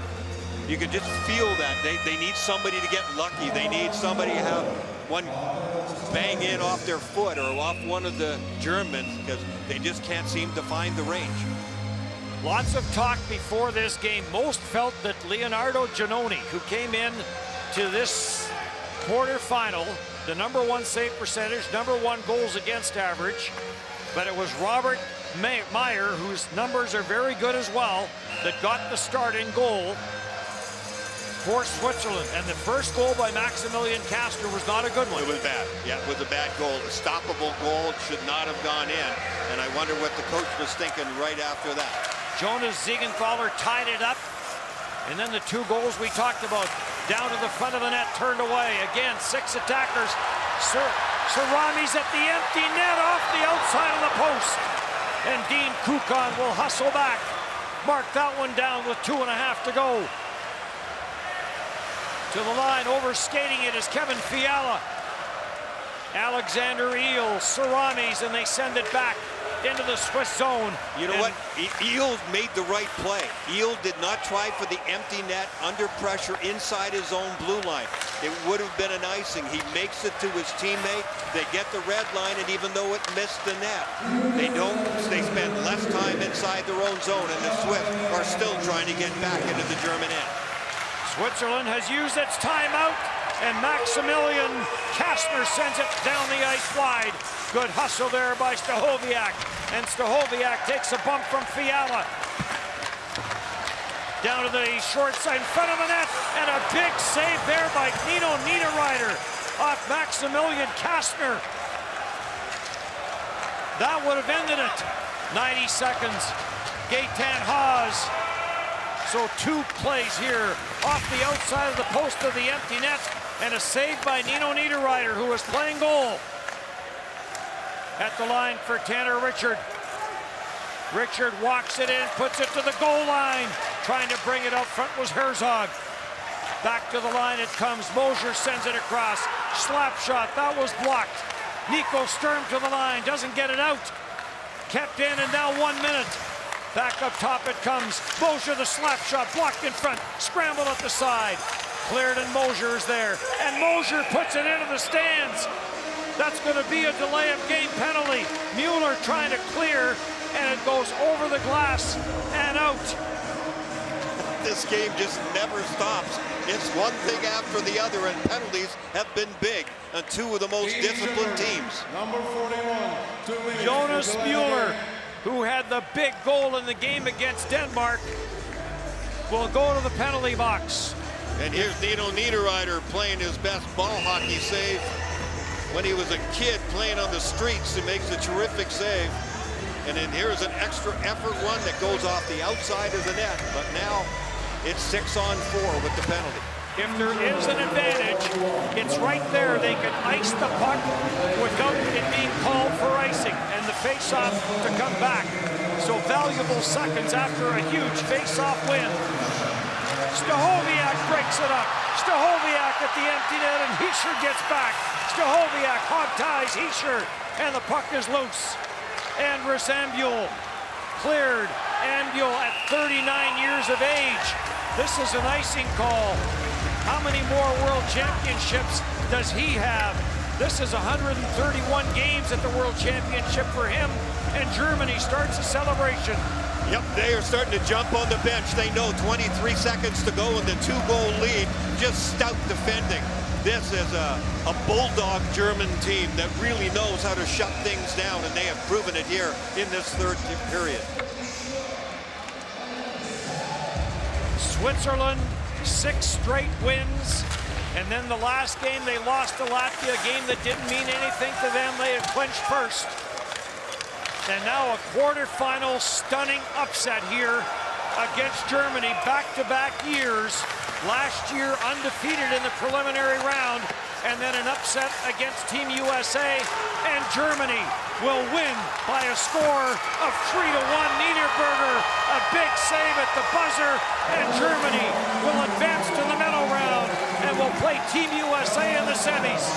that they need somebody to get lucky. They need somebody to have one bang in off their foot or off one of the Germans, because they just can't seem to find the range. Lots of talk before this game. Most felt that Leonardo Giannoni, who came in to this quarterfinal, the #1 save percentage, #1 goals against average, but it was Robert Meyer, whose numbers are very good as well, that got the start in goal for Switzerland. And the first goal by Maximilian Kastner was not a good one. It was bad. Yeah, it was a bad goal. A stoppable goal. It should not have gone in. And I wonder what the coach was thinking right after that. Jonas Siegenthaler tied it up. And then the 2 goals we talked about. Down to the front of the net, turned away. Again, 6 attackers. Sarami's at the empty net off the outside of the post. And Dean Kukan will hustle back. Mark that one down with 2.5 to go. To the line, overskating it is Kevin Fiala. Alexander Eel, Sarami's, and they send it back into the Swiss zone. You know what? Eel made the right play. Eel did not try for the empty net under pressure inside his own blue line. It would have been an icing. He makes it to his teammate. They get the red line, and even though it missed the net, they spend less time inside their own zone, and the Swiss are still trying to get back into the German end. Switzerland has used its timeout, and Maximilian Kastner sends it down the ice wide. Good hustle there by Stachowiak, and Stachowiak takes a bump from Fiala. Down to the short side in front of the net, and a big save there by Nino Niederreiter off Maximilian Kastner. That would have ended it. 90 seconds. Gaetan Haas. So 2 plays here off the outside of the post of the empty net, and a save by Nino Niederreiter, who was playing goal. At the line for Tanner Richard. Richard walks it in, puts it to the goal line. Trying to bring it out front was Herzog. Back to the line it comes. Mosier sends it across. Slap shot, that was blocked. Nico Sturm to the line, doesn't get it out. Kept in, and now 1 minute. Back up top it comes. Mosier, the slap shot, blocked in front. Scramble at the side. Cleared, and Mosier is there. And Mosier puts it into the stands. That's going to be a delay of game penalty. Mueller trying to clear, and it goes over the glass and out. This game just never stops. It's one thing after the other, and penalties have been big on 2 of the most disciplined teams. Number 41, 2 minutes. Jonas Mueller, who had the big goal in the game against Denmark, will go to the penalty box. And here's Nino Niederreiter playing his best ball hockey save. When he was a kid playing on the streets, he makes a terrific save. And then here's an extra effort one that goes off the outside of the net. But now it's 6-on-4 with the penalty. If there is an advantage, it's right there. They can ice the puck without it being called for icing, and the face-off to come back. So valuable seconds after a huge face-off win. Stachowiak breaks it up. Stachowiak at the empty net, and Hischier gets back. Stachowiak hog ties Hischier, and the puck is loose. Andrus Ambul cleared. Ambul at 39 years of age. This is an icing call. How many more world championships does he have? This is 131 games at the World Championship for him, and Germany starts a celebration. Yep, they are starting to jump on the bench. They know 23 seconds to go in the 2-goal lead. Just stout defending. This is a bulldog German team that really knows how to shut things down, and they have proven it here in this third period. Switzerland, 6 straight wins. And then the last game they lost to Latvia, a game that didn't mean anything to them. They had clinched first. And now a quarterfinal stunning upset here against Germany, back-to-back years. Last year undefeated in the preliminary round, and then an upset against Team USA, and Germany will win by a score of 3-1. Niederberger, a big save at the buzzer, and Germany will advance to the medal round and will play Team USA in the semis.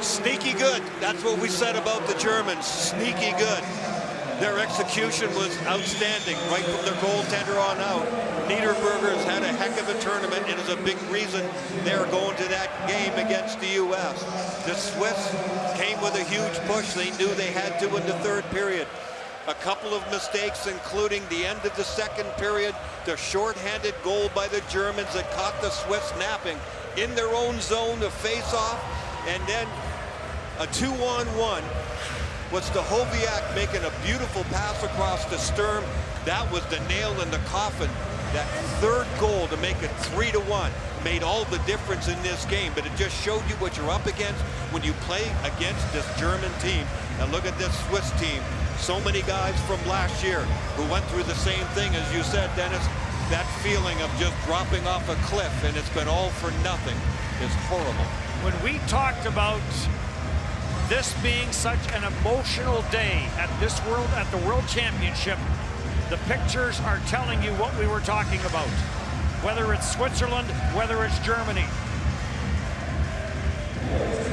Sneaky good. That's what we said about the Germans. Sneaky good. Their execution was outstanding right from their goaltender on out. Niederberger's had a heck of a tournament and is a big reason they're going to that game against the U.S. The Swiss came with a huge push. They knew they had to in the third period. A couple of mistakes, including the end of the second period, the shorthanded goal by the Germans that caught the Swiss napping in their own zone to face off, and then a 2-on-1 was Stachowiak making a beautiful pass across to Sturm. That was the nail in the coffin. That third goal to make it 3-1 made all the difference in this game, but it just showed you what you're up against when you play against this German team. And look at this Swiss team. So many guys from last year who went through the same thing, as you said, Dennis. That feeling of just dropping off a cliff and it's been all for nothing is horrible. When we talked about this being such an emotional day at the World Championship, the pictures are telling you what we were talking about. Whether it's Switzerland, whether it's Germany.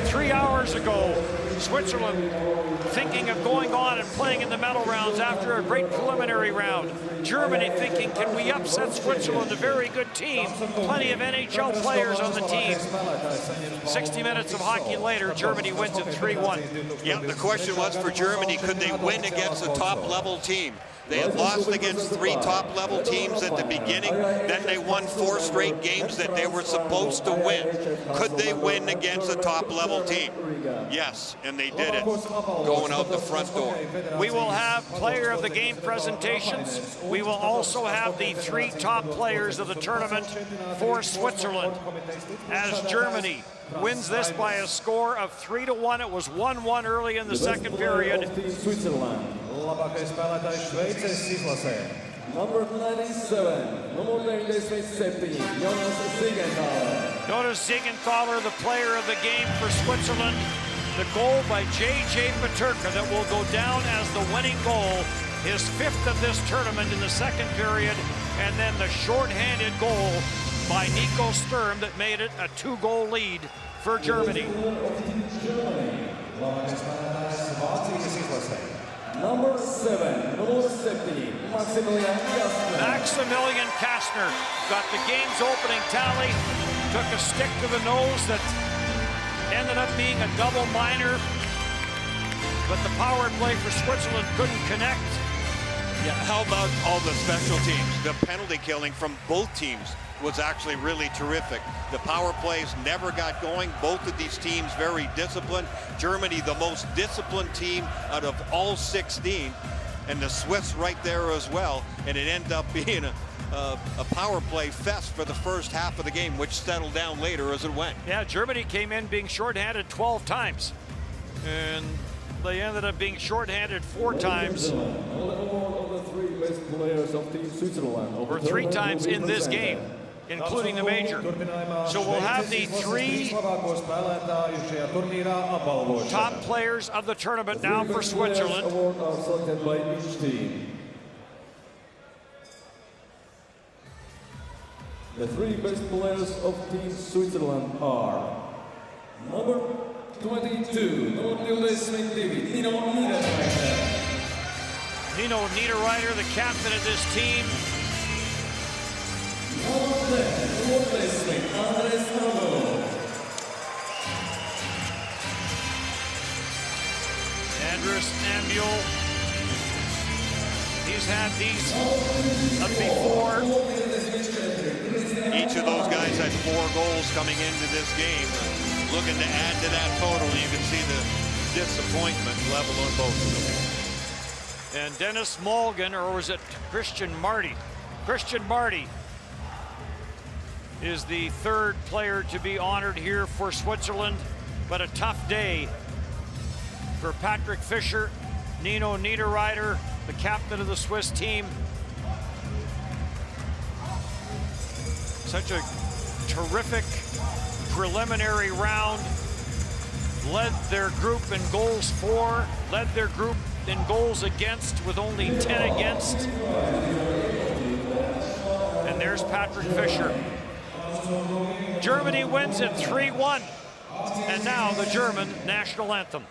3 hours ago, Switzerland thinking of going on and playing in the medal rounds after a great preliminary round. Germany thinking, can we upset Switzerland, a very good team, plenty of NHL players on the team. 60 minutes of hockey later, Germany wins it 3-1. Yeah, the question was for Germany, could they win against a top-level team? They had lost against 3 top-level teams at the beginning. Then they won 4 straight games that they were supposed to win. Could they win against a top-level team? Yes, and they did it, going out the front door. We will have player of the game presentations. We will also have the 3 top players of the tournament for Switzerland, as Germany wins this by a score of 3-1. It was 1-1 early in the second period. Number 97, number 97, Jonas Siegenthaler. Jonas Siegenthaler, the player of the game for Switzerland. The goal by J.J. Peterka that will go down as the winning goal, his 5th of this tournament in the second period, and then the shorthanded goal by Nico Sturm that made it a 2-goal lead for Germany. Number 7, number 70, Maximilian Kastner got the game's opening tally, took a stick to the nose that ended up being a double minor, but the power play for Switzerland couldn't connect. Yeah, how about all the special teams? The penalty killing from both teams was actually really terrific. The power plays never got going. Both of these teams very disciplined. Germany, the most disciplined team out of all 16, and the Swiss right there as well. And it ended up being a power play fest for the first half of the game, which settled down later as it went. Yeah, Germany came in being shorthanded 12 times, and they ended up being shorthanded 4 times. All the 3 best players of Team Switzerland. Or 3 times in this game. including the major. So we'll have the 3 top players of the tournament now for Switzerland. Awards are selected by each team. The 3 best players of Team Switzerland are number 22, Nino Niederreiter. Nino Niederreiter, the captain of this team. Number 10, Andres Arnold. Andres Ambuel. He's had these before. Each of those guys had 4 goals coming into this game. Looking to add to that total, you can see the disappointment level on both of them. And Dennis Mulligan, or was it Christian Marty? Christian Marty is the 3rd player to be honored here for Switzerland, but a tough day for Patrick Fischer, Nino Niederreiter, the captain of the Swiss team. Such a terrific preliminary round. Led their group in goals for, led their group in goals against with only 10 against. And there's Patrick Fischer. Germany wins it 3-1. And now the German national anthem.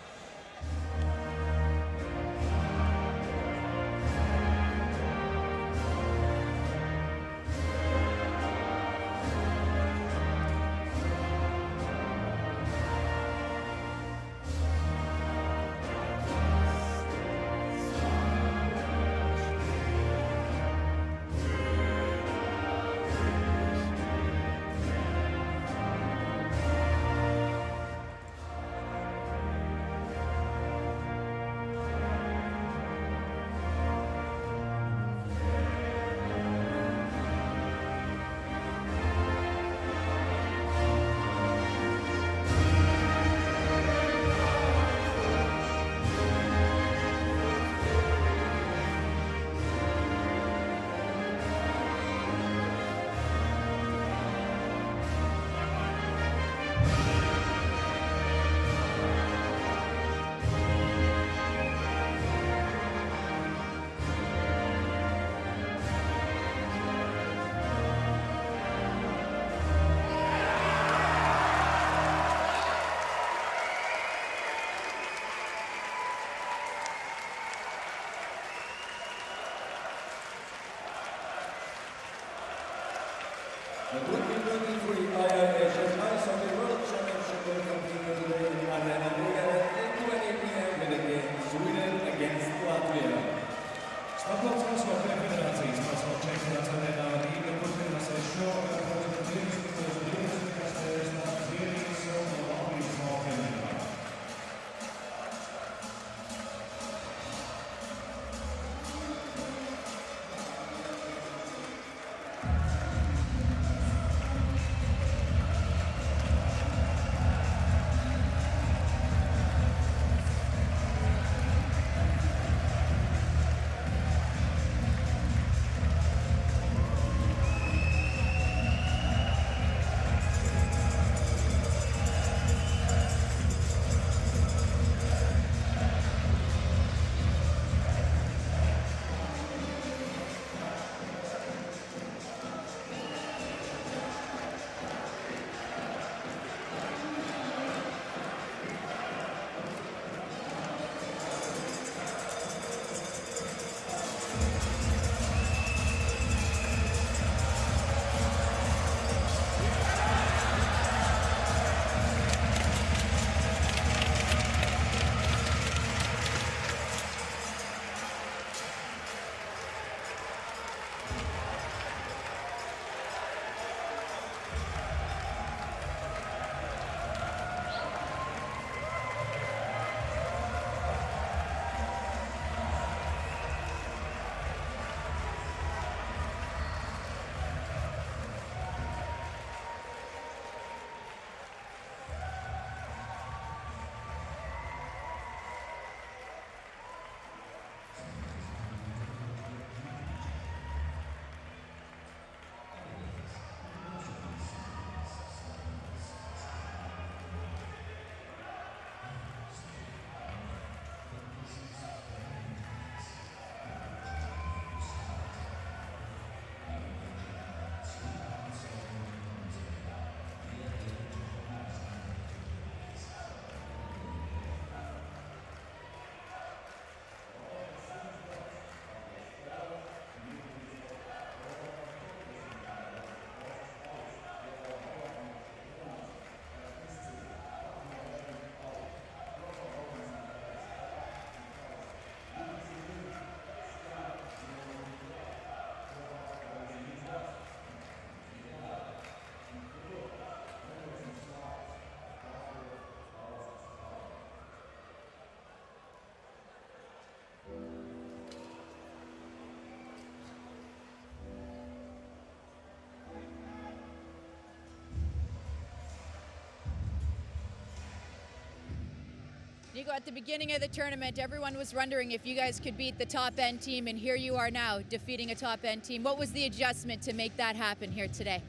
Nico, at the beginning of the tournament, everyone was wondering if you guys could beat the top-end team, and here you are now, defeating a top-end team. What was the adjustment to make that happen here today?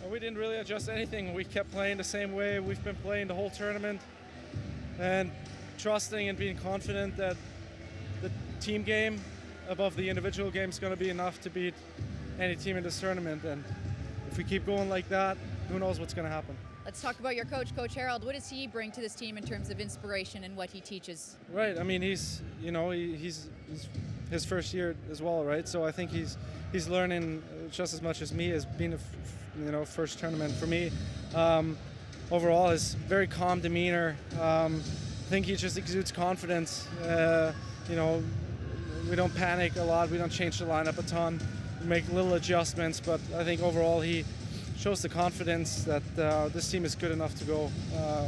We didn't really adjust anything. We kept playing the same way we've been playing the whole tournament, and trusting and being confident that the team game above the individual game is going to be enough to beat any team in this tournament. And if we keep going like that, who knows what's going to happen. Let's talk about your coach, Coach Harold. What does he bring to this team in terms of inspiration and what he teaches? Right. I mean, he's his first year as well, right? So I think he's learning just as much as me as being a first tournament for me. Overall, his very calm demeanor. I think he just exudes confidence. We don't panic a lot. We don't change the lineup a ton. We make little adjustments, but I think overall he shows the confidence that this team is good enough to go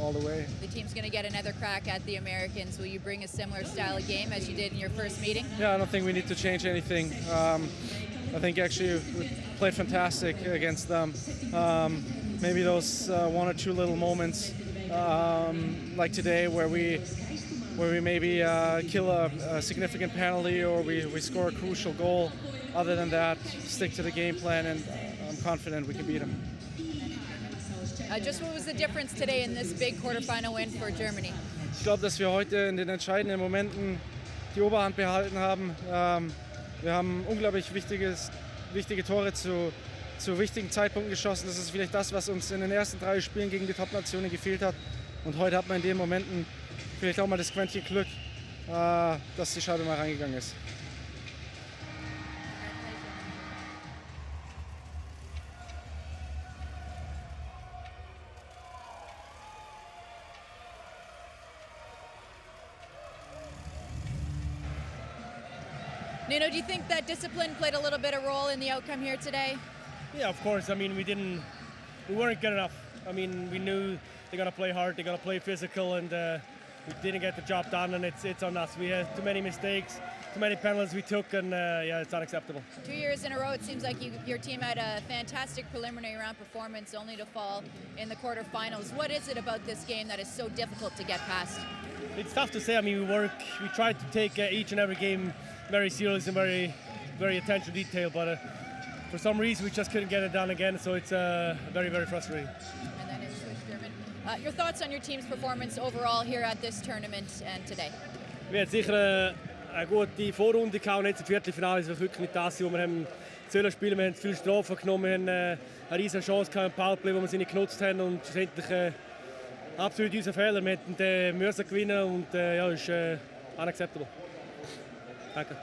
all the way. The team's going to get another crack at the Americans. Will you bring a similar style of game as you did in your first meeting? Yeah, I don't think we need to change anything. I think actually we played fantastic against them. Maybe those one or two little moments like today where we maybe kill a significant penalty or we score a crucial goal. Other than that, stick to the game plan, and I'm confident we can beat them. Just what was the difference today in this big quarterfinal win for Germany? Ich glaube, dass wir heute in den entscheidenden Momenten die Oberhand behalten haben. Wir haben unglaublich wichtige Tore zu wichtigen Zeitpunkten geschossen. Das ist vielleicht das, was uns in den ersten 3 Spielen gegen die Top-Nationen gefehlt hat. Und heute hat man in den Momenten vielleicht auch mal das Quäntchen Glück, dass die Scheibe mal reingegangen ist. Nuno, do you think that discipline played a little bit of role in the outcome here today? Yeah, of course. I mean, we weren't good enough. I mean, we knew they're gonna play hard, they're gonna play physical, and we didn't get the job done, and it's on us. We had too many mistakes, too many penalties we took, and yeah, it's unacceptable. 2 years in a row, it seems like your team had a fantastic preliminary round performance, only to fall in the quarterfinals. What is it about this game that is so difficult to get past? It's tough to say. I mean, we tried to take each and every game very serious and very, very attention to detail, but for some reason we just couldn't get it done again, so it's very, very frustrating. And then in Swiss German. Your thoughts on your team's performance overall here at this tournament and today? Wir hatten sicher eine gute Vorrunde gehabt, und jetzt im Viertelfinale ist es wirklich nicht das, wo wir haben sollen spielen. Wir haben viele Strafen genommen, wir haben eine riesige Chance gehabt im Powerplay, wo wir sie nicht genutzt haben, und schlussendlich absolut unser Fehler. Wir hätten müssen gewinnen, und ja, ist unacceptable. Danke.